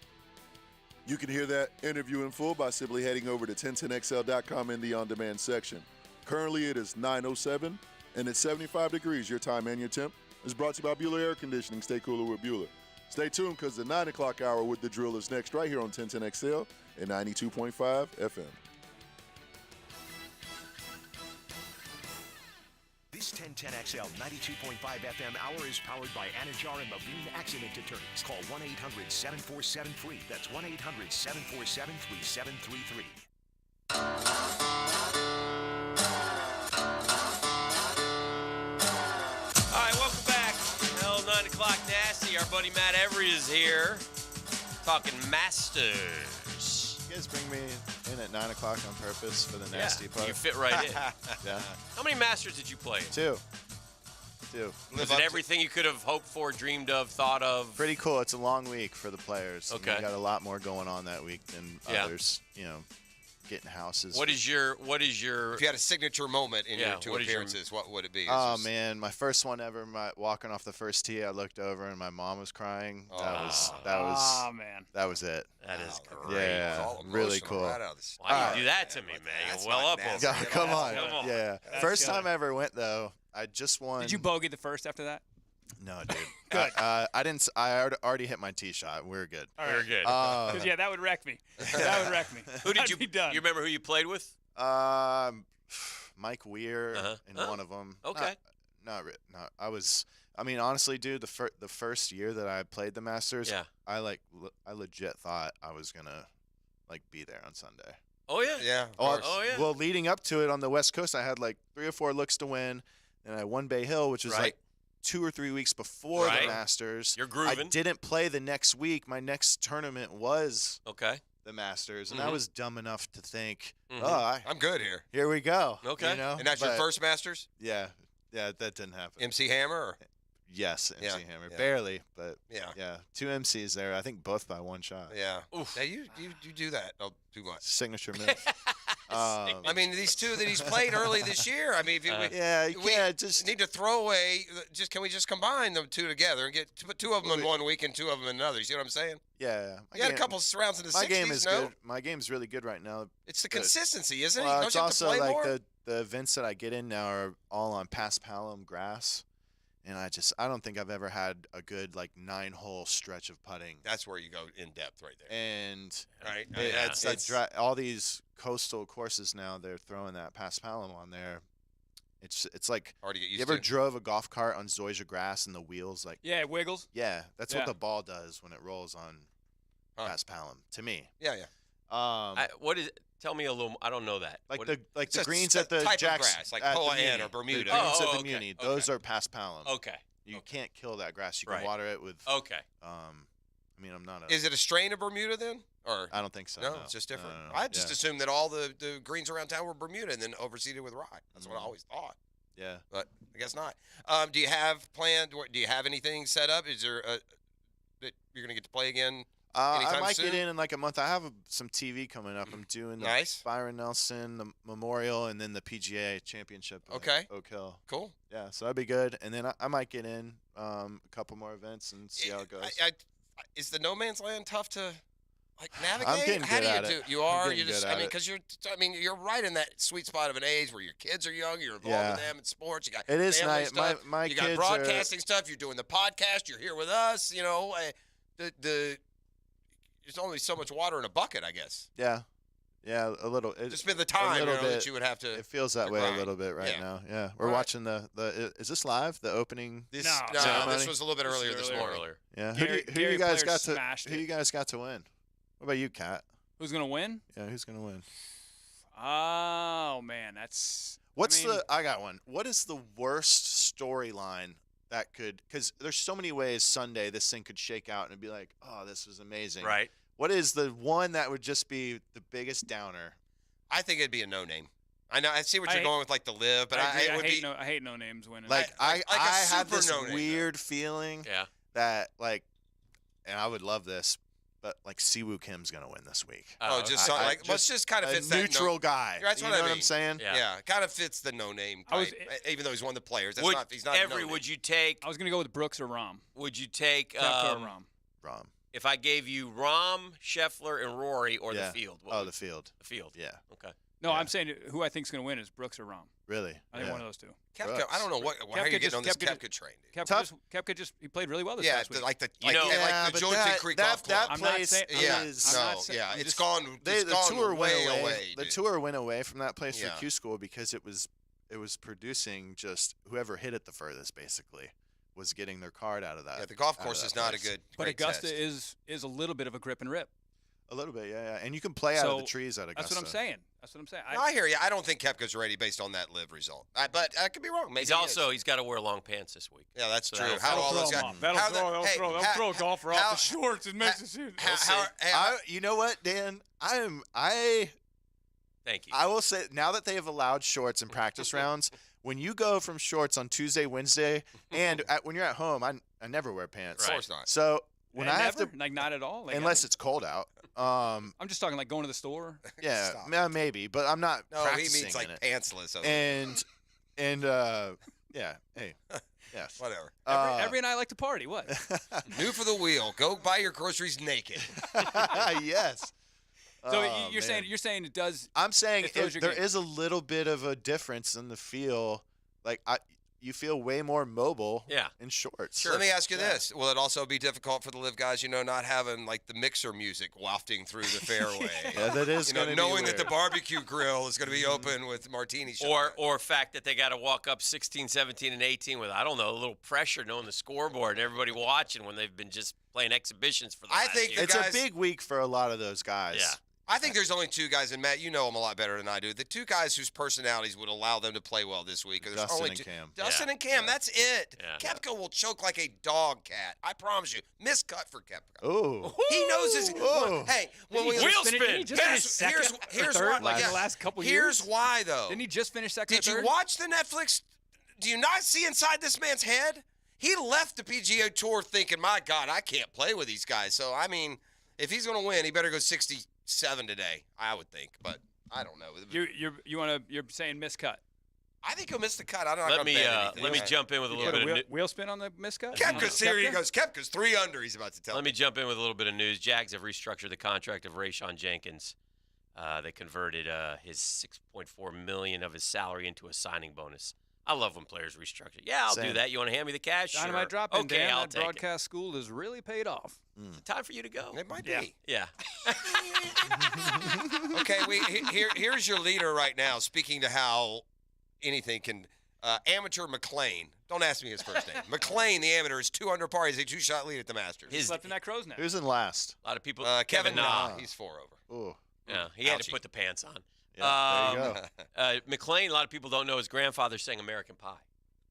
You can hear that interview in full by simply heading over to 1010XL.com in the on-demand section. Currently it is 9:07 and it's 75 degrees. Your time and your temp is brought to you by Bueller Air Conditioning. Stay cooler with Bueller. Stay tuned because the 9 o'clock hour with The Drill is next right here on 1010XL and 92.5 FM. This 1010XL 92.5 FM hour is powered by Anajar and Levine Accident Attorneys. Call 1-800-7473. That's 1-800-747-3733. All right, welcome back. Hell, 9 o'clock nasty. Our buddy Matt Everett is here, talking Masters. You guys bring me in at 9 o'clock on purpose for the nasty part. You fit right in. Yeah. How many Masters did you play in? Two. Was it everything you could have hoped for, dreamed of, thought of? Pretty cool. It's a long week for the players. Okay. We got a lot more going on that week than others, getting houses. What is your If you had a signature moment in your two what is your- appearances, what would it be? Oh, man, my first one ever, walking off the first tee, I looked over and my mom was crying. That was man. That was it. That is great. Yeah, All really emotional cool. right out of the Why do you do that to me, man? You're well up over it. Come on. Come on. Yeah. That's First good. time I ever went, though, I just won. Did you bogey the first after that? No, dude. Good. I didn't. I already hit my tee shot. We're good. All right. We're good. Because, that would wreck me. That would wreck me. Who did I'd you? be done. You remember who you played with? Mike Weir in one of them. Okay. Not. I was. I mean, honestly, dude, the first year that I played the Masters, I legit thought I was gonna be there on Sunday. Oh yeah. Yeah. Oh yeah. Well, leading up to it on the West Coast, I had 3 or 4 looks to win, and I won Bay Hill, which was Right. 2 or 3 weeks before Right. the Masters. You're grooving. I didn't play the next week. My next tournament was Okay. the Masters, and I Mhm. was dumb enough to think, Mhm. I'm good here. here we go. Okay. And that's your But, first Masters? Yeah, that didn't happen. MC Hammer? Or? Yes, MC Yeah, Hammer, yeah. barely, but Yeah. 2 MCs there. I think both by 1 shot. Yeah. Oof. Now you do that too much. Signature move. I mean, these two that he's played early this year. I mean, if you, you can't just need to throw away. Can we just combine them two together and put 2 of them in one week and 2 of them in another? You see what I'm saying? Yeah. You had a couple rounds in the 60s. My game is no? good. My game's really good right now. It's the consistency, isn't it? Well, Don't it's you have to also play more? the events that I get in now are all on paspalum grass, and I don't think I've ever had a good 9-hole stretch of putting. That's where you go in depth, right there. And Right. all these coastal courses now, they're throwing that paspalum on there. It's like, hard to get used you ever to. drove a golf cart on Zoysia grass and the wheels Yeah, it wiggles. Yeah, that's Yeah. what the ball does when it rolls on paspalum. To me. Yeah. What is? Tell me a little. I don't know that. Like What- the greens at the type of Jackson, grass, like at the Poa Ann Muni. or Bermuda. The greens at the okay, Muni, okay. those are paspalum. Okay. You can't kill that grass. You can Right. water it with. Okay. I mean, I'm not a. Is it a strain of Bermuda then? Or I don't think so. no, No, it's just different. No. I just Yeah. assumed that all the greens around town were Bermuda and then overseeded with rye. That's what I always thought. Yeah. But I guess not. Do you have planned? Do you have anything set up? Is there that you're gonna get to play again? I anytime might soon? get in a month. I have some TV coming up. I'm doing the Nice. Byron Nelson, the Memorial, and then the PGA Championship. at Okay. Oak Hill. Cool. Yeah, so that'd be good. And then I might get in a couple more events and see how it goes. Is the no man's land tough to navigate? I'm getting How good do you at do? it. You I'm are. getting You just. good I at mean, it. because you're right in that sweet spot of an age where your kids are young. You're involved Yeah. with them in sports. You got It is family nice. stuff. My you got kids broadcasting stuff. You're doing the podcast. You're here with us. You know, there's only so much water in a bucket, I guess. Yeah. Yeah, a little. Just spend the time, a little bit, that you would have to. It feels that way a little bit right now. Yeah, we're watching the. Is this live? The opening. This, ceremony? this was a little bit earlier this morning. Yeah. Who Gary you guys Player got to? smashed Who it. you guys got to win? What about you, Kat? Who's gonna win? Yeah, who's gonna win? Oh man, that's. I got one. What is the worst storyline that could? Because there's so many ways Sunday this thing could shake out and be like, oh, this was amazing. Right. What is the one that would just be the biggest downer? I think it'd be a no name. I know. I see what you're going with, like the live, but I would hate be. I hate no names winning. Like I have super this no-name, weird feeling that and I would love this, but like Siwoo Kim's gonna win this week. Just kind of fits that neutral guy. That's you what know I mean. I'm saying? Yeah, kind of fits the no name type. Even though he's one of the players, he's not. Would you take? I was gonna go with Brooks or Rom. Would you take Koepka or Rom? Rom. If I gave you Rom, Scheffler, and Rory, or the field? The field. The field. Yeah. Okay. No, I'm saying who I think's going to win is Brooks or Rom. Really? I think one of those two. Koepka, I don't know why are you getting on this Koepka train? Koepka just he played really well this last week. like the Johnson Creek Golf Club. That place it's gone. The tour way went away. The tour went away from that place Yeah. for Q School because it was producing just whoever hit it the furthest basically was getting their card out of that. Yeah, the golf course is not a good. But Augusta is a little bit of a grip and rip. A little bit, yeah. And you can play out of the trees at Augusta. That's what I'm saying. No, I hear you. I don't think Koepka's ready based on that live result. But I could be wrong. Maybe he's got to wear long pants this week. Yeah, that's So true. that'll How all those guys? That'll throw a golfer off the shorts and makes it shoot. You know what, Dan? Thank you. I will say now that they have allowed shorts in practice rounds, when you go from shorts on Tuesday, Wednesday, and when you're at home, I never wear pants. Of course not. So when I have to, like not at all, like, unless it's cold out. I'm just talking like going to the store. Yeah, maybe, but I'm not. No, he practicing means like in it. pantsless. Yeah, hey, yes, whatever. Every and I like to party. What? New for the wheel. Go buy your groceries naked. Yes. So you're saying it does. I'm saying there is a little bit of a difference in the feel. Like you feel way more mobile. In shorts. Let me ask you this: will it also be difficult for the live guys? Not having like the mixer music wafting through the fairway. Yeah, that is. Knowing that the barbecue grill is going to be open with martini shot. Or fact that they got to walk up 16, 17, and 18 with, I don't know, a little pressure knowing the scoreboard and everybody watching when they've been just playing exhibitions for the last year. It's a big week for a lot of those guys. Yeah. I think there's only two guys, and Matt, you know them a lot better than I do. The two guys whose personalities would allow them to play well this week. There's Dustin only and two. Cam. Dustin and Cam, that's it. Yeah. Koepka will choke like a dog cat. I promise you. Miscut for Koepka. Oh. He knows his. Hey, when we wheel spin. Here's why. Like the last couple years. Here's why, though. Didn't he just finish second? Did you watch the Netflix? Do you not see inside this man's head? He left the PGA Tour thinking, "My God, I can't play with these guys." So I mean, if he's going to win, he better go 67 today. I would think, but I don't know. You're saying miscut. I think he'll miss the cut. I'm not Let going to me bet anything. let me jump in with a little bit of wheel spin on the miscut. Koepka's here. He goes. Koepka's 3 under. He's about to tell. Let me jump in with a little bit of news. Jags have restructured the contract of Rayshon Jenkins. They converted his $6.4 million of his salary into a signing bonus. I love when players restructure. Yeah, I'll do that. You want to hand me the cash? Dynamite Sure. drop in, Okay, Dan. I'll That take broadcast school has really paid off. it. Time for you to go. It might be. Yeah. Okay, here's your leader right now, speaking to how anything can. Amateur McLean. Don't ask me his first name. McLean, the amateur, is 2 under par. He's a 2-shot lead at the Masters. He slept in that crow's nest. Who's in last? A lot of people. Kevin Na. He's 4 over. Ooh. Yeah, he had to Ouchie. put the pants on. Yeah, there you go. McLean, a lot of people don't know his grandfather sang American Pie.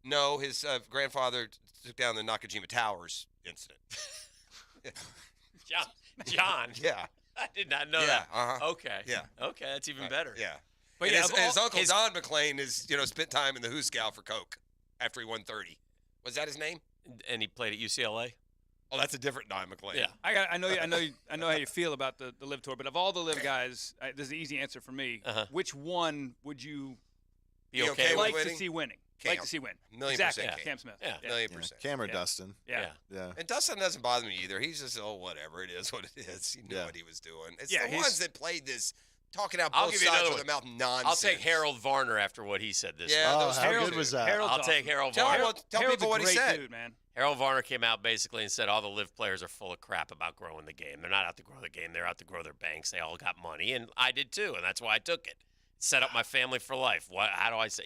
No, his grandfather took down the Nakajima Towers incident. John. Yeah. I did not know Yeah, that. uh-huh. Okay. Yeah. Okay, that's even better. Yeah. But And yeah, his uncle Don McLean is spent time in the Hooscow for coke after he won 30. Was that his name? And he played at UCLA. Oh, that's a different Don McLean. Yeah. I know how you feel about the Live Tour, but of all the Live guys, this is the easy answer for me. Which one would you Be okay with like to winning? see winning? Cam. Like to see win. 1,000,000% Exactly. Cam. Cam Smith. Yeah. 1,000,000%. Cam or Dustin. Yeah. Yeah. And Dustin doesn't bother me either. He's just, whatever it is, what it is. He knew what he was doing. It's Yeah, the ones that played this talking out I'll both give you sides another of their one. mouth nonsense. I'll take Harold Varner after what he said this Yeah, week. those how Harold good was that? Harold's I'll take Harold Varner. Tell Harold's people a what he great said. dude, man. Harold Varner came out basically and said all the Live players are full of crap about growing the game. They're not out to grow the game. They're out to grow their banks. They all got money, and I did too, and that's why I took it. Set up my family for life. How do I say,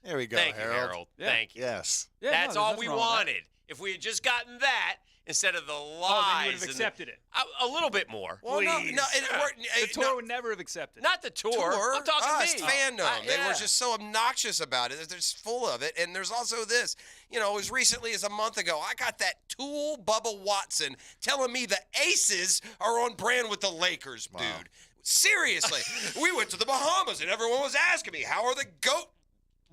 There we go, Thank Harold. you, Harold. Yeah. Thank you. Yes. Yeah, That's no, all there's we nothing wrong with that. wanted. If we had just gotten that instead of the lies. Oh, then you would have and accepted it. a little bit more. Well, no, Please. it worked. The tour would never have accepted it. Not the tour. I'm talking us, me. fandom. They yeah. were just so obnoxious about it. They're just full of it. And there's also this, as recently as a month ago, I got that tool Bubba Watson telling me the Aces are on brand with the Lakers, dude. Seriously. We went to the Bahamas and everyone was asking me, how are the goat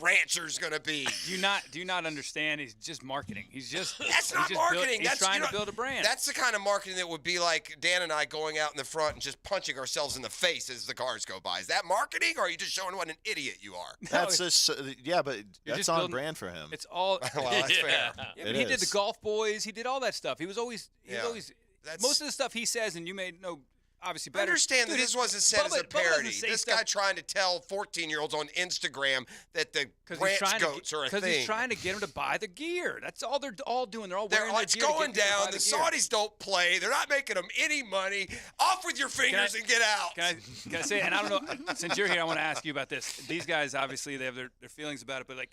ranchers going to be? Do you not understand? He's just marketing. That's not marketing. He's trying to build a brand. That's the kind of marketing that would be like Dan and I going out in the front and just punching ourselves in the face as the cars go by. Is that marketing, or are you just showing what an idiot you are? That's just but You're that's just on building- brand for him. It's all. Well, that's fair. Yeah, It but he did the is. Golf Boys. He did all that stuff. He was always. That's- Most of the stuff he says, and you may know obviously I better. understand that Dude, this wasn't said as a Bubba doesn't parody. say This stuff- guy trying to tell 14-year-olds on Instagram that the 'cause he's ranch trying to goats are a Because thing. he's trying to get them to buy the gear. That's all they're all doing. They're all wearing their It's gear to going get people to down. buy The gear. Saudis don't play. They're not making them any money. Off with your fingers and get out. Can I say? And I don't know. Since you're here, I want to ask you about this. These guys obviously they have their feelings about it, but like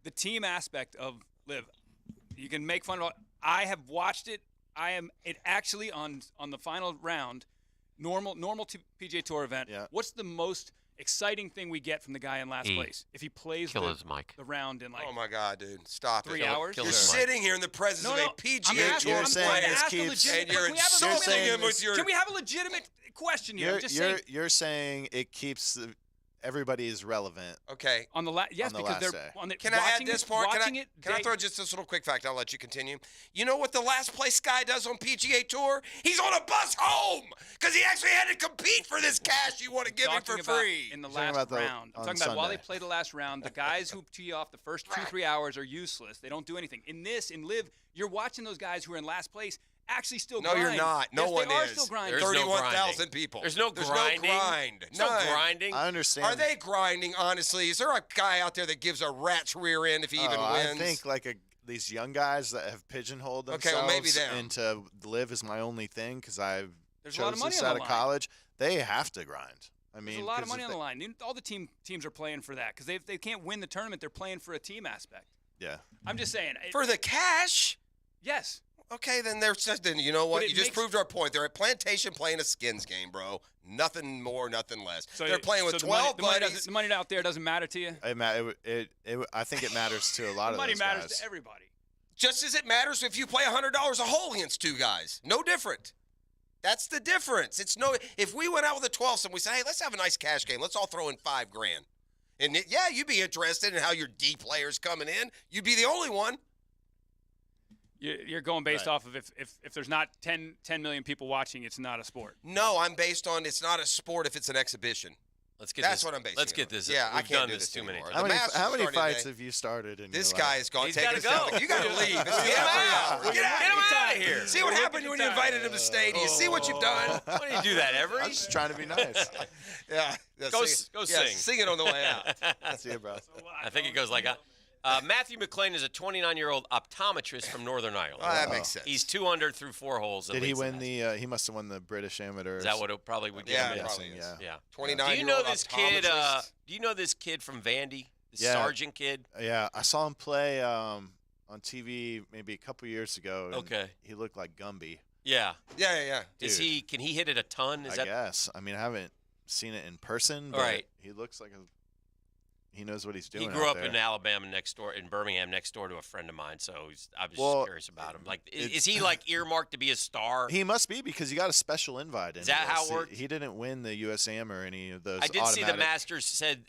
the team aspect of Live, you can make fun of it. I have watched it. I am it actually on the final round, normal PGA Tour event. Yeah. What's the most exciting thing we get from the guy in last place if he plays Kill his mic. the round in like Oh my God, dude! Stop 3 it. hours? You're his mic. sitting here in the presence No, of no, a I'm PGA asking, Tour I'm saying trying to this ask a keeps- legitimate. and you're Can we have a insulting legitimate- him with your. Can we have a legitimate question here? I'm just you're, saying. you're saying it keeps everybody is relevant. Okay. On the yes, on the because last they're day. on the, Can I add watching this it, part? Watching Can it, I they- throw just this little quick fact? I'll let you continue. You know what the last place guy does on PGA Tour? He's on a bus home because he actually had to compete for this cash you want to give him talking for about free. in the Talking last about the- round. I'm on talking about while they Sunday. play the last round, the guys who tee off the first 2-3 hours are useless. They don't do anything. In Live, you're watching those guys who are in last place actually still No, grind. you're not. No yes, one they are is. still grinding. There's no 31,000 grinding. people. There's no There's grinding. no grind. There's no None. grinding. I understand. Are they grinding, honestly? Is there a guy out there that gives a rat's rear end if he even I wins? think like these young guys that have pigeonholed themselves Okay, well, maybe them. into Live is my only thing because I There's a lot of chose money this on out the of line. college. They have to grind. I mean, There's a lot of 'cause money if on the they- line. All the teams are playing for that because they can't win the tournament. They're playing for a team aspect. Yeah. I'm just saying. For the cash? Yes. Okay, then then you know what? But it You just makes- proved our point. They're at Plantation playing a skins game, bro. Nothing more, nothing less. So They're playing with so 12 the money, buddies. the money out there doesn't matter to you. I think it matters to a lot The of money those matters guys. to everybody. Just as it matters if you play $100 a hole against two guys. No different. That's the difference. If we went out with a 12 and we said, hey, let's have a nice cash game. Let's all throw in $5,000. And you'd be interested in how your D players coming in. You'd be the only one. You're going based off of if there's not 10 million people watching, it's not a sport. No, I'm based on it's not a sport if it's an exhibition. Let's get That's this. what I'm basing Let's it get on. this. Yeah, I We've can't done do this this too many anymore. times. How many started fights today. have you started in This your guy life? is going He's to take gotta us down. go. You got to leave. Get Get him out. Get out. Get him out of here. See what happened when you invited him to stay? Do you see what you've done? Why do you do that, Every? I'm just trying to be nice. Yeah. Go sing sing. Sing it on the way out. See you, bro. I think it goes like Matthew McLean is a 29-year-old optometrist from Northern Ireland. Oh, that makes sense. He's 2 under through 4 holes. Did he win the? He must have won the British Amateur. Is that what it probably would get Yeah, him in? probably is. Yeah. 29-year-old Do you know this kid? optometrist. Do you know this kid from Vandy? The Yeah. Sergeant kid? Yeah, I saw him play on TV maybe a couple years ago. And Okay. He looked like Gumby. Yeah. Yeah. Is Dude. he? Can he hit it a ton? Is I that? guess. I mean, I haven't seen it in person, but Right. he looks like he knows what he's doing. He grew out up there. in Alabama, in Birmingham, next door to a friend of mine. So I was Well, just curious about him. Like, is he like earmarked to be a star? He must be because he got a special invite. Is that how it this. worked? He didn't win the USAM or any of those. I did see the automatic- Masters said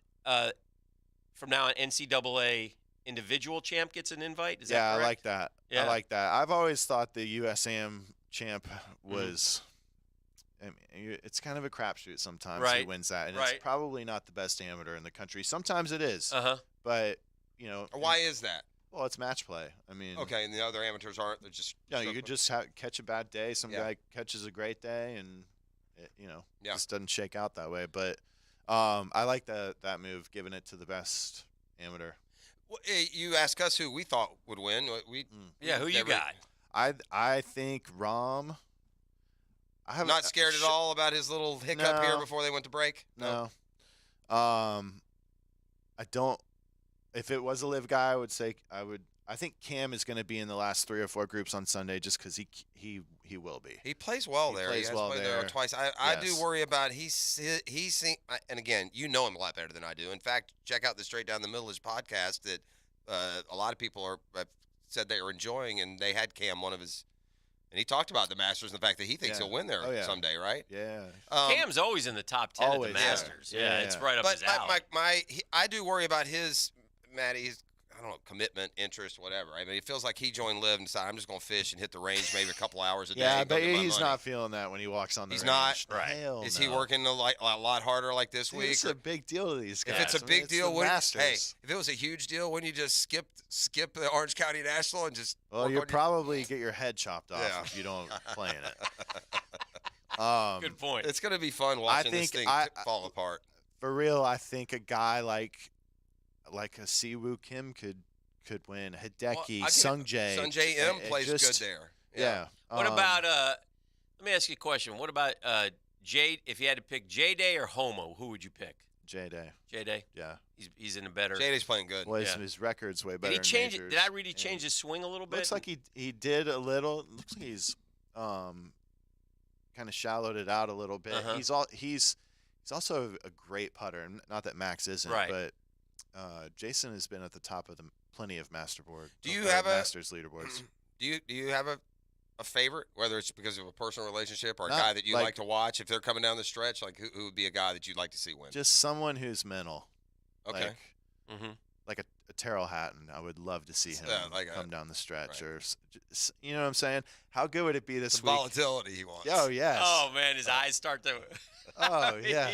from now on NCAA individual champ gets an invite. Is that Yeah, I correct? like that. Yeah. I like that. I've always thought the USAM champ was. I mean, it's kind of a crapshoot sometimes who Right. wins that, and Right. it's probably not the best amateur in the country. Sometimes it is, Uh-huh. but Why is that? Well, it's match play. I mean, Okay, and the other amateurs aren't. They're just. you could just catch a bad day. Some Yeah. guy catches a great day, and it, Yeah. just doesn't shake out that way. But I like that move, giving it to the best amateur. Well, you ask us who we thought would win. Who you got? I think Rahm. Not scared at all about his little hiccup here before they went to break? No. I don't. If it was a live guy, I think Cam is going to be in the last 3 or 4 groups on Sunday just because he will be. He plays well there. Plays he has well played there twice. I do worry about he's and again, you know him a lot better than I do. In fact, check out the Straight Down the Middle-ish podcast that a lot of people have said they were enjoying, and they had Cam one of his. And he talked about the Masters and the fact that he thinks he'll win there someday, right? Yeah. Cam's always in the top 10 at the Masters. Yeah, it's right up his alley. I do worry about his, Matty's, I don't know, commitment, interest, whatever. I mean, it feels like he joined Liv and decided, I'm just going to fish and hit the range maybe a couple hours a day. Yeah, but he's not feeling that when he walks on the range. He's not? Right. Hell Is no. he working a lot harder like this week? It's a big deal to these guys. If it's a big deal, Masters. if it was a huge deal, wouldn't you just skip the Orange County National and just Well, you'll probably get your head chopped off if you don't play in it. Good point. It's going to be fun watching this thing fall apart. For real, I think a guy like a Siwoo Kim could win. Hideki, Sungjae. Sungjae M plays good there. Yeah. What about let me ask you a question. What about Jade? If you had to pick J-Day or Homo, who would you pick? J-Day. J-Day? Yeah. He's in a better. J-Day's playing good. Well, his record's way better. Did he change it? Did I read he changed his swing a little bit? Looks like he did a little. Looks like he's kind of shallowed it out a little bit. He's also a great putter. Not that Max isn't, but Jason has been at the top of plenty of Masters leaderboards. Do you have a favorite, whether it's because of a personal relationship or a guy that you like to watch? If they're coming down the stretch, like who would be a guy that you'd like to see win? Just someone who's mental. Okay. Like a Terrell Hatton. I would love to see him come down the stretch, or you know what I'm saying? How good would it be this week? Volatility he wants. Oh yes. Oh man, his eyes start to. Oh yeah.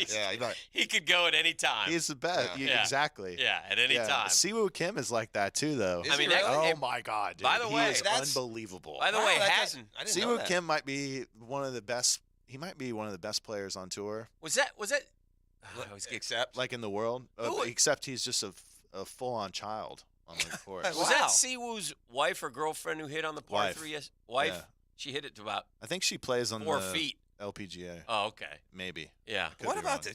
He could go at any time. He's the best. Exactly. Yeah, at any time. Siwoo Kim is like that too, though. I mean, oh my God, dude. By the way, he is unbelievable. By the way, Hatton. Siwoo Kim might be one of the best. He might be one of the best players on tour. Was that? Except like in the world, except he's just a full-on child on the course. Was that Siwoo's wife or girlfriend who hit on the par 3? Yes, wife. Yeah. She hit it to about. I think she plays on 4 feet. LPGA. Oh, okay. Maybe. Yeah. What about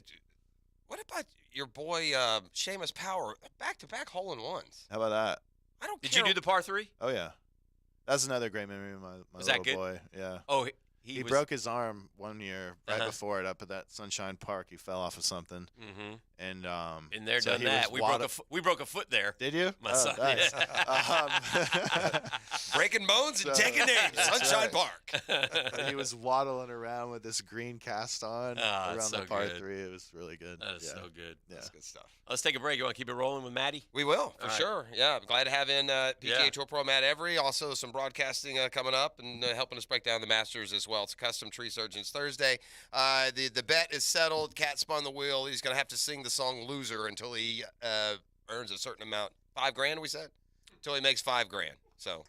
your boy Seamus Power? Back-to-back hole-in-ones. How about that? I don't. Did you do the par 3? Oh yeah. That's another great memory of my was little that good? boy. Yeah. Oh, he broke his arm one year right before it up at that Sunshine Park. He fell off of something. Mm-hmm. And been there, done that. We broke a foot there. Did you? My son. Nice. Breaking bones and taking names. Sunshine Park. And he was waddling around with this green cast on around the par 3. It was really good. That is so good. Yeah. That's good stuff. Let's take a break. You want to keep it rolling with Maddie? We will, for sure. Yeah, I'm glad to have in PGA Tour Pro Matt Every. Also, some broadcasting coming up and helping us break down the Masters as well. It's Custom Tree Surgeons Thursday. The bet is settled. Cat spun the wheel. He's going to have to sing the song Loser until he earns a certain amount. $5,000, we said? Until he makes $5,000. So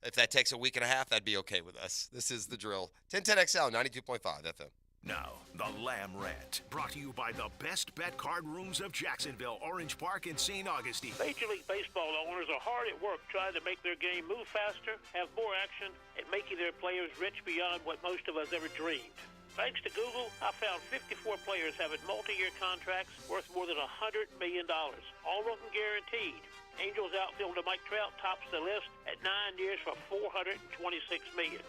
if that takes a week and a half, that'd be okay with us. This is the drill. 1010XL, 92.5 FM. Now, the Lamb Rant, brought to you by the best bet card rooms of Jacksonville, Orange Park, and St. Augustine. Major League Baseball owners are hard at work trying to make their game move faster, have more action, and making their players rich beyond what most of us ever dreamed. Thanks to Google, I found 54 players having multi-year contracts worth more than $100 million, all of them guaranteed. Angels outfielder Mike Trout tops the list at 9 years for $426 million.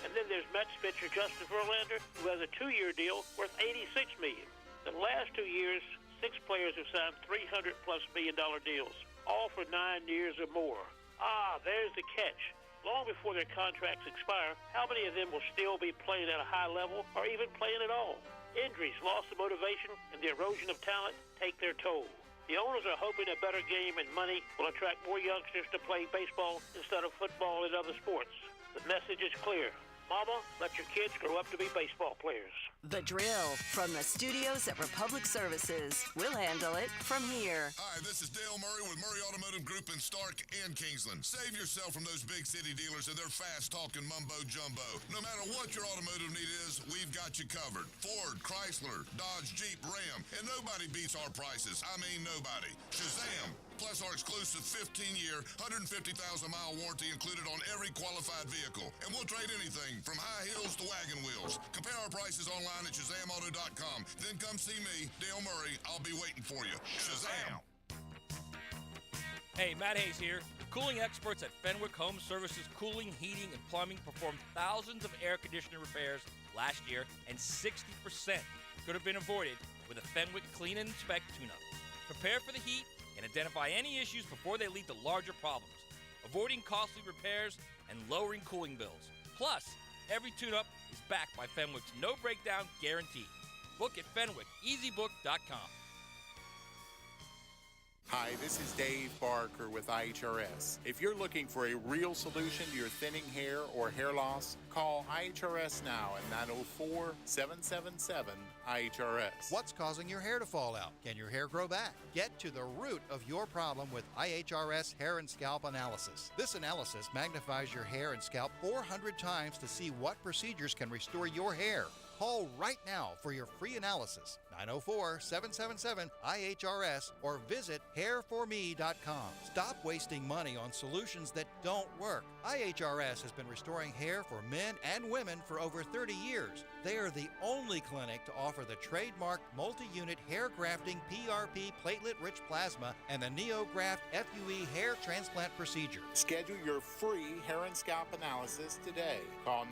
And then there's Mets pitcher Justin Verlander, who has a 2-year deal worth $86 million. The last 2 years, 6 players have signed $300+ million deals, all for 9 years or more. There's the catch. Long before their contracts expire, how many of them will still be playing at a high level or even playing at all? Injuries, loss of motivation, and the erosion of talent take their toll. The owners are hoping a better game and money will attract more youngsters to play baseball instead of football and other sports. The message is clear. Mama, let your kids grow up to be baseball players. The Drill from the studios at Republic Services. We'll handle it from here. Hi, this is Dale Murray with Murray Automotive Group in Stark and Kingsland. Save yourself from those big city dealers and their fast-talking mumbo-jumbo. No matter what your automotive need is, we've got you covered. Ford, Chrysler, Dodge, Jeep, Ram, and nobody beats our prices. I mean nobody. Shazam! Plus our exclusive 15-year, 150,000-mile warranty included on every qualified vehicle. And we'll trade anything from high heels to wagon wheels. Compare our prices online at ShazamAuto.com. Then come see me, Dale Murray. I'll be waiting for you. Shazam! Hey, Matt Hayes here. The cooling experts at Fenwick Home Services Cooling, Heating, and Plumbing performed thousands of air conditioner repairs last year, and 60% could have been avoided with a Fenwick Clean and Inspect tune-up. Prepare for the heat and identify any issues before they lead to larger problems, avoiding costly repairs and lowering cooling bills. Plus, every tune-up is backed by Fenwick's no breakdown guarantee. Book at FenwickEasyBook.com. Hi, this is Dave Barker with IHRS. If you're looking for a real solution to your thinning hair or hair loss, call IHRS now at 904-777-IHRS. What's causing your hair to fall out? Can your hair grow back? Get to the root of your problem with IHRS Hair and Scalp Analysis. This analysis magnifies your hair and scalp 400 times to see what procedures can restore your hair. Call right now for your free analysis, 904-777-IHRS, or visit hairforme.com. Stop wasting money on solutions that don't work. IHRS has been restoring hair for men and women for over 30 years. They are the only clinic to offer the trademarked multi-unit hair grafting PRP platelet-rich plasma and the NeoGraft FUE hair transplant procedure. Schedule your free hair and scalp analysis today. Call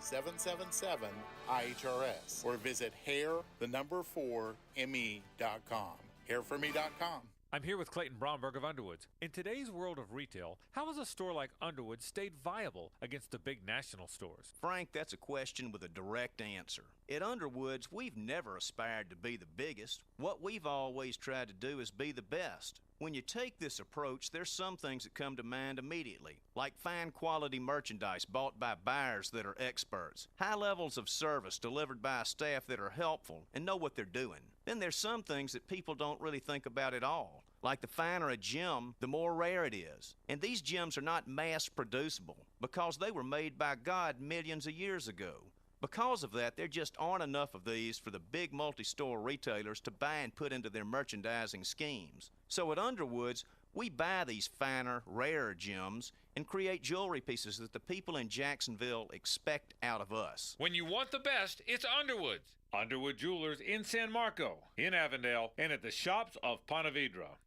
904-777-IHRS or visit hair4me.com. Hairforme.com. I'm here with Clayton Bromberg of Underwoods. In today's world of retail, how has a store like Underwoods stayed viable against the big national stores? Frank, that's a question with a direct answer. At Underwoods, we've never aspired to be the biggest. What we've always tried to do is be the best. When you take this approach, there's some things that come to mind immediately, like fine quality merchandise bought by buyers that are experts, high levels of service delivered by a staff that are helpful and know what they're doing. Then there's some things that people don't really think about at all, like the finer a gem, the more rare it is. And these gems are not mass producible because they were made by God millions of years ago. Because of that, there just aren't enough of these for the big multi-store retailers to buy and put into their merchandising schemes. So at Underwoods, we buy these finer, rarer gems and create jewelry pieces that the people in Jacksonville expect out of us. When you want the best, it's Underwoods. Underwood Jewelers in San Marco, in Avondale, and at the shops of Ponte Vedra.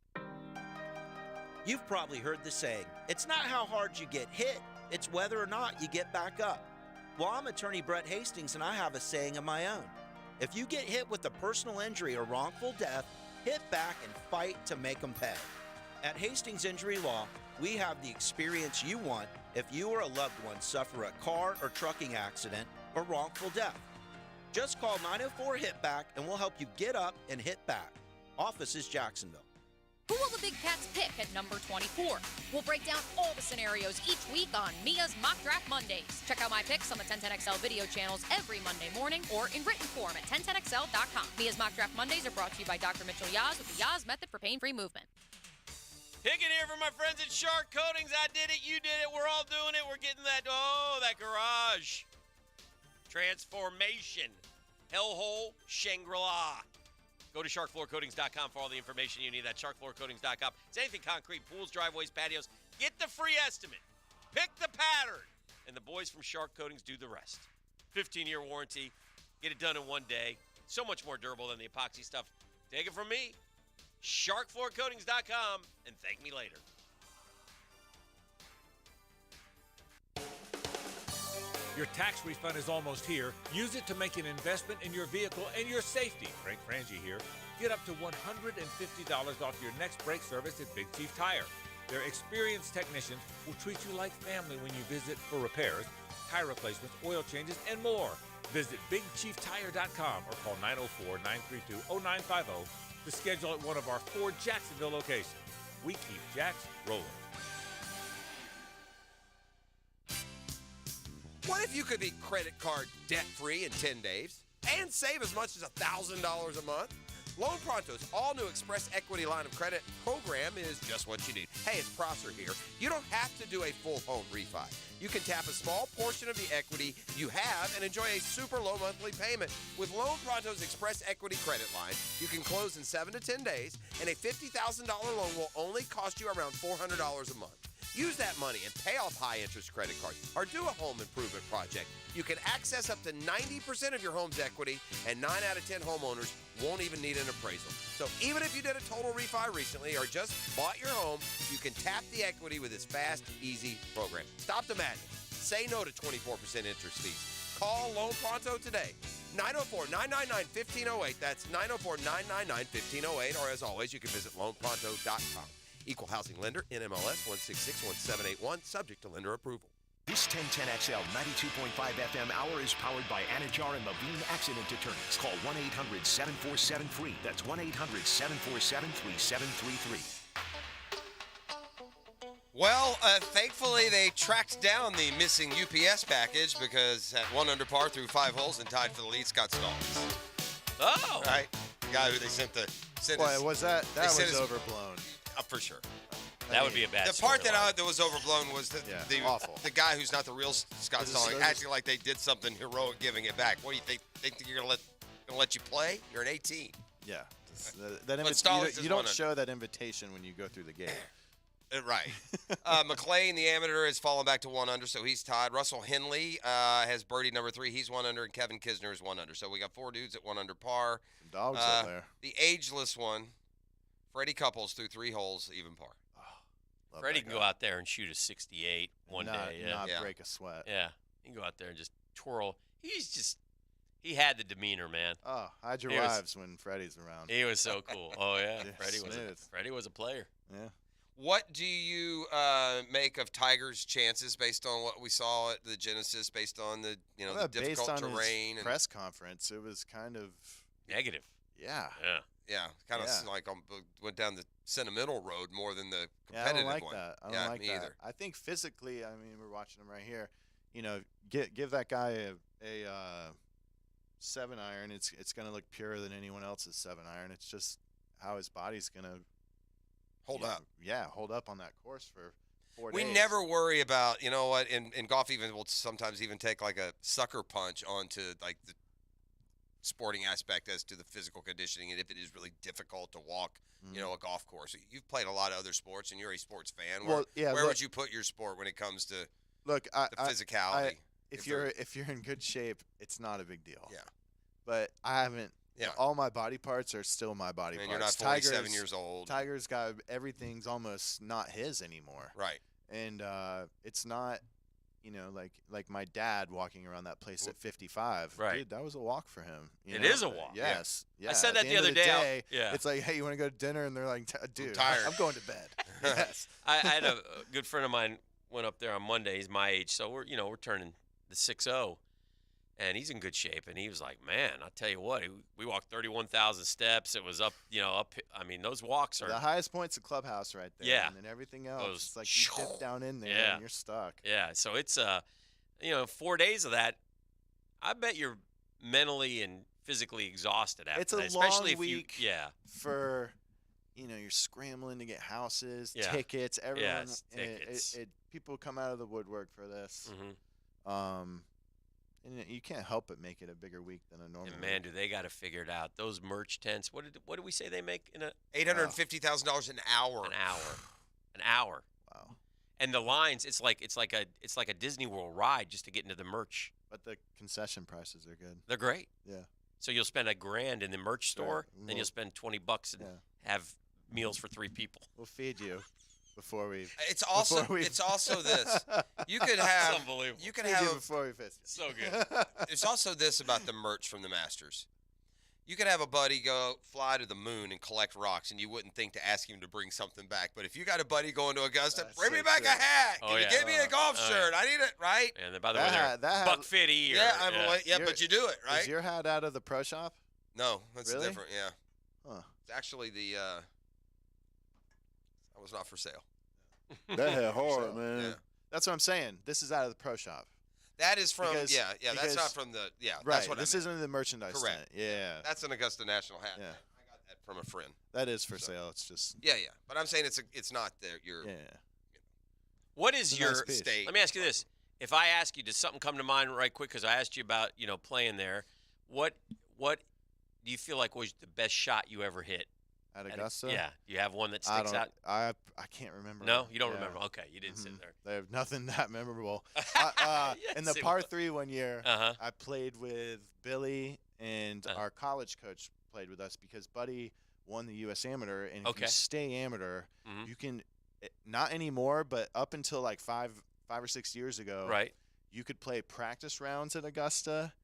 You've probably heard the saying, it's not how hard you get hit, it's whether or not you get back up. Well, I'm attorney Brett Hastings, and I have a saying of my own. If you get hit with a personal injury or wrongful death, hit back and fight to make them pay. At Hastings Injury Law, we have the experience you want if you or a loved one suffer a car or trucking accident or wrongful death. Just call 904-HIT-BACK and we'll help you get up and hit back. Office is Jacksonville. Who will the Big Cats pick at number 24? We'll break down all the scenarios each week on Mia's Mock Draft Mondays. Check out my picks on the 1010XL video channels every Monday morning or in written form at 1010XL.com. Mia's Mock Draft Mondays are brought to you by Dr. Mitchell Yaz with the Yaz Method for Pain-Free Movement. Higgin here for my friends at Shark Coatings. I did it, you did it, we're all doing it. We're getting that garage transformation. Hellhole Shangri-La. Go to sharkfloorcoatings.com for all the information you need. That's sharkfloorcoatings.com. It's anything concrete, pools, driveways, patios. Get the free estimate. Pick the pattern. And the boys from Shark Coatings do the rest. 15-year warranty. Get it done in one day. So much more durable than the epoxy stuff. Take it from me. sharkfloorcoatings.com and thank me later. Your tax refund is almost here. Use it to make an investment in your vehicle and your safety. Frank Frangie here. Get up to $150 off your next brake service at Big Chief Tire. Their experienced technicians will treat you like family when you visit for repairs, tire replacements, oil changes, and more. Visit BigChiefTire.com or call 904-932-0950 to schedule at one of our 4 Jacksonville locations. We keep Jacks rolling. What if you could be credit card debt-free in 10 days and save as much as $1,000 a month? Loan Pronto's all-new Express Equity line of credit program is just what you need. Hey, it's Prosser here. You don't have to do a full home refi. You can tap a small portion of the equity you have and enjoy a super low monthly payment. With Loan Pronto's Express Equity credit line, you can close in 7 to 10 days, and a $50,000 loan will only cost you around $400 a month. Use that money and pay off high-interest credit cards or do a home improvement project. You can access up to 90% of your home's equity, and 9 out of 10 homeowners won't even need an appraisal. So even if you did a total refi recently or just bought your home, you can tap the equity with this fast, easy program. Stop the madness. Say no to 24% interest fees. Call Loan Pronto today. 904-999-1508. That's 904-999-1508. Or as always, you can visit loanpronto.com. Equal housing lender, NMLS 1661781, subject to lender approval. This 1010XL 92.5 FM hour is powered by Anajar and Levine Accident Attorneys. Call 1-800-747-FREE. That's 1-800-747-3733. Well, thankfully they tracked down the missing UPS package because at 1 under par through 5 holes and tied for the lead, Scott Stallings. Oh. Right? The guy who they sent the... Boy, was that was overblown. For sure. That would be a bad The part that was overblown was awful. The guy who's not the real Scott Stallings acting like they did something heroic giving it back. What do you think you're gonna let you play? You're an 18. Yeah. You don't show that invitation when you go through the gate. Right. McLean, the amateur, has fallen back to 1 under, so he's tied. Russell Henley has birdie number 3. He's 1 under, and Kevin Kisner is 1 under. So we got 4 dudes at 1 under par. Some dogs out there. The ageless one, Freddie Couples, through 3 holes, even par. Freddie can go out there and shoot a 68 one day. Yeah. Not break a sweat. Yeah. He can go out there and just twirl. He had the demeanor, man. Oh, hide your wives when Freddie's around. He was so cool. Oh, yeah. Yeah, Freddie was a player. Yeah. What do you make of Tiger's chances based on what we saw at the Genesis, based on the the difficult based on terrain? His press conference, it was kind of negative. Yeah. Yeah. Kind of like went down the sentimental road more than the competitive one. I don't like that. I don't like that either. I think physically, I mean, we're watching him right here. Give that guy a 7-iron. It's going to look purer than anyone else's 7-iron. It's just how his body's going to hold up. Yeah, hold up on that course for 4 We days. never worry about, in golf even we'll sometimes even take like a sucker punch onto like the sporting aspect as to the physical conditioning and if it is really difficult to walk, a golf course. You've played a lot of other sports and you're a sports fan. Where would you put your sport when it comes to the physicality? If you're in good shape, it's not a big deal. Yeah. But I haven't. Yeah. All my body parts are still my body parts. And you're not 47 years old. Tiger's got everything's almost not his anymore. Right. And it's not, like my dad walking around that place at 55. Right. Dude, that was a walk for him. It is a walk. Yes. Yeah. I said that at the other day. It's like, hey, you want to go to dinner? And they're like, dude, I'm tired. I'm going to bed. Yes. I had a good friend of mine went up there on Monday. He's my age, so we're turning the 6-0. And he's in good shape. And he was like, man, I'll tell you what, we walked 31,000 steps. It was up. I mean, those walks are. The highest point's the clubhouse right there. Yeah. And then everything else, it's like you dip down in there and you're stuck. Yeah. So it's, 4 days of that, I bet you're mentally and physically exhausted after it's a that. Especially long week for, you're scrambling to get houses, Yeah. tickets, everyone. Yes, tickets. People come out of the woodwork for this. Mm-hmm. And you can't help but make it a bigger week than a normal. And man, do they got to figure it out? Those merch tents. What did we say they make in a $850,000 an hour? An hour. Wow. And the lines, it's like a Disney World ride just to get into the merch. But the concession prices are good. They're great. Yeah. So you'll spend $1,000 in the merch store, then you'll spend $20 and have meals for 3 people. We'll feed you before we. It's also this. You could have. It's unbelievable. You could feed have you before we fist. So good. There's also this about the merch from the Masters. You could have a buddy go fly to the moon and collect rocks, and you wouldn't think to ask him to bring something back. But if you got a buddy going to Augusta, bring me back a hat. Can you give me a golf shirt? I need it, right? And then, by the way, they're $150. But you do it, right? Is your hat out of the pro shop? No, that's really? different. Yeah. Huh. It's actually the. I was not for sale. That hat hard, man. Yeah. That's what I'm saying. This is out of the pro shop. That is from Because- that's not from the Right. That's what this I meant. isn't the merchandise Correct. tent. Yeah. That's an Augusta National hat. Yeah. I got that from a friend. That is for sale. It's just. Yeah. But I'm saying it's not your Yeah. What is It's a your nice piece. state. Let me ask you this: if I ask you, does something come to mind right quick? Because I asked you about playing there. What do you feel like was the best shot you ever hit? At Augusta? Yeah. Do you have one that sticks out? I can't remember. No, you don't Yeah. remember. Okay, you didn't sit there. They have nothing that memorable. In the Yes, it par was. 3 one year, Uh-huh. I played with Billy, and our college coach played with us because Buddy won the U.S. Amateur, and if Okay. you stay amateur, Mhm. you can not anymore, but up until like five or 6 years ago, Right. you could play practice rounds at Augusta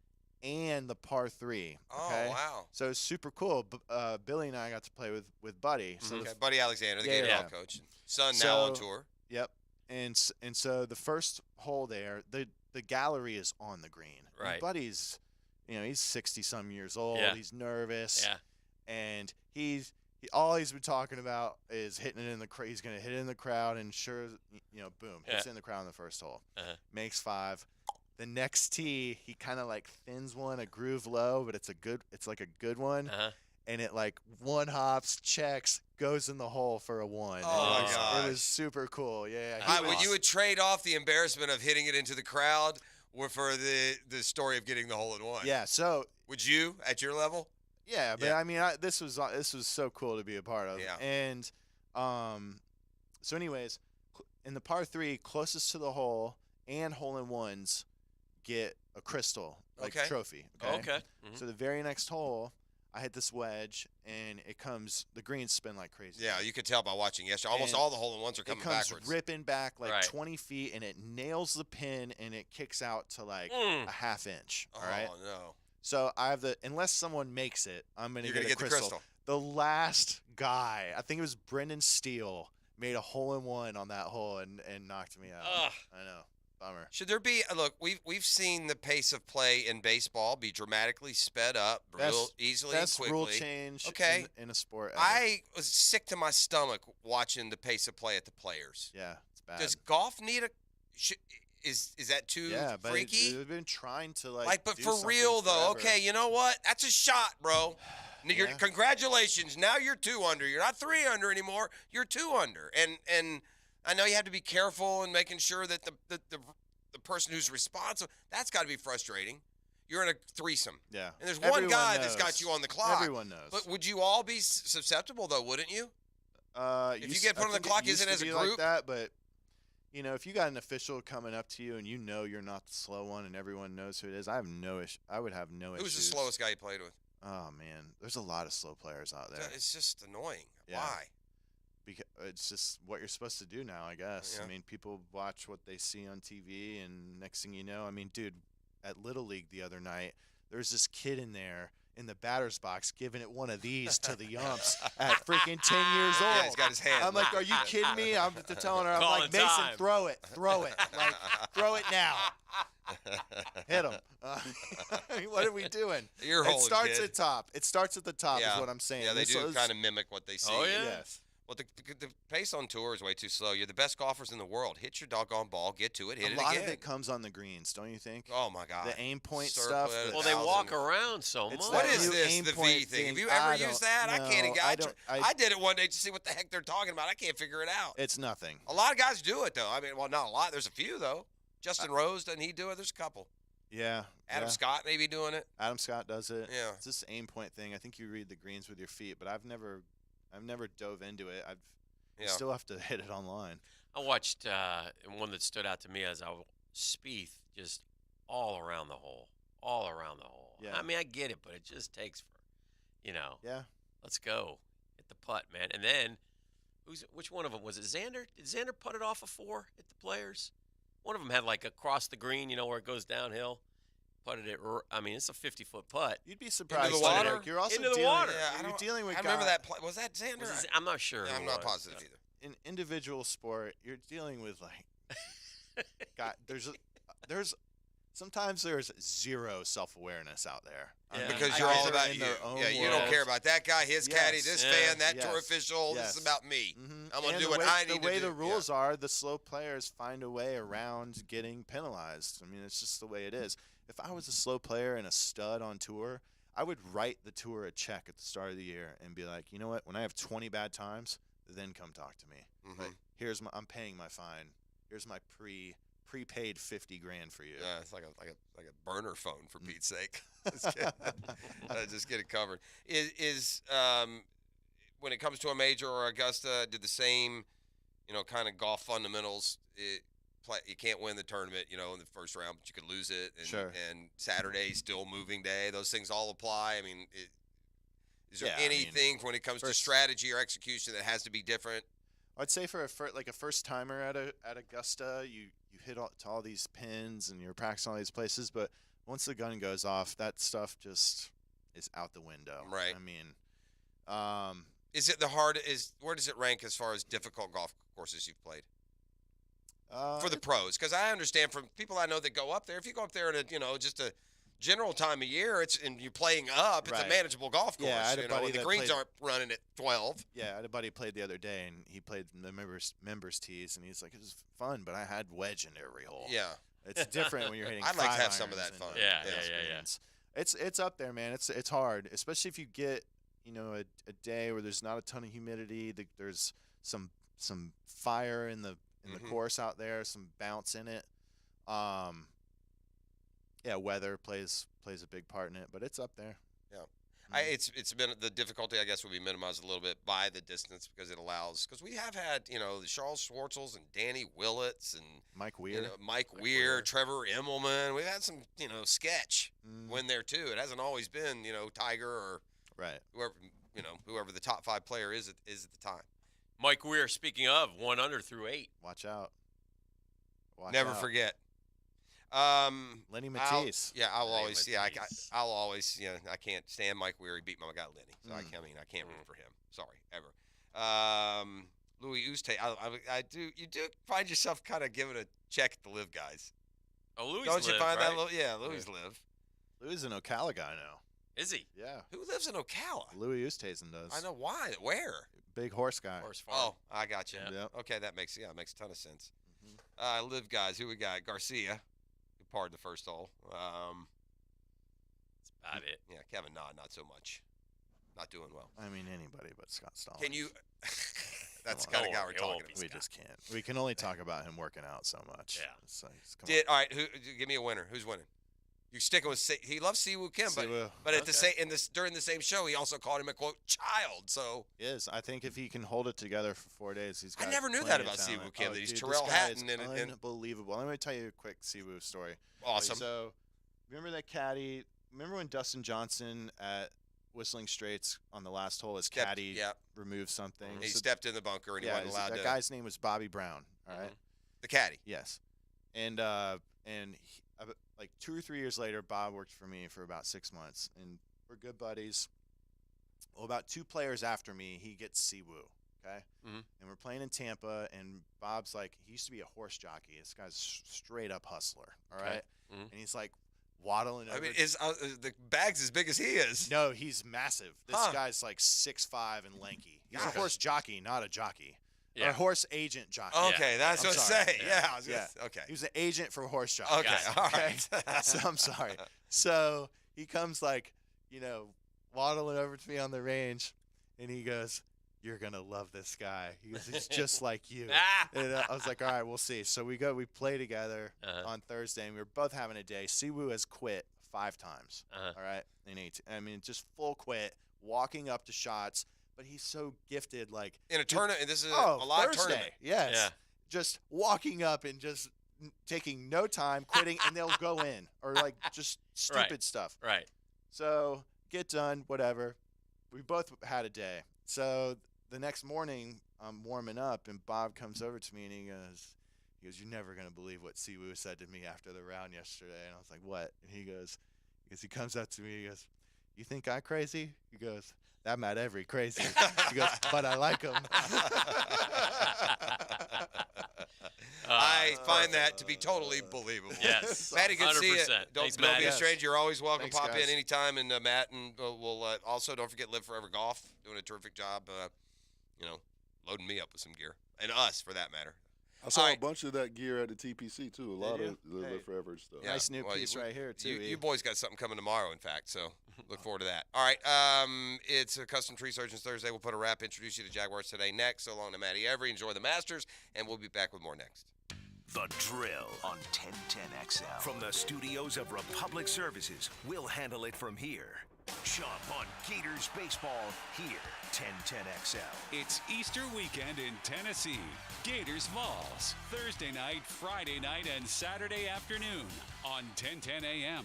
and the par 3. Oh, Okay? wow. So it's super cool. Billy and I got to play with Buddy. So Okay, Buddy Alexander, the Yeah, Gator yeah. Ball coach, son now on tour. Yep. And so the first hole there, the gallery is on the green. And Right. Buddy's, he's 60-some years old. Yeah. He's nervous. Yeah. And all he's been talking about is hitting it in the he's going to hit it in the crowd, and sure, boom, hits it in the crowd in the first hole. Uh-huh. Makes 5. The next tee, he kind of like thins one, a groove low, but it's like a good one. Uh-huh. And it like one hops, checks, goes in the hole for a 1. Oh, it my gosh. It was super cool. Yeah. You would trade off the embarrassment of hitting it into the crowd for the story of getting the hole in 1. Yeah. So would you at your level? yeah, but Yeah. I mean, this was so cool to be a part of. Yeah. And so anyways, in the par 3, closest to the hole and hole in ones get a crystal Okay. trophy. Okay. Okay. Mhm. So the very next hole, I hit this wedge, and the greens spin like crazy. Yeah, you could tell by watching yesterday. Almost And all the hole in ones are coming it comes backwards. ripping back like Right. 20 feet, and it nails the pin, and it kicks out to like Mm. a half inch. Oh All right. no. So I have unless someone makes it, I'm gonna You're get gonna a get the crystal. crystal. The last guy, I think it was Brendan Steele, made a hole in 1 on that hole and knocked me out. Ugh. I know, bummer. Should there be look? We've seen the pace of play in baseball be dramatically sped up, real easily and Best quickly. rule change Okay. in a sport. Ever. I was sick to my stomach watching the pace of play at the players. Yeah, it's bad. Does golf need is that too yeah, but freaky? they've been trying to But do for something real though, forever. okay, you know what? That's a shot, bro. Yeah. Congratulations. Now you're 2 under. You're not 3 under anymore. You're 2 under. And I know you have to be careful in making sure that the person who's responsible. That's got to be frustrating. You're in a threesome. Yeah. And there's one Everyone guy that's knows. got you on the clock. Everyone knows. But would you all be susceptible though? Wouldn't you? If you get put on the clock, isn't as a group? like that, but if you got an official coming up to you and you're not the slow one and everyone knows who it is, I have no issue. I would have no issues. Who's the slowest guy you played with? Oh man, there's a lot of slow players out there. It's just annoying. Yeah. Why? Because it's just what you're supposed to do now, I guess. Yeah. I mean, people watch what they see on TV, and next thing you know, I mean, dude, at Little League the other night, there's this kid in there in the batter's box giving it one of these to the umps at freaking 10 years old. Yeah, he's got his hand I'm like, lifted. are you kidding me? I'm telling her, I'm Calling like, Mason, time. throw it, like, throw it now. Hit him. What are we doing? You're it holding, starts kid. at top. It starts at the top Yeah. is what I'm saying. Yeah, they This do is- kind of mimic what they see. Oh, yeah? Yes. Well, the pace on tour is way too slow. You're the best golfers in the world. Hit your doggone ball, get to it, hit A it lot again. of it comes on the greens, don't you think? Oh my God! The aim point Circlet, stuff. Well, they walk around so much. It's What that is new this? aim The V point thing? Have you I ever don't used that? I can't. know. I, I don't. I did it one day to see what the heck they're talking about. I can't figure it out. It's nothing. A lot of guys do it though. I mean, well, not a lot. There's a few though. Justin Rose, doesn't he do it? There's a couple. Yeah. Adam yeah. Scott maybe doing it. Adam Scott does it. Yeah. It's this aim point thing. I think you read the greens with your feet, but I've never dove into it. You still have to hit it online. I watched one that stood out to me as Spieth just all around the hole. Yeah. I mean, I get it, but it just takes Yeah. let's go. Hit the putt, man. And then, which one of them? Was it Xander? Did Xander putt it off a 4 at the Players? One of them had like across the green, where it goes downhill. Putted it, I mean, it's a 50-foot putt. You'd be surprised. Into the water? Eric. You're also Into the dealing, water. Yeah, You're dealing with I remember guys- that play. Was that Xander? I'm not sure. Yeah, who I'm it not was, positive so. either. In individual sport, you're dealing with sometimes there's zero self-awareness out there. Yeah. Because Guys you're all are about in you. their own Yeah, you world. don't care about that guy, his caddy, this Yes. fan, that Yes. tour official. This is Yes. about me. I'm going to And do what I need to do. The way the rules are, the slow players find a way around getting penalized. I mean, it's just the way it is. If I was a slow player and a stud on tour, I would write the tour a check at the start of the year and be like, you know what? When I have 20 bad times, then come talk to me. Mm-hmm. Like, I'm paying my fine. Here's my prepaid $50,000 for you. Yeah, it's like a burner phone for Pete's sake. Just get it covered. Is when it comes to a major or Augusta, did the same, kind of golf fundamentals. You can't win the tournament, in the first round, but you could lose it. And, Sure. And Saturday's still moving day. Those things all apply. I mean, is there anything when it comes to strategy or execution that has to be different? I'd say for a first timer at Augusta, you hit to all these pins and you're practicing all these places, but once the gun goes off, that stuff just is out the window. Right. I mean, is it where does it rank as far as difficult golf courses you've played? For the pros, because I understand from people I know that go up there, if you go up there in just a general time of year, and you're playing up, it's a manageable golf course. Yeah, I had a buddy the that greens played- aren't running at 12. Yeah, I had a buddy played the other day, and he played the members tees, and he's like, it was fun, but I had wedge in every hole. Yeah. It's different when you're hitting. I'd like to 5 have some of irons that fun. into Yeah. greens. It's up there, man. It's hard, especially if you get a day where there's not a ton of humidity. There's some fire in the course out there, some bounce in it. Weather plays a big part in it, but it's up there. Yeah. It's been the difficulty, I guess, would be minimized a little bit by the distance because we have had the Charles Schwartzels and Danny Willits and Mike Weir, Trevor Immelman. We've had some sketch win there too. It hasn't always been Tiger or whoever the top 5 player is at the time. Mike Weir, speaking of, 1 under through 8. Watch out. Never forget. Lenny Matisse. I'll always. I can't stand Mike Weir. He beat my guy Lenny, so I can't root for him. Sorry, ever. Louis Oosthuizen. I do. You do find yourself kind of giving a check at the live guys. Oh, Louis. Don't you find right? that? Yeah, Louis live. Louis is an Ocala guy now. Is he? Yeah. Who lives in Ocala? Louis Oosthuizen does. I know why. Where? Big horse guy. Horse farm. Oh, I got you. Yeah. Okay, that makes a ton of sense. Live guys. Who we got? Garcia. Who parred the first hole. That's about it. Yeah, Kevin Dodd, not so much. Not doing well. I mean, anybody but Scott Stallings. Can you? That's the kind of guy we're talking about. We just can't. We can only talk about him working out so much. Yeah. It's like, All right. Give me a winner. Who's winning? You're sticking with. He loves Siwoo Kim, but at the same during the same show, he also called him a quote child. So is I think if he can hold it together for 4 days, he's got. I never knew plenty that of about talent. Siwoo Kim. That he's Dude, Terrell this guy Hatton is and unbelievable. Let me tell you a quick Siwoo story. Awesome. So, remember that caddy? Remember when Dustin Johnson at Whistling Straits on the last hole, his caddy removed something? He stepped in the bunker and he wasn't allowed to. That guy's name was Bobby Brown. All right. The caddy. Yes. And like 2 or 3 years later, Bob worked for me for about 6 months, and we're good buddies. Well, about 2 players after me, he gets Siwoo, okay? And we're playing in Tampa, and Bob's like, he used to be a horse jockey. This guy's straight up hustler, all right? And he's like waddling over. I mean, is the bag's as big as he is? No, he's massive. This guy's like 6'5" and lanky. He's a horse jockey, not a jockey. Yeah. Or a horse agent jockey. Okay, that's what I say. Yeah. Okay. He was an agent for horse jockey. Okay, all right. So I'm sorry. So he comes like, waddling over to me on the range, and he goes, "You're gonna love this guy." He goes, "He's just like you." And I was like, "All right, we'll see." So we play together on Thursday, and we were both having a day. Siwoo has quit 5 times. All right, in 18. I mean, just full quit, walking up to shots. But he's so gifted, like in a tournament. And this is a live Thursday, tournament. Yes. Yeah. Just walking up and just taking no time, quitting, and they'll go in or like just stupid stuff. Right. So get done, whatever. We both had a day. So the next morning, I'm warming up, and Bob comes over to me and he goes, "You're never gonna believe what Siwoo said to me after the round yesterday." And I was like, "What?" And he comes up to me, he goes, "You think I'm crazy?" He goes, "I'm not every crazy." He goes, "But I like him." I find that to be totally believable. Yes. Matty, good to see you. 100%. Don't Thanks, be a stranger. You're always welcome. Thanks, Pop guys. in anytime. And Matt, and we'll also don't forget Live Forever Golf, doing a terrific job. loading me up with some gear, and us for that matter. I saw a bunch of that gear at the TPC too. A lot of the Live Forever stuff. Yeah. Nice new piece right here too. You boys got something coming tomorrow, in fact. So look forward to that. All right, it's a Custom Tree Surgeons Thursday. We'll put a wrap. Introduce you to Jaguars today. Next, so long to Matty Every. Enjoy the Masters, and we'll be back with more next. The Drill on 1010XL. From the studios of Republic Services, we'll handle it from here. Jump on Gators baseball here, 1010XL. It's Easter weekend in Tennessee. Gators Vols, Thursday night, Friday night, and Saturday afternoon on 1010 a.m.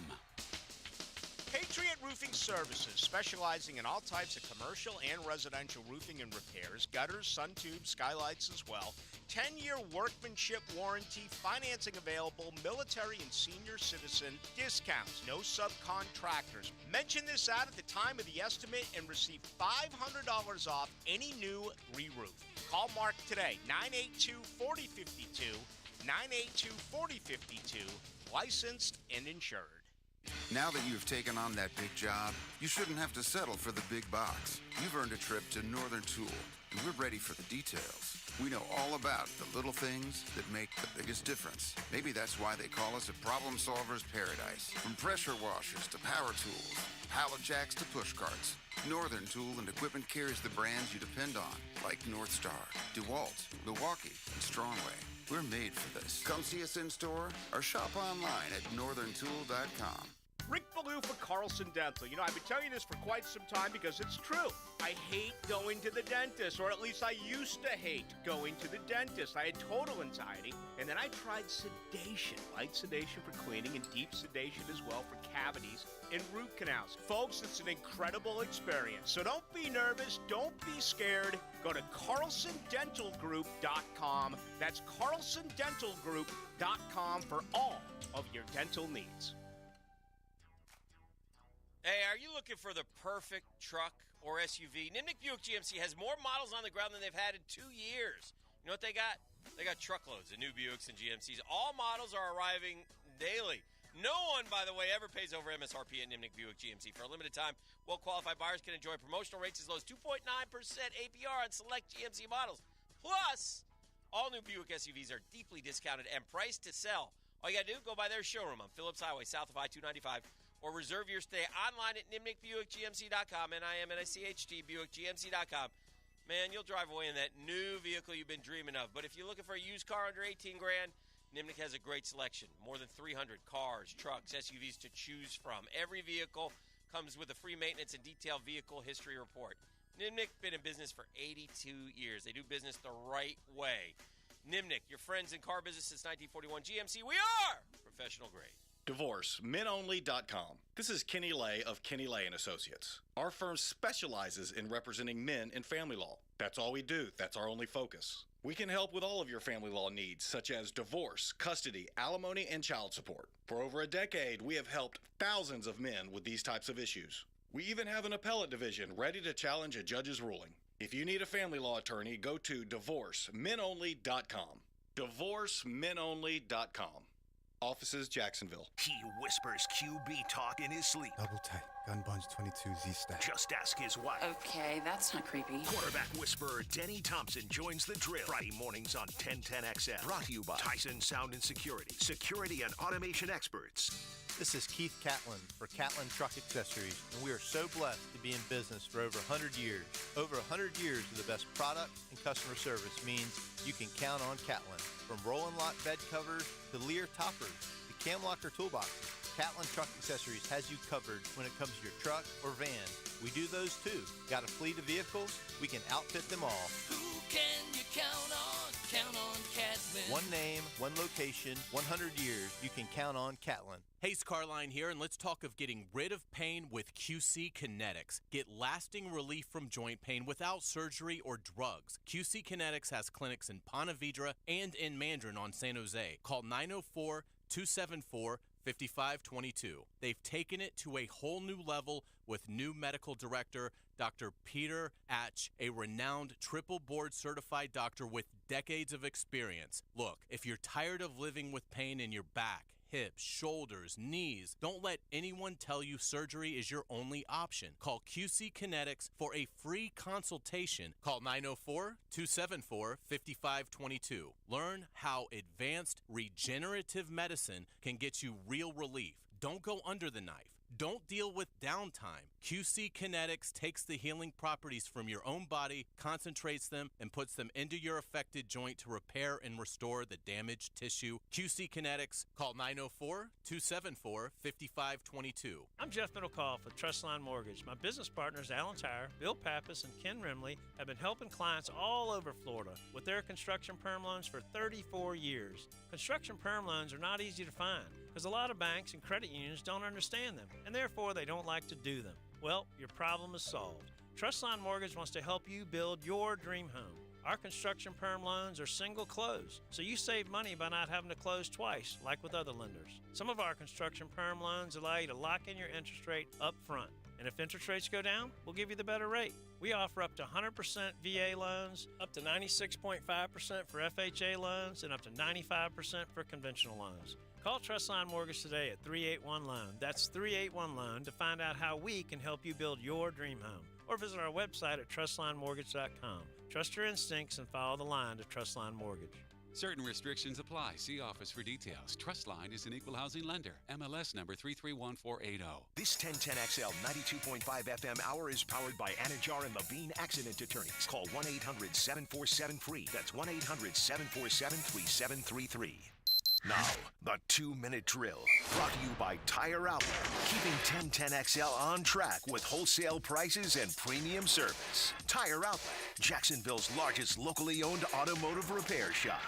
Patriot Roofing Services, specializing in all types of commercial and residential roofing and repairs, gutters, sun tubes, skylights as well. 10-year workmanship warranty, financing available, military and senior citizen discounts, no subcontractors. Mention this ad at the time of the estimate and receive $500 off any new re-roof. Call Mark today, 982-4052, 982-4052, licensed and insured. Now that you've taken on that big job, you shouldn't have to settle for the big box. You've earned a trip to Northern Tool, and we're ready for the details. We know all about the little things that make the biggest difference. Maybe that's why they call us a problem solver's paradise. From pressure washers to power tools, pallet jacks to push carts, Northern Tool and Equipment carries the brands you depend on, like North Star, DeWalt, Milwaukee, and Strongway. We're made for this. Come see us in store or shop online at northerntool.com. Rick Ballou for Carlson Dental. You know, I've been telling you this for quite some time because it's true. I hate going to the dentist, or at least I used to hate going to the dentist. I had total anxiety, and then I tried sedation. Light sedation for cleaning and deep sedation as well for cavities and root canals. Folks, it's an incredible experience. So don't be nervous. Don't be scared. Go to carlsondentalgroup.com. That's carlsondentalgroup.com for all of your dental needs. Hey, are you looking for the perfect truck or SUV? Nimnik Buick GMC has more models on the ground than they've had in 2 years. You know what they got? They got truckloads of new Buicks and GMCs. All models are arriving daily. No one, by the way, ever pays over MSRP at Nimnik Buick GMC. For a limited time, well-qualified buyers can enjoy promotional rates as low as 2.9% APR on select GMC models. Plus, all new Buick SUVs are deeply discounted and priced to sell. All you got to do, go by their showroom on Phillips Highway, south of I-295, or reserve your stay online at NimnikBuickGMC.com, NIMNICHD, BuickGMC.com. Man, you'll drive away in that new vehicle you've been dreaming of. But if you're looking for a used car under $18,000, Nimnik has a great selection. More than 300 cars, trucks, SUVs to choose from. Every vehicle comes with a free maintenance and detailed vehicle history report. Nimnik been in business for 82 years. They do business the right way. Nimnik, your friends in car business since 1941. GMC, we are professional grade. Divorce, menonly.com. This is Kenny Lay of Kenny Lay & Associates. Our firm specializes in representing men in family law. That's all we do. That's our only focus. We can help with all of your family law needs, such as divorce, custody, alimony, and child support. For over a decade, we have helped thousands of men with these types of issues. We even have an appellate division ready to challenge a judge's ruling. If you need a family law attorney, go to divorcemenonly.com. Divorcemenonly.com. Offices, Jacksonville. He whispers QB talk in his sleep. Double tight. Gun bunch 22 Z-stack. Just ask his wife. Okay, that's not creepy. Quarterback whisperer Denny Thompson joins the drill Friday mornings on 1010XL. Brought to you by Tyson Sound and Security. Security and automation experts. This is Keith Catlin for Catlin Truck Accessories, and we are so blessed to be in business for over 100 years. Over 100 years of the best product and customer service means you can count on Catlin. From Roll and Lock bed covers to Lear toppers to Cam Locker toolboxes, Catlin Truck Accessories has you covered when it comes to your truck or van. We do those too. Got a fleet of vehicles? We can outfit them all. Who can you count on? Count on Catlin. One name, one location, 100 years. You can count on Catlin. Hayes Carline here, and let's talk of getting rid of pain with QC Kinetics. Get lasting relief from joint pain without surgery or drugs. QC Kinetics has clinics in Ponte Vedra and in Mandarin on San Jose. Call 904-274-5522. They've taken it to a whole new level with new medical director, Dr. Peter Atch, a renowned triple board certified doctor with decades of experience. Look, if you're tired of living with pain in your back, hips, shoulders, knees. Don't let anyone tell you surgery is your only option. Call QC Kinetics for a free consultation. Call 904-274-5522. Learn how advanced regenerative medicine can get you real relief. Don't go under the knife. Don't deal with downtime. QC Kinetics takes the healing properties from your own body, concentrates them, and puts them into your affected joint to repair and restore the damaged tissue. QC Kinetics, call 904-274-5522. I'm Jeff Middlecoff with Trustline Mortgage. My business partners, Alan Tyre, Bill Pappas, and Ken Rimley, have been helping clients all over Florida with their construction perm loans for 34 years. Construction perm loans are not easy to find because a lot of banks and credit unions don't understand them, and therefore they don't like to do them. Well, your problem is solved. Trustline Mortgage wants to help you build your dream home. Our construction perm loans are single close, so you save money by not having to close twice, like with other lenders. Some of our construction perm loans allow you to lock in your interest rate up front. And if interest rates go down, we'll give you the better rate. We offer up to 100% VA loans, up to 96.5% for FHA loans, and up to 95% for conventional loans. Call Trustline Mortgage today at 381-LOAN. That's 381-LOAN to find out how we can help you build your dream home. Or visit our website at trustlinemortgage.com. Trust your instincts and follow the line to Trustline Mortgage. Certain restrictions apply. See office for details. Trustline is an equal housing lender. MLS number 331480. This 1010XL 92.5 FM hour is powered by Anajar and Levine Accident Attorneys. Call 1-800-747-FREE. That's 1-800-747-3733. Now, the 2-minute drill, brought to you by Tire Outlet, keeping 1010XL on track with wholesale prices and premium service. Tire Outlet, Jacksonville's largest locally owned automotive repair shop.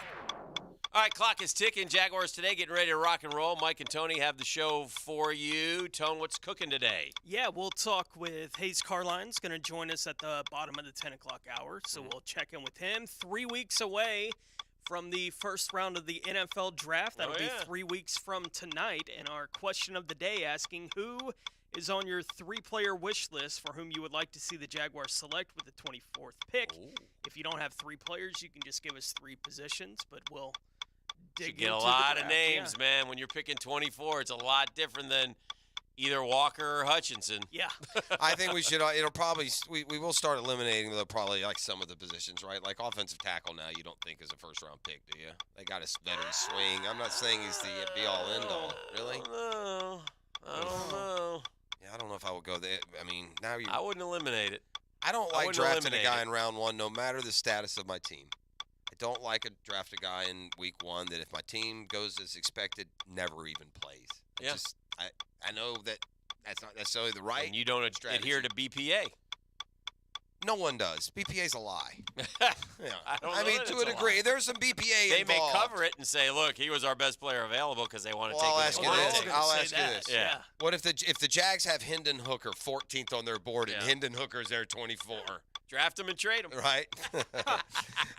All right, clock is ticking. Jaguars today getting ready to rock and roll. Mike and Tony have the show for you. Tone, what's cooking today? Yeah, we'll talk with Hayes Carline's going to join us at the bottom of the 10 o'clock hour, so we'll check in with him. 3 weeks away from the first round of the NFL draft. That'll be 3 weeks from tonight. And our question of the day asking who is on your 3-player wish list for whom you would like to see the Jaguars select with the 24th pick. Ooh. If you don't have 3 players, you can just give us 3 positions, but we'll dig get a lot of names, man. When you're picking 24, it's a lot different than either Walker or Hutchinson. Yeah. I think we should, we will start eliminating probably like some of the positions, right? Like offensive tackle now you don't think is a first-round pick, do you? They got a veteran swing. I'm not saying he's the be-all, end-all. Really? I don't know. Yeah, I don't know if I would go there. I mean, now you. I wouldn't eliminate it. I don't like drafting a guy in round 1 no matter the status of my team. I don't like draft a guy in week 1 that if my team goes as expected, never even plays. I know that that's not necessarily the right. And you don't adhere to BPA. No one does. BPA's a lie. Yeah. I mean, to a degree, there's some BPA They involved. may cover it and say, "Look, he was our best player available," because they want to take. I'll ask you this. I'll ask you this. Yeah. What if the Jags have Hendon Hooker 14th on their board and Hendon Hooker's there 24? Draft him and trade him. Right.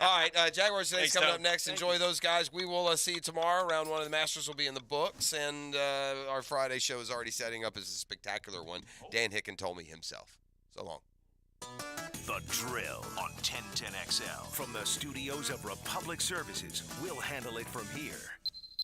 All right. Jaguars today's coming up next. Enjoy those guys. We will see you tomorrow. Round 1 of the Masters will be in the books, and our Friday show is already setting up as a spectacular one. Dan Hicken told me himself. So long. The Drill on 1010XL. From the studios of Republic Services, we'll handle it from here.